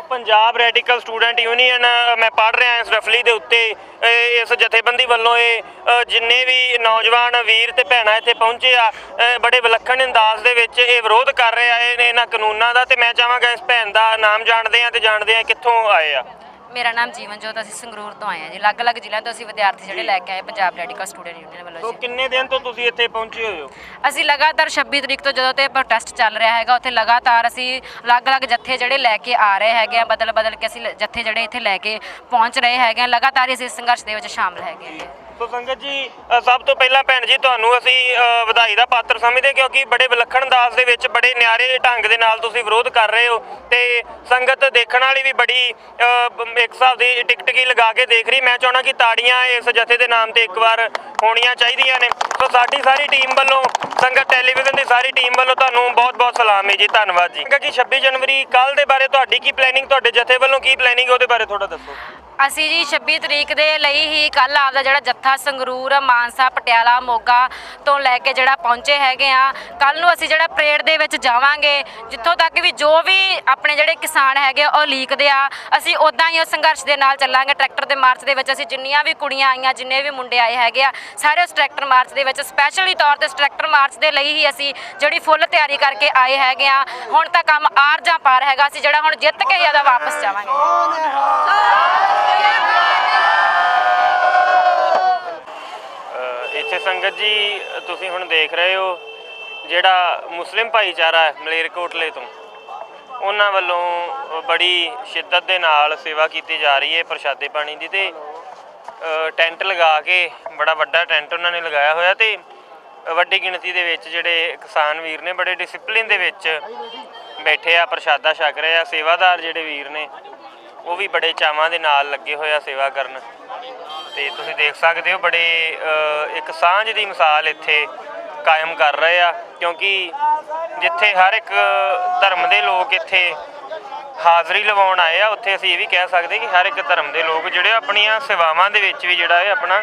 ਪੰਜਾਬ ਰੈਡੀਕਲ ਸਟੂਡੈਂਟ ਯੂਨੀਅਨ ਮੈਂ ਪੜ੍ਹ ਰਿਹਾ ਇਸ ਰਫਲੀ ਦੇ ਉੱਤੇ ਇਸ ਜਥੇਬੰਦੀ ਵੱਲੋਂ ਇਹ ਜਿੰਨੇ ਵੀ ਨੌਜਵਾਨ ਵੀਰ ਤੇ ਭੈਣਾਂ ਇੱਥੇ ਪਹੁੰਚੇ ਆ ਬੜੇ ਵਿਲੱਖਣ ਅੰਦਾਜ਼ ਦੇ ਵਿੱਚ ਇਹ ਵਿਰੋਧ ਕਰ ਰਹੇ ਆ ਇਹਨਾਂ ਕਾਨੂੰਨਾਂ ਦਾ। ਤੇ ਮੈਂ ਚਾਹਾਂਗਾ ਇਸ ਭੈਣ ਦਾ ਨਾਮ ਜਾਣਦੇ ਆ ਤੇ ਜਾਣਦੇ ਆ ਕਿੱਥੋਂ ਆਏ ਆ। ਮੇਰਾ ਨਾਮ ਜੀਵਨਜੋਤ, ਅਸੀਂ ਸੰਗਰੂਰ ਤੋਂ ਆਏ ਹਾਂ ਜੀ। ਅਲੱਗ-ਅਲੱਗ ਜ਼ਿਲ੍ਹਿਆਂ ਤੋਂ ਅਸੀਂ ਵਿਦਿਆਰਥੀ ਜਿਹੜੇ ਲੈ ਕੇ ਆਏ ਪੰਜਾਬ ਰੈਡੀਕਲ ਸਟੂਡੈਂਟ ਯੂਨੀਅਨ ਵੱਲੋਂ। ਤੋਂ ਕਿੰਨੇ ਦਿਨ ਤੋਂ ਤੁਸੀਂ ਇੱਥੇ ਪਹੁੰਚੇ ਹੋਏ ਹੋ? ਅਸੀਂ ਲਗਾਤਾਰ 26 ਤਰੀਕ ਤੋਂ ਜਦੋਂ ਤੇ ਪ੍ਰੋਟੈਸਟ ਚੱਲ ਰਿਹਾ ਹੈਗਾ ਉੱਥੇ ਲਗਾਤਾਰ ਅਸੀਂ ਅਲੱਗ-ਅਲੱਗ ਜੱਥੇ ਜਿਹੜੇ ਲੈ ਕੇ ਆ ਰਹੇ ਹੈਗੇ ਆ, ਬਦਲ ਕੇ ਅਸੀਂ ਜੱਥੇ ਜਿਹੜੇ ਇੱਥੇ ਲੈ ਕੇ ਪਹੁੰਚ ਰਹੇ ਹੈਗੇ ਆ। ਲਗਾਤਾਰ ਅਸੀਂ ਇਸ ਸੰਘਰਸ਼ ਦੇ ਵਿੱਚ ਸ਼ਾਮਲ ਹੈਗੇ ਆ। ਸੋ ਸੰਗਤ ਜੀ, ਸਭ ਤੋਂ ਪਹਿਲਾਂ ਭੈਣ ਜੀ ਤੁਹਾਨੂੰ ਅਸੀਂ ਵਧਾਈ ਦਾ ਪਾਤਰ ਸਮਝਦੇ ਕਿਉਂਕਿ ਬੜੇ ਵਿਲੱਖਣ ਅੰਦਾਜ਼ ਦੇ ਵਿੱਚ ਬੜੇ ਨਿਆਰੇ ਢੰਗ ਦੇ ਨਾਲ ਤੁਸੀਂ ਵਿਰੋਧ ਕਰ ਰਹੇ ਹੋ ਤੇ ਸੰਗਤ ਦੇਖਣ ਵਾਲੀ ਵੀ ਬੜੀ ਇੱਕ ਹਿਸਾਬ ਦੀ ਟਿਕਟਕੀ ਲਗਾ ਕੇ ਦੇਖ ਰਹੀ। ਮੈਂ ਚਾਹੁੰਦਾ ਕਿ ਤਾੜੀਆਂ ਇਸ ਜਥੇ ਦੇ ਨਾਮ ਤੇ ਇੱਕ ਵਾਰ ਹੋਣੀਆਂ ਚਾਹੀਦੀਆਂ ਨੇ। ਸੋ ਸਾਡੀ ਸਾਰੀ ਟੀਮ ਵੱਲੋਂ, ਸੰਗਤ ਟੈਲੀਵਿਜ਼ਨ ਦੀ ਸਾਰੀ ਟੀਮ ਵੱਲੋਂ ਤੁਹਾਨੂੰ ਬਹੁਤ-ਬਹੁਤ ਸਲਾਮ ਹੈ ਜੀ, ਧੰਨਵਾਦ ਜੀ। ਕਿ 26 ਜਨਵਰੀ ਕੱਲ ਦੇ ਬਾਰੇ ਤੁਹਾਡੀ ਕੀ ਪਲੈਨਿੰਗ, ਤੁਹਾਡੇ ਜਥੇ ਵੱਲੋਂ ਕੀ ਪਲੈਨਿੰਗ ਉਹਦੇ ਬਾਰੇ ਥੋੜਾ ਦੱਸੋ। ਅਸੀਂ ਜੀ 26 ਤਰੀਕ ਦੇ ਲਈ ਹੀ ਕੱਲ ਆਪਦਾ ਜਿਹੜਾ ਜੱਥਾ ਸੰਗਰੂਰ, ਮਾਨਸਾ, ਪਟਿਆਲਾ, ਮੋਗਾ ਤੋਂ ਲੈ ਕੇ ਜਿਹੜਾ ਪਹੁੰਚੇ ਹੈਗੇ ਆ। ਕੱਲ ਨੂੰ ਅਸੀਂ ਜਿਹੜਾ ਪਰੇਡ ਦੇ ਵਿੱਚ ਜਾਵਾਂਗੇ, ਜਿੱਥੋਂ ਤੱਕ ਵੀ ਜੋ ਵੀ ਆਪਣੇ ਜਿਹੜੇ ਕਿਸਾਨ ਹੈਗੇ ਉਹ ਲੀਕਦੇ ਆ, ਅਸੀਂ ਉੱਦਾਂ ਹੀ ਉਸ ਸੰਘਰਸ਼ ਦੇ ਨਾਲ ਚੱਲਾਂਗੇ। ਟਰੈਕਟਰ ਦੇ ਮਾਰਚ ਦੇ ਵਿੱਚ ਅਸੀਂ ਜਿੰਨੀਆਂ ਵੀ ਕੁੜੀਆਂ ਆਈਆਂ, ਜਿੰਨੇ ਵੀ ਮੁੰਡੇ ਆਏ ਹੈਗੇ ਆ, ਸਾਰੇ ਉਸ ਟਰੈਕਟਰ ਮਾਰਚ ਦੇ ਵਿੱਚ ਸਪੈਸ਼ਲੀ ਤੌਰ ਤੇ ਟਰੈਕਟਰ ਮਾਰਚ ਦੇ ਲਈ ਹੀ ਅਸੀਂ ਜਿਹੜੀ ਫੁੱਲ ਤਿਆਰੀ ਕਰਕੇ ਆਏ ਹੈਗੇ ਆ। ਹੁਣ ਤਾਂ ਕੰਮ ਆਰ ਜਾਂ ਪਾਰ ਹੈਗਾ, ਅਸੀਂ ਜਿਹੜਾ ਹੁਣ ਜਿੱਤ ਕੇ ਜਿਆਦਾ ਵਾਪਸ ਜਾਵਾਂਗੇ। ਇੱਥੇ ਸੰਗਤ ਜੀ ਤੁਸੀਂ ਹੁਣ ਦੇਖ ਰਹੇ ਹੋ ਜਿਹੜਾ ਮੁਸਲਿਮ ਭਾਈਚਾਰਾ ਹੈ ਮਲੇਰਕੋਟਲੇ ਤੋਂ, ਉਹਨਾਂ ਵੱਲੋਂ ਬੜੀ ਸ਼ਿੱਦਤ ਦੇ ਨਾਲ ਸੇਵਾ ਕੀਤੀ ਜਾ ਰਹੀ ਹੈ ਪ੍ਰਸ਼ਾਦੇ ਪਾਣੀ ਦੀ। ਤੇ ਟੈਂਟ ਲਗਾ ਕੇ, ਬੜਾ ਵੱਡਾ ਟੈਂਟ ਉਹਨਾਂ ਨੇ ਲਗਾਇਆ ਹੋਇਆ ਤੇ ਵੱਡੀ ਗਿਣਤੀ ਦੇ ਵਿੱਚ ਜਿਹੜੇ ਕਿਸਾਨ ਵੀਰ ਨੇ ਬੜੇ ਡਿਸਪਲਿਨ ਦੇ ਵਿੱਚ ਬੈਠੇ ਆ, ਪ੍ਰਸ਼ਾਦਾ ਛਕ ਰਹੇ ਆ। ਸੇਵਾਦਾਰ ਜਿਹੜੇ ਵੀਰ ਨੇ ਉਹ ਵੀ ਬੜੇ ਚਾਵਾਂ ਦੇ ਨਾਲ ਲੱਗੇ ਹੋਏ ਆ ਸੇਵਾ ਕਰਨ, ਤੇ ਤੁਸੀਂ ਦੇਖ ਸਕਦੇ ਹੋ ਬੜੇ ਇੱਕ ਸਾਂਝ ਦੀ ਮਿਸਾਲ ਇੱਥੇ ਕਾਇਮ ਕਰ ਰਹੇ ਆ, ਕਿਉਂਕਿ ਜਿੱਥੇ ਹਰ ਇੱਕ ਧਰਮ ਦੇ ਲੋਕ ਇੱਥੇ ਹਾਜ਼ਰੀ ਲਵਾਉਣ ਆਏ ਆ, ਉੱਥੇ ਅਸੀਂ ਇਹ ਵੀ ਕਹਿ ਸਕਦੇ ਕਿ ਹਰ ਇੱਕ ਧਰਮ ਦੇ ਲੋਕ ਜਿਹੜੇ ਆਪਣੀਆਂ ਸੇਵਾਵਾਂ ਦੇ ਵਿੱਚ ਵੀ ਜਿਹੜਾ ਇਹ ਆਪਣਾ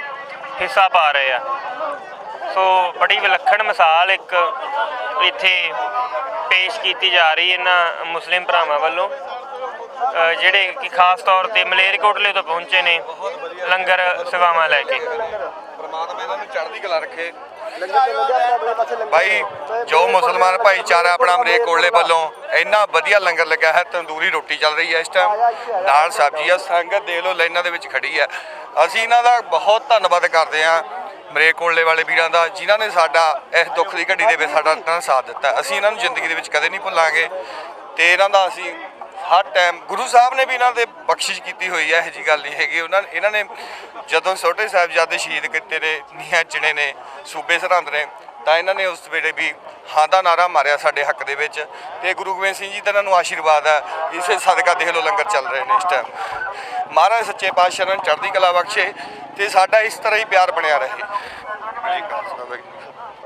ਹਿੱਸਾ ਪਾ ਰਹੇ ਆ। ਸੋ ਬੜੀ ਵਿਲੱਖਣ ਮਿਸਾਲ ਇੱਕ ਇੱਥੇ ਪੇਸ਼ ਕੀਤੀ ਜਾ ਰਹੀ ਇਹਨਾਂ ਮੁਸਲਿਮ ਭਰਾਵਾਂ ਵੱਲੋਂ, ਜਿਹੜੇ ਕਿ ਖਾਸ ਤੌਰ ਤੇ ਮਲੇਰਕੋਟਲੇ ਤੋਂ ਪਹੁੰਚੇ ਨੇ ਲੰਗਰ ਸੇਵਾਵਾਂ ਲੈ ਕੇ। ਪਰਮਾਤਮਾ ਇਹਨਾਂ ਨੂੰ ਚੜ੍ਹਦੀ ਕਲਾ ਰੱਖੇ। ਭਾਈ ਜੋ ਮੁਸਲਮਾਨ ਭਾਈਚਾਰਾ ਆਪਣਾ ਮਲੇਰਕੋਟਲੇ ਵੱਲੋਂ ਇੰਨਾ ਵਧੀਆ ਲੰਗਰ ਲੱਗਾ ਹੈ, ਤੰਦੂਰੀ ਰੋਟੀ ਚੱਲ ਰਹੀ ਹੈ ਇਸ ਟਾਈਮ, ਨਾਲ ਸਬਜ਼ੀ ਆ, ਸੰਗਤ ਦੇਖ ਲਓ ਲਾਈਨਾਂ ਦੇ ਵਿੱਚ ਖੜੀ ਹੈ। ਅਸੀਂ ਇਹਨਾਂ ਦਾ ਬਹੁਤ ਧੰਨਵਾਦ ਕਰਦੇ ਹਾਂ ਮਲੇਰਕੋਟਲੇ ਵਾਲੇ ਵੀਰਾਂ ਦਾ, ਜਿਨ੍ਹਾਂ ਨੇ ਸਾਡਾ ਇਸ ਦੁੱਖ ਦੀ ਘੜੀ ਦੇ ਵਿੱਚ ਸਾਡਾ ਸਾਥ ਦਿੱਤਾ। ਅਸੀਂ ਇਹਨਾਂ ਨੂੰ ਜ਼ਿੰਦਗੀ ਦੇ ਵਿੱਚ ਕਦੇ ਨਹੀਂ ਭੁੱਲਾਂਗੇ, ਤੇ ਇਹਨਾਂ ਦਾ ਅਸੀਂ ਹਰ ਟਾਈਮ, ਗੁਰੂ ਸਾਹਿਬ ਨੇ ਵੀ ਇਹਨਾਂ ਦੇ ਬਖਸ਼ਿਸ਼ ਕੀਤੀ ਹੋਈ ਹੈ, ਇਹੋ ਜਿਹੀ ਗੱਲ ਨਹੀਂ ਹੈਗੀ। ਇਹਨਾਂ ਨੇ ਜਦੋਂ ਛੋਟੇ ਸਾਹਿਬਜ਼ਾਦੇ ਸ਼ਹੀਦ ਕੀਤੇ ਨੇ, ਨੀਹਾਂ ਚਿਣੇ ਨੇ ਸੂਬੇ ਸਰਹੰਦ ਨੇ, ਤਾਂ ਇਹਨਾਂ ਨੇ ਉਸ ਵੇਲੇ ਵੀ ਹਾਂ ਦਾ ਨਾਰਾ ਮਾਰਿਆ ਸਾਡੇ ਹੱਕ ਦੇ ਵਿੱਚ, ਤੇ ਗੁਰੂ ਗੋਬਿੰਦ ਸਿੰਘ ਜੀ ਦਾ ਇਹਨਾਂ ਨੂੰ ਆਸ਼ੀਰਵਾਦ ਹੈ। ਇਸੇ ਸਦਕਾ ਦੇਖ ਲਓ ਲੰਗਰ ਚੱਲ ਰਹੇ ਨੇ ਇਸ ਟਾਈਮ। ਮਹਾਰਾਜ ਸੱਚੇ ਪਾਤਸ਼ਾਹ ਨੂੰ ਚੜ੍ਹਦੀ ਕਲਾ ਬਖਸ਼ੇ ਤੇ ਸਾਡਾ ਇਸ ਤਰ੍ਹਾਂ ਹੀ ਪਿਆਰ ਬਣਿਆ ਰਹੇ।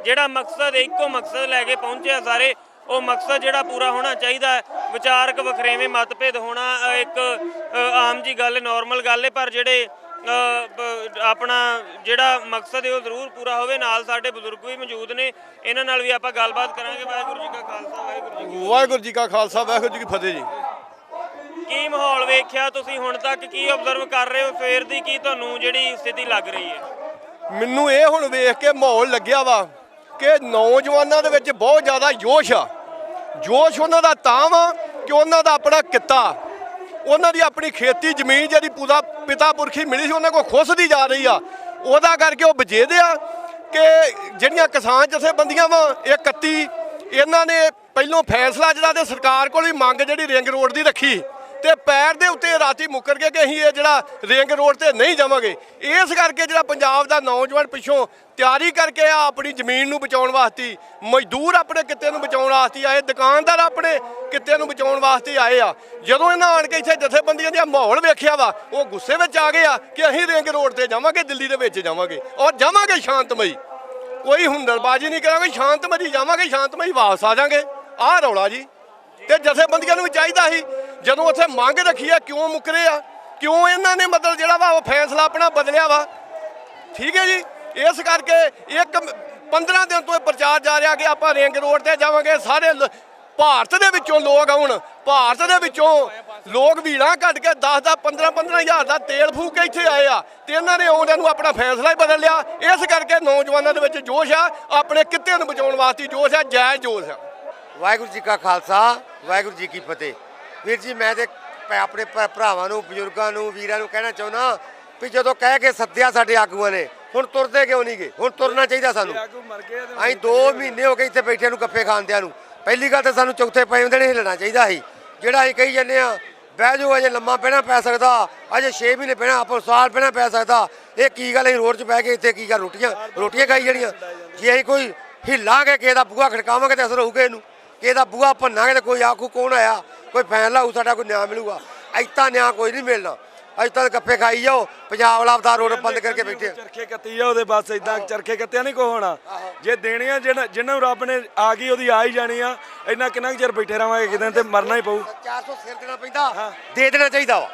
ਜਿਹੜਾ ਮਕਸਦ, ਇੱਕੋ ਮਕਸਦ ਲੈ ਕੇ ਪਹੁੰਚੇ ਆ ਸਾਰੇ, ਉਹ ਮਕਸਦ ਜਿਹੜਾ ਪੂਰਾ ਹੋਣਾ ਚਾਹੀਦਾ ਹੈ। ਵਿਚਾਰਕ ਵਖਰੇਵੇਂ ਮਤਭੇਦ ਹੋਣਾ ਇੱਕ ਆਮ ਜੀ ਗੱਲ, ਨੋਰਮਲ ਗੱਲ ਹੈ, ਪਰ ਜਿਹੜੇ ਆਪਣਾ ਜਿਹੜਾ ਮਕਸਦ ਹੈ ਉਹ ਜ਼ਰੂਰ ਪੂਰਾ ਹੋਵੇ। ਨਾਲ ਸਾਡੇ ਬਜ਼ੁਰਗ ਵੀ ਮੌਜੂਦ ਨੇ, ਇਹਨਾਂ ਨਾਲ ਵੀ ਆਪਾਂ ਗੱਲਬਾਤ ਕਰਾਂਗੇ। ਵਾਹਿਗੁਰੂ ਜੀ ਕਾ ਖਾਲਸਾ, ਵਾਹਿਗੁਰੂ ਜੀ ਕਾ ਖਾਲਸਾ, ਵਾਹਿਗੁਰੂ ਜੀ ਕੀ ਫਤਿਹ ਜੀ। ਕੀ ਮਾਹੌਲ ਵੇਖਿਆ ਤੁਸੀਂ ਹੁਣ ਤੱਕ, ਕੀ ਆਬਜ਼ਰਵ ਕਰ ਰਹੇ ਹੋ ਸਵੇਰ ਦੀ, ਕੀ ਤੁਹਾਨੂੰ ਜਿਹੜੀ ਸਥਿਤੀ ਲੱਗ ਰਹੀ ਹੈ? ਮੈਨੂੰ ਇਹ ਹੁਣ ਵੇਖ ਕੇ ਮਾਹੌਲ ਲੱਗਿਆ ਵਾ ਕਿ ਨੌਜਵਾਨਾਂ ਦੇ ਵਿੱਚ ਬਹੁਤ ਜ਼ਿਆਦਾ ਜੋਸ਼ ਆ। ਜੋਸ਼ ਉਹਨਾਂ ਦਾ ਤਾਂ ਵਾ ਕਿ ਉਹਨਾਂ ਦਾ ਆਪਣਾ ਕਿੱਤਾ, ਉਹਨਾਂ ਦੀ ਆਪਣੀ ਖੇਤੀ ਜ਼ਮੀਨ ਜਿਹੜੀ ਪੂਰਾ ਪਿਤਾ ਪੁਰਖੀ ਮਿਲੀ ਸੀ ਉਹਨਾਂ ਕੋਲ ਖੁੱਸਦੀ ਜਾ ਰਹੀ ਆ। ਉਹਦਾ ਕਰਕੇ ਉਹ ਵਜੇਦੇ ਆ ਕਿ ਜਿਹੜੀਆਂ ਕਿਸਾਨ ਜਥੇਬੰਦੀਆਂ ਵਾ, ਇਹ 31 ਇਹਨਾਂ ਨੇ ਪਹਿਲੋਂ ਫੈਸਲਾ ਜਿਹੜਾ ਤੇ ਸਰਕਾਰ ਕੋਲ ਵੀ ਮੰਗ ਜਿਹੜੀ ਰਿੰਗ ਰੋਡ ਦੀ ਰੱਖੀ, ਤੇ ਪੈਰ ਦੇ ਉੱਤੇ ਰਾਤੀ ਮੁੱਕਰ ਗਏ ਕਿ ਅਸੀਂ ਇਹ ਜਿਹੜਾ ਰਿੰਗ ਰੋਡ ਤੇ ਨਹੀਂ ਜਾਵਾਂਗੇ। ਇਸ ਕਰਕੇ ਜਿਹੜਾ ਪੰਜਾਬ ਦਾ ਨੌਜਵਾਨ ਪਿੱਛੋਂ ਤਿਆਰੀ ਕਰਕੇ ਆ ਆਪਣੀ ਜ਼ਮੀਨ ਨੂੰ ਬਚਾਉਣ ਵਾਸਤੇ, ਮਜ਼ਦੂਰ ਆਪਣੇ ਕਿੱਤੇ ਨੂੰ ਬਚਾਉਣ ਵਾਸਤੇ ਆਏ, ਦੁਕਾਨਦਾਰ ਆਪਣੇ ਕਿੱਤੇ ਨੂੰ ਬਚਾਉਣ ਵਾਸਤੇ ਆਏ ਆ। ਜਦੋਂ ਇਹਨਾਂ ਆਣ ਕੇ ਇੱਥੇ ਜਥੇਬੰਦੀਆਂ ਦਾ ਮਾਹੌਲ ਵੇਖਿਆ ਵਾ, ਉਹ ਗੁੱਸੇ ਵਿੱਚ ਆ ਗਏ ਆ ਕਿ ਅਸੀਂ ਰਿੰਗ ਰੋਡ ਤੇ ਜਾਵਾਂਗੇ, ਦਿੱਲੀ ਦੇ ਵਿੱਚ ਜਾਵਾਂਗੇ, ਔਰ ਜਾਵਾਂਗੇ ਸ਼ਾਂਤਮਈ, ਕੋਈ ਹੁੰਡਲਬਾਜ਼ੀ ਨਹੀਂ ਕਰਾਂਗੇ, ਸ਼ਾਂਤਮਈ ਜਾਵਾਂਗੇ, ਸ਼ਾਂਤਮਈ ਵਾਪਸ ਆ ਜਾਵਾਂਗੇ। ਆਹ ਰੌਲਾ ਜੀ। ਤੇ ਜਥੇਬੰਦੀਆਂ ਨੂੰ ਵੀ ਚਾਹੀਦਾ ਸੀ, ਜਦੋਂ ਉੱਥੇ ਮੰਗ ਰੱਖੀ ਆ, ਕਿਉਂ ਮੁੱਕਰੇ ਆ, ਕਿਉਂ ਇਹਨਾਂ ਨੇ ਮਤਲਬ ਜਿਹੜਾ ਵਾ ਉਹ ਫੈਸਲਾ ਆਪਣਾ ਬਦਲਿਆ ਵਾ। ਠੀਕ ਹੈ ਜੀ। ਇਸ ਕਰਕੇ 15 ਦਿਨ ਤੋਂ ਇਹ ਪ੍ਰਚਾਰ ਜਾ ਰਿਹਾ ਕਿ ਆਪਾਂ ਰਿੰਗ ਰੋਡ ਤੇ ਜਾਵਾਂਗੇ। ਸਾਰੇ ਭਾਰਤ ਦੇ ਵਿੱਚੋਂ ਲੋਕ ਆਉਣ, ਭਾਰਤ ਦੇ ਵਿੱਚੋਂ ਲੋਕ ਵੀਰਾਂ ਕੱਢ ਕੇ 10-10 15-15 ਹਜ਼ਾਰ ਦਾ ਤੇਲ ਫੂਕ ਕੇ ਇੱਥੇ ਆਏ ਆ, ਤੇ ਇਹਨਾਂ ਨੇ ਆਉਂਦਿਆਂ ਨੂੰ ਆਪਣਾ ਫੈਸਲਾ ਹੀ ਬਦਲ ਲਿਆ। ਇਸ ਕਰਕੇ ਨੌਜਵਾਨਾਂ ਦੇ ਵਿੱਚ ਜੋਸ਼ ਆ, ਆਪਣੇ ਕਿੱਤੇ ਨੂੰ ਬਚਾਉਣ ਵਾਸਤੇ ਜੋਸ਼ ਆ, ਜਾਇਜ਼ ਜੋਸ਼ ਆ। ਵਾਹਿਗੁਰੂ ਜੀ ਕਾ ਖਾਲਸਾ, ਵਾਹਿਗੁਰੂ ਜੀ ਕੀ ਫਤਿਹ। ਵੀਰ ਜੀ, ਮੈਂ ਤੇ ਆਪਣੇ ਭਰਾਵਾਂ ਨੂੰ, ਬਜ਼ੁਰਗਾਂ ਨੂੰ, ਵੀਰਾਂ ਨੂੰ ਕਹਿਣਾ ਚਾਹੁੰਦਾ ਵੀ ਜਦੋਂ ਕਹਿ ਕੇ ਸੱਦਿਆ ਸਾਡੇ ਆਗੂਆਂ ਨੇ, ਹੁਣ ਤੁਰਦੇ ਕਿਉਂ ਨਹੀਂ ਗਏ? ਹੁਣ ਤੁਰਨਾ ਚਾਹੀਦਾ ਸਾਨੂੰ। ਅਸੀਂ 2 ਮਹੀਨੇ ਹੋ ਗਏ ਇੱਥੇ ਬੈਠਿਆਂ ਨੂੰ, ਗੱਫੇ ਖਾਂਦਿਆਂ ਨੂੰ। ਪਹਿਲੀ ਗੱਲ ਤਾਂ ਸਾਨੂੰ ਚੌਥੇ ਪਏ ਹੁੰਦੇ ਨੇ ਹਿੱਲਣਾ ਚਾਹੀਦਾ ਸੀ। ਜਿਹੜਾ ਅਸੀਂ ਕਹੀ ਜਾਂਦੇ ਆ ਬਹਿ ਜਾਓ, ਅਜੇ ਲੰਮਾ ਪਹਿਣਾ ਪੈ ਸਕਦਾ, ਅਜੇ 6 ਮਹੀਨੇ ਪਹਿਣਾ, ਆਪਾਂ ਸਾਲ ਪਹਿਣਾ ਪੈ ਸਕਦਾ। ਇਹ ਕੀ ਗੱਲ, ਅਸੀਂ ਰੋਡ 'ਚ ਬਹਿ ਕੇ ਇੱਥੇ ਕੀ ਗੱਲ ਰੋਟੀਆਂ ਖਾਈ ਜਾਣੀਆਂ? ਜੇ ਅਸੀਂ ਕੋਈ ਹਿੱਲਾਂਗੇ, ਕਿਸੇ ਦਾ ਬੂਹਾ ਖੜਕਾਵਾਂਗੇ ਤਾਂ ਅਸਰ ਹੋਊਗਾ ਇਹਨੂੰ। ਕਿਸੇ ਦਾ ਬੂਹਾ ਭੰਨਾਂਗੇ ਤਾਂ ਕੋਈ ਆਖੂ ਕੌਣ ਆਇਆ, ਕੋਈ ਫੈਸਲਾ ਹੋਊ, ਸਾਡਾ ਕੋਈ ਨਿਆਂ ਮਿਲੂਗਾ। ਇੱਦਾਂ ਨਿਆਂ ਕੋਈ ਨਹੀਂ ਮਿਲਣਾ। ਅੱਜ ਤੱਕ ਗੱਫੇ ਖਾਈ ਜਾਓ, ਪੰਜਾਬ ਵਾਲਾ ਅਵਤਾਰ ਰੋਡ ਬੰਦ ਕਰਕੇ ਬੈਠੇ। ਚਰਖੇ ਕੱਤੀ ਆ ਉਹਦੇ, ਬਸ ਇਦਾਂ ਚਰਖੇ ਕੱਤਿਆ ਨਹੀਂ ਕੋ ਹੋਣਾ। ਜੇ ਦੇਣੀ ਆ ਜਿਹਨੂੰ ਰੱਬ ਨੇ ਆ ਗਈ ਉਹਦੀ ਆ ਹੀ ਜਾਣੀ ਆ। ਇੰਨਾ ਕਿੰਨਾ ਚਿਰ ਬੈਠੇ ਰਹਾਂਗੇ, ਕਿਤੇ ਤੇ ਮਰਨਾ ਹੀ ਪਊ। 400 ਸਿਰ ਦੇਣਾ ਪੈਂਦਾ, ਦੇ ਦੇਣਾ ਚਾਹੀਦਾ ਵਾ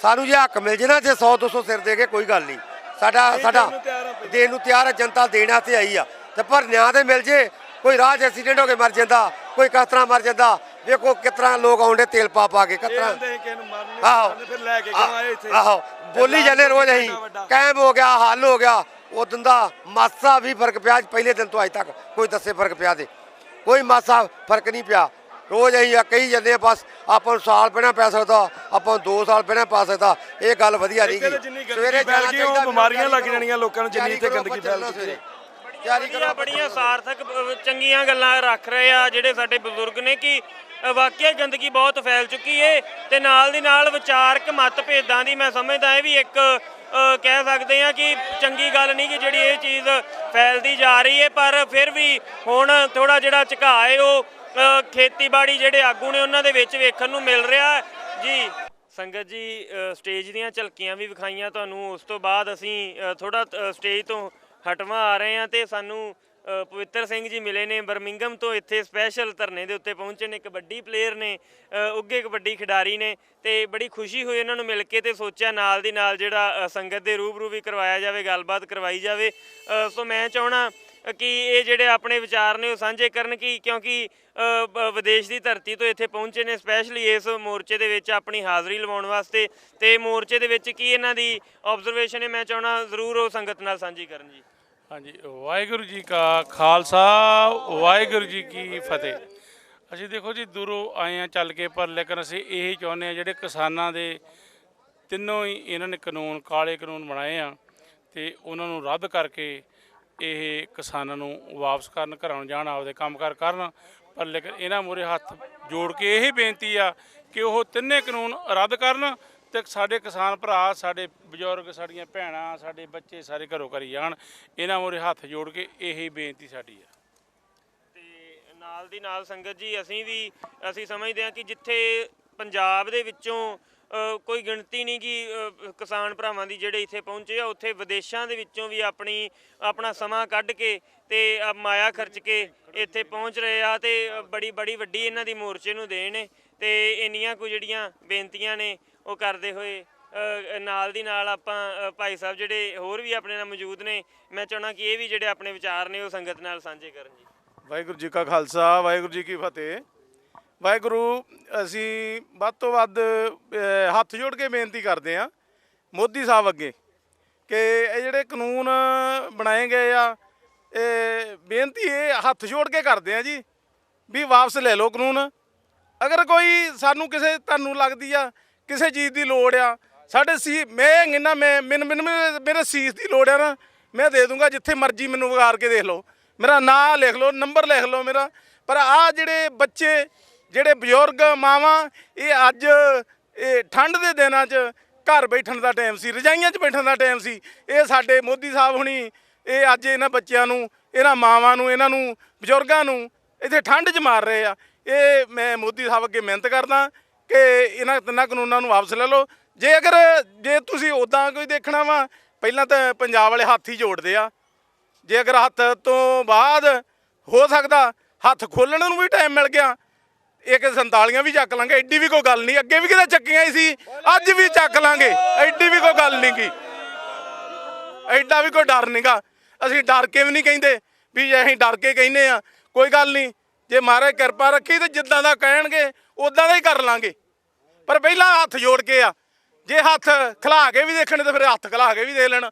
ਸਾਨੂੰ। ਜੇ ਹੱਕ ਮਿਲ ਜੇ ਨਾ, ਜੇ 100-200 ਸਿਰ ਦੇ ਕੇ ਕੋਈ ਗੱਲ ਨਹੀਂ, ਸਾਡਾ ਦੇਣ ਨੂੰ ਤਿਆਰ ਆ, ਜਨਤਾ ਦੇਣ ਵਾਸਤੇ ਆਈ ਆ। ਤੇ ਪਰ ਨਿਆਂ ਤੇ ਮਿਲ ਜੇ। ਕੋਈ ਰਾਹ 'ਚ ਐਕਸੀਡੈਂਟ ਹੋ ਕੇ ਮਰ ਜਾਂਦਾ, ਕੋਈ ਕਿਸ ਤਰ੍ਹਾਂ ਮਰ ਜਾਂਦਾ। ਵੇਖੋ ਕਿਸ ਤਰ੍ਹਾਂ ਲੋਕ ਆਉਂਦੇ ਤੇਲ ਪਾ ਕੇ, ਕਿਸ ਤਰ੍ਹਾਂ ਆਹੋ ਬੋਲੀ ਜਾਂਦੇ ਰੋਜ਼। ਅਸੀਂ ਕਾਇਮ ਹੋ ਗਿਆ, ਹੱਲ ਹੋ ਗਿਆ। ਉਦੋਂ ਦਾ ਮਾਸਾ ਵੀ ਫਰਕ ਪਿਆ, ਪਹਿਲੇ ਦਿਨ ਤੋਂ ਅੱਜ ਤੱਕ ਕੋਈ ਦੱਸੇ ਫਰਕ ਪਿਆ ਤੇ ਕੋਈ ਮਾਸਾ ਫਰਕ ਨਹੀਂ ਪਿਆ। ਰੋਜ਼ ਅਸੀਂ ਕਹੀ ਜਾਂਦੇ ਆ ਬਸ ਆਪਾਂ ਨੂੰ ਸਾਲ ਪਹਿਲਾਂ ਪੈ ਸਕਦਾ, ਆਪਾਂ ਨੂੰ 2 ਸਾਲ ਪਹਿਲਾਂ ਪਾ ਸਕਦਾ। ਇਹ ਗੱਲ ਵਧੀਆ ਨਹੀਂ ਗਈ। ਸਵੇਰੇ ਜਾਣਾ ਚਾਹੀਦਾ, ਬਿਮਾਰੀਆਂ ਲੱਗ ਜਾਣੀਆਂ ਲੋਕਾਂ ਨੂੰ ਜਿੰਨੀ ਇੱਥੇ ਗੰਦਗੀ ਫੈਲ ਚੁੱਕੀ। ਬੜੀਆਂ ਸਾਰਥਕ ਚੰਗੀਆਂ ਗੱਲਾਂ ਰੱਖ ਰਹੇ ਆ ਜਿਹੜੇ ਸਾਡੇ ਬਜ਼ੁਰਗ ਨੇ ਕਿ ਵਾਕਿਆ ਗੰਦਗੀ ਬਹੁਤ ਫੈਲ ਚੁੱਕੀ ਏ, ਤੇ ਨਾਲ ਦੀ ਨਾਲ ਵਿਚਾਰਕ ਮਤਭੇਦਾਂ ਦੀ ਮੈਂ ਸਮਝਦਾ ਇਹ ਵੀ ਇੱਕ ਕਹਿ ਸਕਦੇ ਆ ਕਿ ਚੰਗੀ ਗੱਲ ਨਹੀਂ ਕਿ ਜਿਹੜੀ ਇਹ ਚੀਜ਼ ਫੈਲਦੀ ਜਾ ਰਹੀ ਹੈ। ਪਰ ਫਿਰ ਵੀ ਹੁਣ ਥੋੜਾ ਜਿਹੜਾ ਝੁਕਾਅ ਏ ਉਹ ਖੇਤੀਬਾੜੀ ਜਿਹੜੇ ਆਗੂ ਨੇ ਉਹਨਾਂ ਦੇ ਵਿੱਚ ਵੇਖਣ ਨੂੰ ਮਿਲ ਰਿਹਾ ਹੈ ਜੀ। ਸੰਗਤ ਜੀ ਸਟੇਜ ਦੀਆਂ ਝਲਕੀਆਂ ਵੀ ਵਿਖਾਈਆਂ ਤੁਹਾਨੂੰ। ਉਸ ਤੋਂ ਬਾਅਦ ਅਸੀਂ ਥੋੜਾ ਸਟੇਜ ਤੋਂ ਹਟਵਾ ਆ ਰਹੇ ਹਾਂ ਤੇ ਸਾਨੂੰ ਪਵਿੱਤਰ ਸਿੰਘ ਜੀ ਮਿਲੇ ਨੇ ਬਰਮਿੰਗਮ ਤੋਂ। ਇੱਥੇ ਸਪੈਸ਼ਲ ਧਰਨੇ ਦੇ ਉੱਤੇ ਪਹੁੰਚੇ ਨੇ, ਕਬੱਡੀ ਪਲੇਅਰ ਨੇ, ਉੱਘੇ ਕਬੱਡੀ ਖਿਡਾਰੀ ਨੇ ਤੇ ਬੜੀ ਖੁਸ਼ੀ ਹੋਈ ਇਹਨਾਂ ਨੂੰ ਮਿਲ ਕੇ ਤੇ ਸੋਚਿਆ ਨਾਲ ਦੀ ਨਾਲ ਜਿਹੜਾ ਸੰਗਤ ਦੇ ਰੂਬਰੂ ਵੀ ਕਰਵਾਇਆ ਜਾਵੇ, ਗੱਲਬਾਤ ਕਰਵਾਈ ਜਾਵੇ। ਸੋ ਮੈਂ ਚਾਹਣਾ ਕਿ ਇਹ ਜਿਹੜੇ ਆਪਣੇ ਵਿਚਾਰ ਨੇ ਉਹ ਸਾਂਝੇ ਕਰਨ ਕਿਉਂਕਿ ਵਿਦੇਸ਼ ਦੀ ਧਰਤੀ ਤੋਂ ਇੱਥੇ ਪਹੁੰਚੇ ਨੇ ਸਪੈਸ਼ਲੀ ਇਸ ਮੋਰਚੇ ਦੇ ਵਿੱਚ ਆਪਣੀ ਹਾਜ਼ਰੀ ਲਵਾਉਣ ਵਾਸਤੇ ਤੇ ਮੋਰਚੇ ਦੇ ਵਿੱਚ ਕੀ ਇਹਨਾਂ ਦੀ ਆਬਜ਼ਰਵੇਸ਼ਨ ਹੈ ਮੈਂ ਚਾਹਣਾ ਜ਼ਰੂਰ ਉਹ ਸੰਗਤ ਨਾਲ ਸਾਂਝੀ ਕਰਨ ਜੀ। ਹਾਂਜੀ, ਵਾਹਿਗੁਰੂ ਜੀ ਕਾ ਖਾਲਸਾ ਵਾਹਿਗੁਰੂ ਜੀ ਕੀ ਫਤਿਹ। ਅਸੀਂ ਦੇਖੋ ਜੀ ਦੂਰੋਂ ਆਏ ਆ ਚੱਲ ਕੇ, ਪਰ ਲੇਕਿਨ ਅਸੀਂ ਇਹ ਚਾਹੁੰਦੇ ਆ ਜਿਹੜੇ ਕਿਸਾਨਾਂ ਦੇ ਤਿੰਨੋਂ ਹੀ ਇਹਨਾਂ ਨੇ ਕਾਨੂੰਨ ਕਾਲੇ ਕਾਨੂੰਨ ਬਣਾਏ ਆ ਤੇ ਉਹਨਾਂ ਨੂੰ ਰੱਦ ਕਰਕੇ ਇਹ ਕਿਸਾਨਾਂ ਨੂੰ ਵਾਪਸ ਕਰਨ, ਘਰਾਂ ਨੂੰ ਜਾਣ, ਆਪਦੇ ਕੰਮਕਾਰ ਕਰਨ। ਪਰ ਲੇਕਿਨ ਇਹਨਾਂ ਮੂਹਰੇ ਹੱਥ ਜੋੜ ਕੇ ਇਹ ਬੇਨਤੀ ਆ ਕਿ ਉਹ ਤਿੰਨੇ ਕਾਨੂੰਨ ਰੱਦ ਕਰਨ ਤੇ ਸਾਡੇ ਕਿਸਾਨ ਭਰਾ, ਸਾਡੇ ਬਜ਼ੁਰਗ, ਸਾਡੀਆਂ ਭੈਣਾਂ, ਸਾਡੇ ਬੱਚੇ ਸਾਰੇ ਘਰੋਂ ਘਰੀ ਜਾਣ। ਇਹਨਾਂ ਮੂਹਰੇ ਹੱਥ ਜੋੜ ਕੇ ਇਹੀ ਬੇਨਤੀ ਸਾਡੀ ਆ। ਤੇ ਨਾਲ ਦੀ ਨਾਲ ਸੰਗਤ ਜੀ ਅਸੀਂ ਸਮਝਦੇ ਹਾਂ ਕਿ ਜਿੱਥੇ ਪੰਜਾਬ ਦੇ ਵਿੱਚੋਂ ਕੋਈ ਗਿਣਤੀ ਨਹੀਂ ਕਿ ਕਿਸਾਨ ਭਰਾਵਾਂ ਦੀ ਜਿਹੜੇ ਇੱਥੇ ਪਹੁੰਚੇ ਆ, ਉੱਥੇ ਵਿਦੇਸ਼ਾਂ ਦੇ ਵਿੱਚੋਂ ਵੀ ਆਪਣਾ ਸਮਾਂ ਕੱਢ ਕੇ ਤੇ ਮਾਇਆ ਖਰਚ ਕੇ ਇੱਥੇ ਪਹੁੰਚ ਰਹੇ ਆ ਤੇ ਬੜੀ ਵੱਡੀ ਇਹਨਾਂ ਦੀ ਮੋਰਚੇ ਨੂੰ ਦੇਣ ਨੇ ਤੇ ਇੰਨੀਆਂ ਕੁ ਜਿਹੜੀਆਂ ਬੇਨਤੀਆਂ ਨੇ ਉਹ ਕਰਦੇ ਹੋਏ ਨਾਲ ਦੀ ਨਾਲ ਆਪਾਂ ਭਾਈ ਸਾਹਿਬ ਜਿਹੜੇ ਹੋਰ ਵੀ ਆਪਣੇ ਨਾਲ ਮੌਜੂਦ ਨੇ, ਮੈਂ ਚਾਹੁੰਦਾ ਕਿ ਇਹ ਵੀ ਜਿਹੜੇ ਆਪਣੇ ਵਿਚਾਰ ਨੇ ਉਹ ਸੰਗਤ ਨਾਲ ਸਾਂਝੇ ਕਰਨ ਜੀ। ਵਾਹਿਗੁਰੂ ਜੀ ਕਾ ਖਾਲਸਾ ਵਾਹਿਗੁਰੂ ਜੀ ਕੀ ਫਤਿਹ। ਵਾਹਿਗੁਰੂ, ਅਸੀਂ ਵੱਧ ਤੋਂ ਵੱਧ ਹੱਥ ਜੋੜ ਕੇ ਬੇਨਤੀ ਕਰਦੇ ਹਾਂ ਮੋਦੀ ਸਾਹਿਬ ਅੱਗੇ ਕਿ ਇਹ ਜਿਹੜੇ ਕਾਨੂੰਨ ਬਣਾਏ ਗਏ ਆ, ਇਹ ਬੇਨਤੀ ਇਹ ਹੱਥ ਜੋੜ ਕੇ ਕਰਦੇ ਆ ਜੀ ਵੀ ਵਾਪਸ ਲੈ ਲਓ ਕਾਨੂੰਨ। ਅਗਰ ਕੋਈ ਸਾਨੂੰ ਕਿਸੇ ਤੁਹਾਨੂੰ ਲੱਗਦੀ ਆ ਕਿਸੇ ਚੀਜ਼ ਦੀ ਲੋੜ ਆ, ਸਾਡੇ ਮੇਰੇ ਸੀਸ ਦੀ ਲੋੜ ਆ ਨਾ, ਮੈਂ ਦੇ ਦੂੰਗਾ ਜਿੱਥੇ ਮਰਜ਼ੀ ਮੈਨੂੰ ਵਿਗਾੜ ਕੇ ਦੇਖ ਲਓ, ਮੇਰਾ ਨਾਂ ਲਿਖ ਲਓ, ਨੰਬਰ ਲਿਖ ਲਓ ਮੇਰਾ। ਪਰ ਆਹ ਜਿਹੜੇ ਬੱਚੇ, ਜਿਹੜੇ ਬਜ਼ੁਰਗ, ਮਾਵਾਂ, ਇਹ ਅੱਜ ਇਹ ਠੰਡ ਦੇ ਦਿਨਾਂ 'ਚ ਘਰ ਬੈਠਣ ਦਾ ਟਾਈਮ ਸੀ, ਰਜਾਈਆਂ 'ਚ ਬੈਠਣ ਦਾ ਟਾਈਮ ਸੀ। ਇਹ ਸਾਡੇ ਮੋਦੀ ਸਾਹਿਬ ਹੁਣੀ ਇਹ ਅੱਜ ਇਹਨਾਂ ਬੱਚਿਆਂ ਨੂੰ, ਇਹਨਾਂ ਮਾਵਾਂ ਨੂੰ, ਇਹਨਾਂ ਨੂੰ, ਬਜ਼ੁਰਗਾਂ ਨੂੰ ਇੱਥੇ ਠੰਡ 'ਚ ਮਾਰ ਰਹੇ ਆ। ਇਹ ਮੈਂ ਮੋਦੀ ਸਾਹਿਬ ਅੱਗੇ ਮਿਹਨਤ ਕਰਦਾ ਕਿ ਇਹਨਾਂ ਤਿੰਨਾਂ ਕਾਨੂੰਨਾਂ ਨੂੰ ਵਾਪਸ ਲੈ ਲਓ। ਜੇ ਤੁਸੀਂ ਉੱਦਾਂ ਕੋਈ ਦੇਖਣਾ ਵਾ, ਪਹਿਲਾਂ ਤਾਂ ਪੰਜਾਬ ਵਾਲੇ ਹੱਥ ਹੀ ਜੋੜਦੇ ਆ। ਜੇ ਅਗਰ ਹੱਥ ਤੋਂ ਬਾਅਦ ਹੋ ਸਕਦਾ ਹੱਥ ਖੋਲ੍ਹਣ ਨੂੰ ਵੀ ਟਾਈਮ ਮਿਲ ਗਿਆ, 147 ਵੀ ਚੱਕ ਲਾਂਗੇ, ਐਡੀ ਵੀ ਕੋਈ ਗੱਲ ਨਹੀਂ। ਅੱਗੇ ਵੀ ਕਿਤੇ ਚੱਕੀਆਂ ਹੀ ਸੀ, ਅੱਜ ਵੀ ਚੱਕ ਲਾਂਗੇ, ਐਡੀ ਵੀ ਕੋਈ ਗੱਲ ਨਹੀਂ ਗੀ, ਐਡਾ ਵੀ ਕੋਈ ਡਰ ਨਹੀਂਗਾ। ਅਸੀਂ ਡਰ ਕੇ ਵੀ ਨਹੀਂ ਕਹਿੰਦੇ ਵੀ ਅਸੀਂ ਡਰ ਕੇ ਕਹਿੰਦੇ ਆ, ਕੋਈ ਗੱਲ ਨਹੀਂ। ਜੇ ਮਹਾਰਾਜ ਕਿਰਪਾ ਰੱਖੀ ਤੇ ਜਿੱਦਾਂ ਦਾ ਕਹਿਣਗੇ ਉਦਾਂ ਦਾ ਹੀ ਕਰ ਲਾਂਗੇ। ਪਰ ਪਹਿਲਾਂ ਹੱਥ ਜੋੜ ਕੇ ਆ, ਜੇ ਹੱਥ ਖਿਲਾ ਕੇ ਵੀ ਦੇਖਣੇ ਤਾਂ ਫਿਰ ਹੱਥ ਖਿਲਾ ਕੇ ਵੀ ਦੇ ਲੈਣ,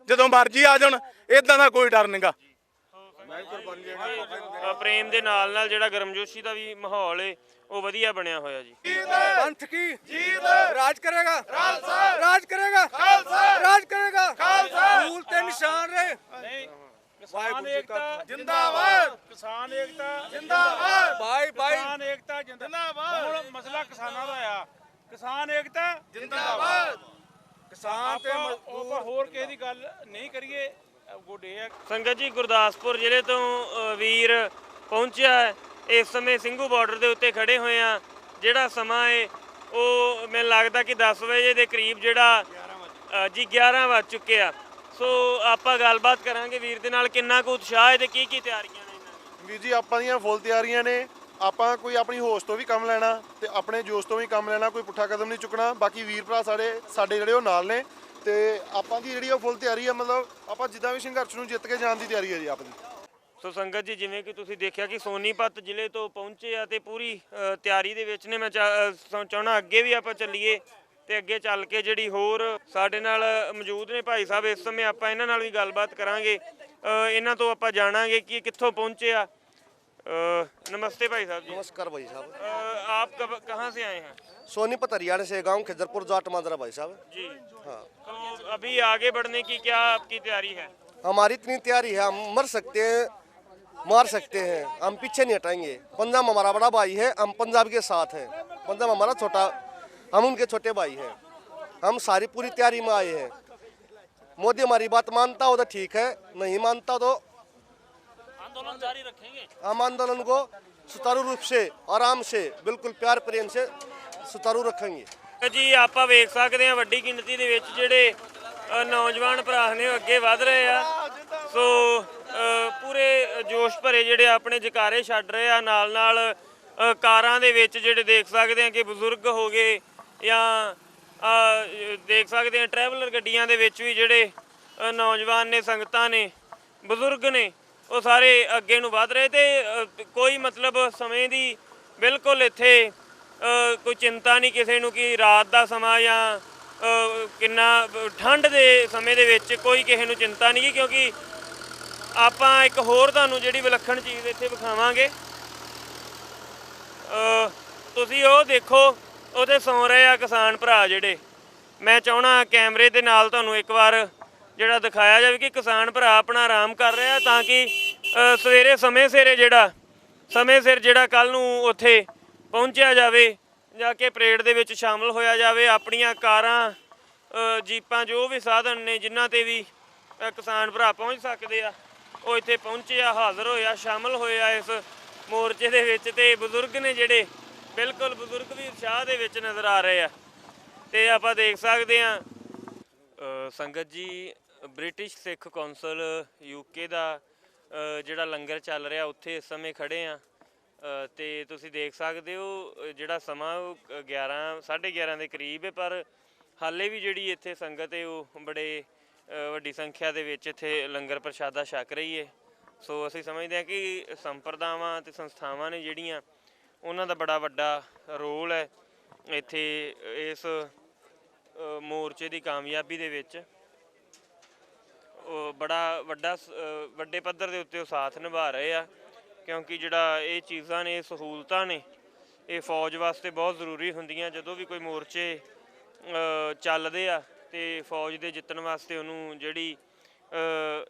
ਜਦੋਂ ਮਰਜ਼ੀ ਆ ਜਾਣ, ਇਦਾਂ ਦਾ ਕੋਈ ਡਰ ਨਹੀਂਗਾ। ਪ੍ਰੇਮ ਦੇ ਨਾਲ ਜਿਹੜਾ ਗਰਮਜੋਸ਼ੀ ਦਾ ਵੀ ਮਾਹੌਲ ਹੈ ਉਹ ਵਧੀਆ ਬਣਿਆ ਹੋਇਆ ਜੀ। पंथ की जीत, राज करेगा खालसा, राज करेगा खालसा, राज करेगा खालसा, मूल ते निशान रहे। किसान एकता जिंदाबाद, किसान एकता जिंदाबाद, भाई किसान एकता जिंदाबाद। ਹੁਣ ਮਸਲਾ ਕਿਸਾਨਾਂ ਦਾ ਆ, ਕਿਸਾਨ ਏਕਤਾ ਜਿੰਦਾਬਾਦ। ਕਿਸਾਨ ਤੇ ਮਜ਼ਦੂਰ ਹੋਰ ਕਿਸੇ ਦੀ ਗੱਲ ਨਹੀਂ ਕਰੀਏ, ਗੋਡੇ ਆ। ਸੰਗਤ ਜੀ, ਗੁਰਦਾਸਪੁਰ ਜ਼ਿਲ੍ਹੇ ਤੋਂ ਵੀਰ ਪਹੁੰਚਿਆ ਹੈ। ਇਸ ਸਮੇਂ ਸਿੰਘੂ ਬਾਰਡਰ ਦੇ ਉੱਤੇ ਖੜੇ ਹੋਏ ਆ। ਜਿਹੜਾ ਸਮਾਂ ਹੈ ਉਹ ਮੈਨੂੰ ਲੱਗਦਾ ਕਿ 10 ਵਜੇ ਦੇ ਕਰੀਬ ਜਿਹੜਾ 11 ਵੱਜ ਚੁੱਕੇ ਆ। ਸੋ ਆਪਾਂ ਗੱਲਬਾਤ ਕਰਾਂਗੇ ਵੀਰ ਦੇ ਨਾਲ, ਕਿੰਨਾ ਕੁ ਉਤਸ਼ਾਹ ਹੈ ਤੇ ਕੀ ਤਿਆਰੀਆਂ ਨੇ ਇਹਨਾਂ ਵੀਰ ਜੀ। ਆਪਾਂ ਦੀਆਂ ਫੁੱਲ ਤਿਆਰੀਆਂ ਨੇ। ਆਪਾਂ ਕੋਈ ਆਪਣੀ ਹੋਸ਼ ਤੋਂ ਵੀ ਕੰਮ ਲੈਣਾ ਤੇ ਆਪਣੇ ਜੋਸ਼ ਤੋਂ ਵੀ ਕੰਮ ਲੈਣਾ, ਕੋਈ ਪੁੱਠਾ ਕਦਮ ਨਹੀਂ ਚੁੱਕਣਾ। ਬਾਕੀ ਵੀਰ ਭਰਾ ਸਾਡੇ ਜਿਹੜੇ ਉਹ ਨਾਲ ਨੇ ਤੇ ਆਪਾਂ ਦੀ ਜਿਹੜੀ ਉਹ ਫੁੱਲ ਤਿਆਰੀ ਆ। ਮਤਲਬ ਆਪਾਂ ਜਿੱਦਾਂ ਵੀ ਸੰਘਰਸ਼ ਨੂੰ ਜਿੱਤ ਕੇ ਜਾਣ ਦੀ ਤਿਆਰੀ ਹੈ ਜੀ ਆਪਣੀ। ਸੋ ਸੰਗਤ ਜੀ, ਜਿਵੇਂ ਕਿ ਤੁਸੀਂ ਦੇਖਿਆ ਕਿ ਸੋਨੀਪਤ ਜ਼ਿਲ੍ਹੇ ਤੋਂ ਪਹੁੰਚੇ ਆ ਤੇ ਪੂਰੀ ਤਿਆਰੀ ਦੇ ਵਿੱਚ ਨੇ। ਮੈਂ ਚਾਹੁੰਦਾ ਅੱਗੇ ਵੀ ਆਪਾਂ ਚੱਲੀਏ ਤੇ ਅੱਗੇ ਚੱਲ ਕੇ ਜਿਹੜੀ ਹੋਰ ਸਾਡੇ ਨਾਲ ਮੌਜੂਦ ਨੇ ਭਾਈ ਸਾਹਿਬ ਇਸ ਸਮੇਂ, ਆਪਾਂ ਇਹਨਾਂ ਨਾਲ ਵੀ ਗੱਲਬਾਤ ਕਰਾਂਗੇ। ਇਹਨਾਂ ਤੋਂ ਆਪਾਂ ਜਾਣਾਂਗੇ ਕਿ ਕਿੱਥੋਂ ਪਹੁੰਚੇ ਆ। नमस्ते भाई साहब जी। नमस्कार भाई साहब। आप कहाँ से आए हैं? सोनीपत हरियाणा से, गांव खिजरपुर जाट माजरा भाई साहब जी। हाँ, तो अभी आगे बढ़ने की क्या आपकी तैयारी है? हमारी इतनी तैयारी है, हम मर सकते हैं, मार सकते हैं, हम पीछे नहीं हटाएंगे। पंजाब हमारा बड़ा भाई है, हम पंजाब के साथ हैं। पंजाब हमारा छोटा, हम उनके छोटे भाई हैं। हम सारी पूरी तैयारी में आए हैं। मोदी हमारी बात मानता हो तो ठीक है, नहीं मानता तो आंदोलन जारी रखेंगे। हम आंदोलन को सुचारू रूप से आराम से बिल्कुल प्यार प्रेम से सुचारू रखेंगे जी। ਆਪਾਂ ਵੇਖ ਸਕਦੇ ਹਾਂ ਵੱਡੀ ਗਿਣਤੀ ਦੇ ਵਿੱਚ ਜਿਹੜੇ ਨੌਜਵਾਨ ਭਰਾ ਨੇ ਅੱਗੇ ਵਧ ਰਹੇ ਆ। ਸੋ ਪੂਰੇ ਜੋਸ਼ ਭਰੇ ਜਿਹੜੇ ਆਪਣੇ ਜਕਾਰੇ ਛੱਡ ਰਹੇ ਆ। ਨਾਲ ਨਾਲ ਕਾਰਾਂ ਦੇ ਵਿੱਚ ਜਿਹੜੇ ਦੇਖ ਸਕਦੇ ਆ ਕਿ ਬਜ਼ੁਰਗ ਹੋ ਗਏ ਜਾਂ ਦੇਖ ਸਕਦੇ ਆ ਟਰੈਵਲਰ ਗੱਡੀਆਂ ਦੇ ਵਿੱਚ ਵੀ ਜਿਹੜੇ ਨੌਜਵਾਨ ਨੇ, ਸੰਗਤਾਂ ਨੇ, ਬਜ਼ੁਰਗ ਨੇ, ਉਹ ਸਾਰੇ ਅੱਗੇ ਨੂੰ ਵਧ ਰਹੇ ਤੇ ਕੋਈ ਮਤਲਬ ਸਮੇਂ ਦੀ ਬਿਲਕੁਲ ਇੱਥੇ ਕੋਈ ਚਿੰਤਾ ਨਹੀਂ ਕਿਸੇ ਨੂੰ ਕਿ ਰਾਤ ਦਾ ਸਮਾਂ ਜਾਂ ਕਿੰਨਾ ਠੰਡ ਦੇ ਸਮੇਂ ਦੇ ਵਿੱਚ ਕੋਈ ਕਿਸੇ ਨੂੰ ਚਿੰਤਾ ਨਹੀਂ, ਕਿਉਂਕਿ ਆਪਾਂ ਇੱਕ ਹੋਰ ਤੁਹਾਨੂੰ ਜਿਹੜੀ ਵਿਲੱਖਣ ਚੀਜ਼ ਇੱਥੇ ਵਿਖਾਵਾਂਗੇ। ਤੁਸੀਂ ਉਹ ਦੇਖੋ, ਉਹਦੇ ਸੌਂ ਰਹੇ ਆ ਕਿਸਾਨ ਭਰਾ ਜਿਹੜੇ। ਮੈਂ ਚਾਹਣਾ ਕੈਮਰੇ ਦੇ ਨਾਲ ਤੁਹਾਨੂੰ ਇੱਕ ਵਾਰ ਜਿਹੜਾ ਦਿਖਾਇਆ ਜਾਵੇ ਕਿ ਕਿਸਾਨ ਭਰਾ ਆਪਣਾ ਆਰਾਮ ਕਰ ਰਹੇ ਆ ਤਾਂ ਕਿ ਸਵੇਰੇ ਸਮੇਂ ਸਿਰ ਜਿਹੜਾ ਕੱਲ ਨੂੰ ਉੱਥੇ ਪਹੁੰਚਿਆ ਜਾਵੇ, ਜਾ ਕੇ ਪਰੇਡ ਦੇ ਵਿੱਚ ਸ਼ਾਮਲ ਹੋਇਆ ਜਾਵੇ। ਆਪਣੀਆਂ ਕਾਰਾਂ, ਜੀਪਾਂ, ਜੋ ਵੀ ਸਾਧਨ ਨੇ ਜਿਨ੍ਹਾਂ 'ਤੇ ਵੀ ਕਿਸਾਨ ਭਰਾ ਪਹੁੰਚ ਸਕਦੇ ਆ, ਉਹ ਇੱਥੇ ਪਹੁੰਚੇ ਆ, ਹਾਜ਼ਰ ਹੋਏ ਆ, ਸ਼ਾਮਲ ਹੋਏ ਆ ਇਸ ਮੋਰਚੇ ਦੇ ਵਿੱਚ। ਤੇ ਬਜ਼ੁਰਗ ਨੇ ਜਿਹੜੇ, ਬਿਲਕੁਲ ਬਜ਼ੁਰਗ ਵੀ ਉਤਸ਼ਾਹ ਦੇ ਵਿੱਚ ਨਜ਼ਰ ਆ ਰਹੇ ਆ। ਤੇ ਆਪਾਂ ਦੇਖ ਸਕਦੇ ਆ ਸੰਗਤ ਜੀ, ਬ੍ਰਿਟਿਸ਼ ਸਿੱਖ ਕੌਂਸਲ UK ਦਾ ਜਿਹੜਾ ਲੰਗਰ ਚੱਲ ਰਿਹਾ ਉੱਥੇ ਇਸ ਸਮੇਂ ਖੜੇ ਆ। ਤੇ ਤੁਸੀਂ ਦੇਖ ਸਕਦੇ ਹੋ ਜਿਹੜਾ ਸਮਾਂ ਉਹ 11:30 ਦੇ ਕਰੀਬ ਹੈ, ਪਰ ਹਾਲੇ ਵੀ ਜਿਹੜੀ ਇੱਥੇ ਸੰਗਤ ਹੈ ਉਹ ਬੜੇ ਵੱਡੀ ਸੰਖਿਆ ਦੇ ਵਿੱਚ ਇੱਥੇ ਲੰਗਰ ਪ੍ਰਸ਼ਾਦਾ ਛਕ ਰਹੀ ਹੈ। ਸੋ ਅਸੀਂ ਸਮਝਦੇ ਹਾਂ ਕਿ ਸੰਪਰਦਾਵਾਂ ਅਤੇ ਸੰਸਥਾਵਾਂ ਨੇ ਜਿਹੜੀਆਂ, ਉਹਨਾਂ ਦਾ ਬੜਾ ਵੱਡਾ ਰੋਲ ਹੈ ਇੱਥੇ ਇਸ ਮੋਰਚੇ ਦੀ ਕਾਮਯਾਬੀ ਦੇ ਵਿੱਚ। ਉਹ ਬੜਾ ਵੱਡੇ ਪੱਧਰ ਦੇ ਉੱਤੇ ਉਹ ਸਾਥ ਨਿਭਾ ਰਹੇ ਆ, ਕਿਉਂਕਿ ਜਿਹੜਾ ਇਹ ਚੀਜ਼ਾਂ ਨੇ, ਇਹ ਸਹੂਲਤਾਂ ਨੇ, ਇਹ ਫੌਜ ਵਾਸਤੇ ਬਹੁਤ ਜ਼ਰੂਰੀ ਹੁੰਦੀਆਂ। ਜਦੋਂ ਵੀ ਕੋਈ ਮੋਰਚੇ ਚੱਲਦੇ ਆ ਤੇ ਫੌਜ ਦੇ ਜਿੱਤਣ ਵਾਸਤੇ ਉਹਨੂੰ ਜਿਹੜੀ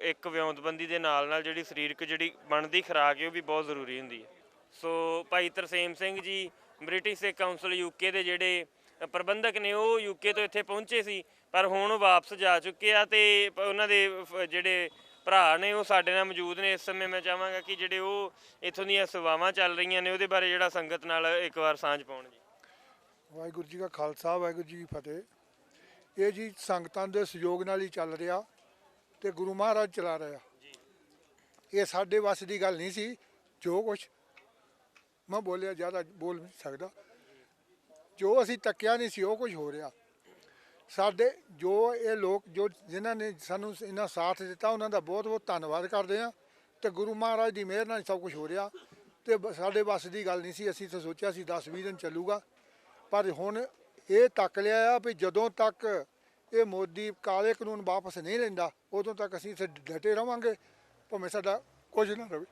ਇੱਕ ਵਿਉਂਤਬੰਦੀ ਦੇ ਨਾਲ ਨਾਲ ਜਿਹੜੀ ਸਰੀਰਕ ਜਿਹੜੀ ਬਣਦੀ ਖੁਰਾਕ ਹੈ ਉਹ ਵੀ ਬਹੁਤ ਜ਼ਰੂਰੀ ਹੁੰਦੀ ਹੈ। ਸੋ ਭਾਈ ਤਰਸੇਮ ਸਿੰਘ ਜੀ, ਬ੍ਰਿਟਿਸ਼ ਸਿੱਖ ਕਾਉਂਸਲ UK ਦੇ ਜਿਹੜੇ ਪ੍ਰਬੰਧਕ ਨੇ, ਉਹ UK ਤੋਂ ਇੱਥੇ ਪਹੁੰਚੇ ਸੀ ਪਰ ਹੁਣ ਉਹ ਵਾਪਸ ਜਾ ਚੁੱਕੇ ਆ ਤੇ ਉਹਨਾਂ ਦੇ ਜਿਹੜੇ ਭਰਾ ਨੇ ਉਹ ਸਾਡੇ ਨਾਲ ਮੌਜੂਦ ਨੇ ਇਸ ਸਮੇਂ। ਮੈਂ ਚਾਹਾਂਗਾ ਕਿ ਜਿਹੜੇ ਉਹ ਇੱਥੋਂ ਦੀਆਂ ਸੇਵਾਵਾਂ ਚੱਲ ਰਹੀਆਂ ਨੇ ਉਹਦੇ ਬਾਰੇ ਜਿਹੜਾ ਸੰਗਤ ਨਾਲ ਇੱਕ ਵਾਰ ਸਾਂਝ ਪਾਉਣ ਜੀ। ਵਾਹਿਗੁਰੂ ਜੀ ਕਾ ਖਾਲਸਾ, ਵਾਹਿਗੁਰੂ ਜੀ ਕੀ ਫਤਿਹ। ਇਹ ਜੀ ਸੰਗਤਾਂ ਦੇ ਸਹਿਯੋਗ ਨਾਲ ਹੀ ਚੱਲ ਰਿਹਾ ਤੇ ਗੁਰੂ ਮਹਾਰਾਜ ਚਲਾ ਰਿਹਾ। ਇਹ ਸਾਡੇ ਵੱਸ ਦੀ ਗੱਲ ਨਹੀਂ ਸੀ। ਜੋ ਕੁਛ ਮੈਂ ਬੋਲਿਆ, ਜ਼ਿਆਦਾ ਬੋਲ ਨਹੀਂ ਸਕਦਾ, ਜੋ ਅਸੀਂ ਤੱਕਿਆ ਨਹੀਂ ਸੀ ਉਹ ਕੁਝ ਹੋ ਰਿਹਾ। ਸਾਡੇ ਜੋ ਇਹ ਲੋਕ ਜੋ ਜਿਨ੍ਹਾਂ ਨੇ ਸਾਨੂੰ ਇੰਨਾ ਸਾਥ ਦਿੱਤਾ, ਉਹਨਾਂ ਦਾ ਬਹੁਤ ਬਹੁਤ ਧੰਨਵਾਦ ਕਰਦੇ ਹਾਂ। ਤੇ ਗੁਰੂ ਮਹਾਰਾਜ ਦੀ ਮਿਹਰ ਨਾਲ ਸਭ ਕੁਝ ਹੋ ਰਿਹਾ ਤੇ ਸਾਡੇ ਵੱਸ ਦੀ ਗੱਲ ਨਹੀਂ ਸੀ। ਅਸੀਂ ਤਾਂ ਸੋਚਿਆ ਸੀ 10-20 ਦਿਨ ਚੱਲੂਗਾ, ਪਰ ਹੁਣ ਇਹ ਤੱਕ ਲਿਆ ਆ ਵੀ ਜਦੋਂ ਤੱਕ ਇਹ ਮੋਦੀ ਕਾਲੇ ਕਾਨੂੰਨ ਵਾਪਸ ਨਹੀਂ ਲੈਂਦਾ ਉਦੋਂ ਤੱਕ ਅਸੀਂ ਇੱਥੇ ਡਟੇ ਰਹਾਂਗੇ, ਭਾਵੇਂ ਸਾਡਾ ਕੁਝ ਨਾ ਰਵੇ।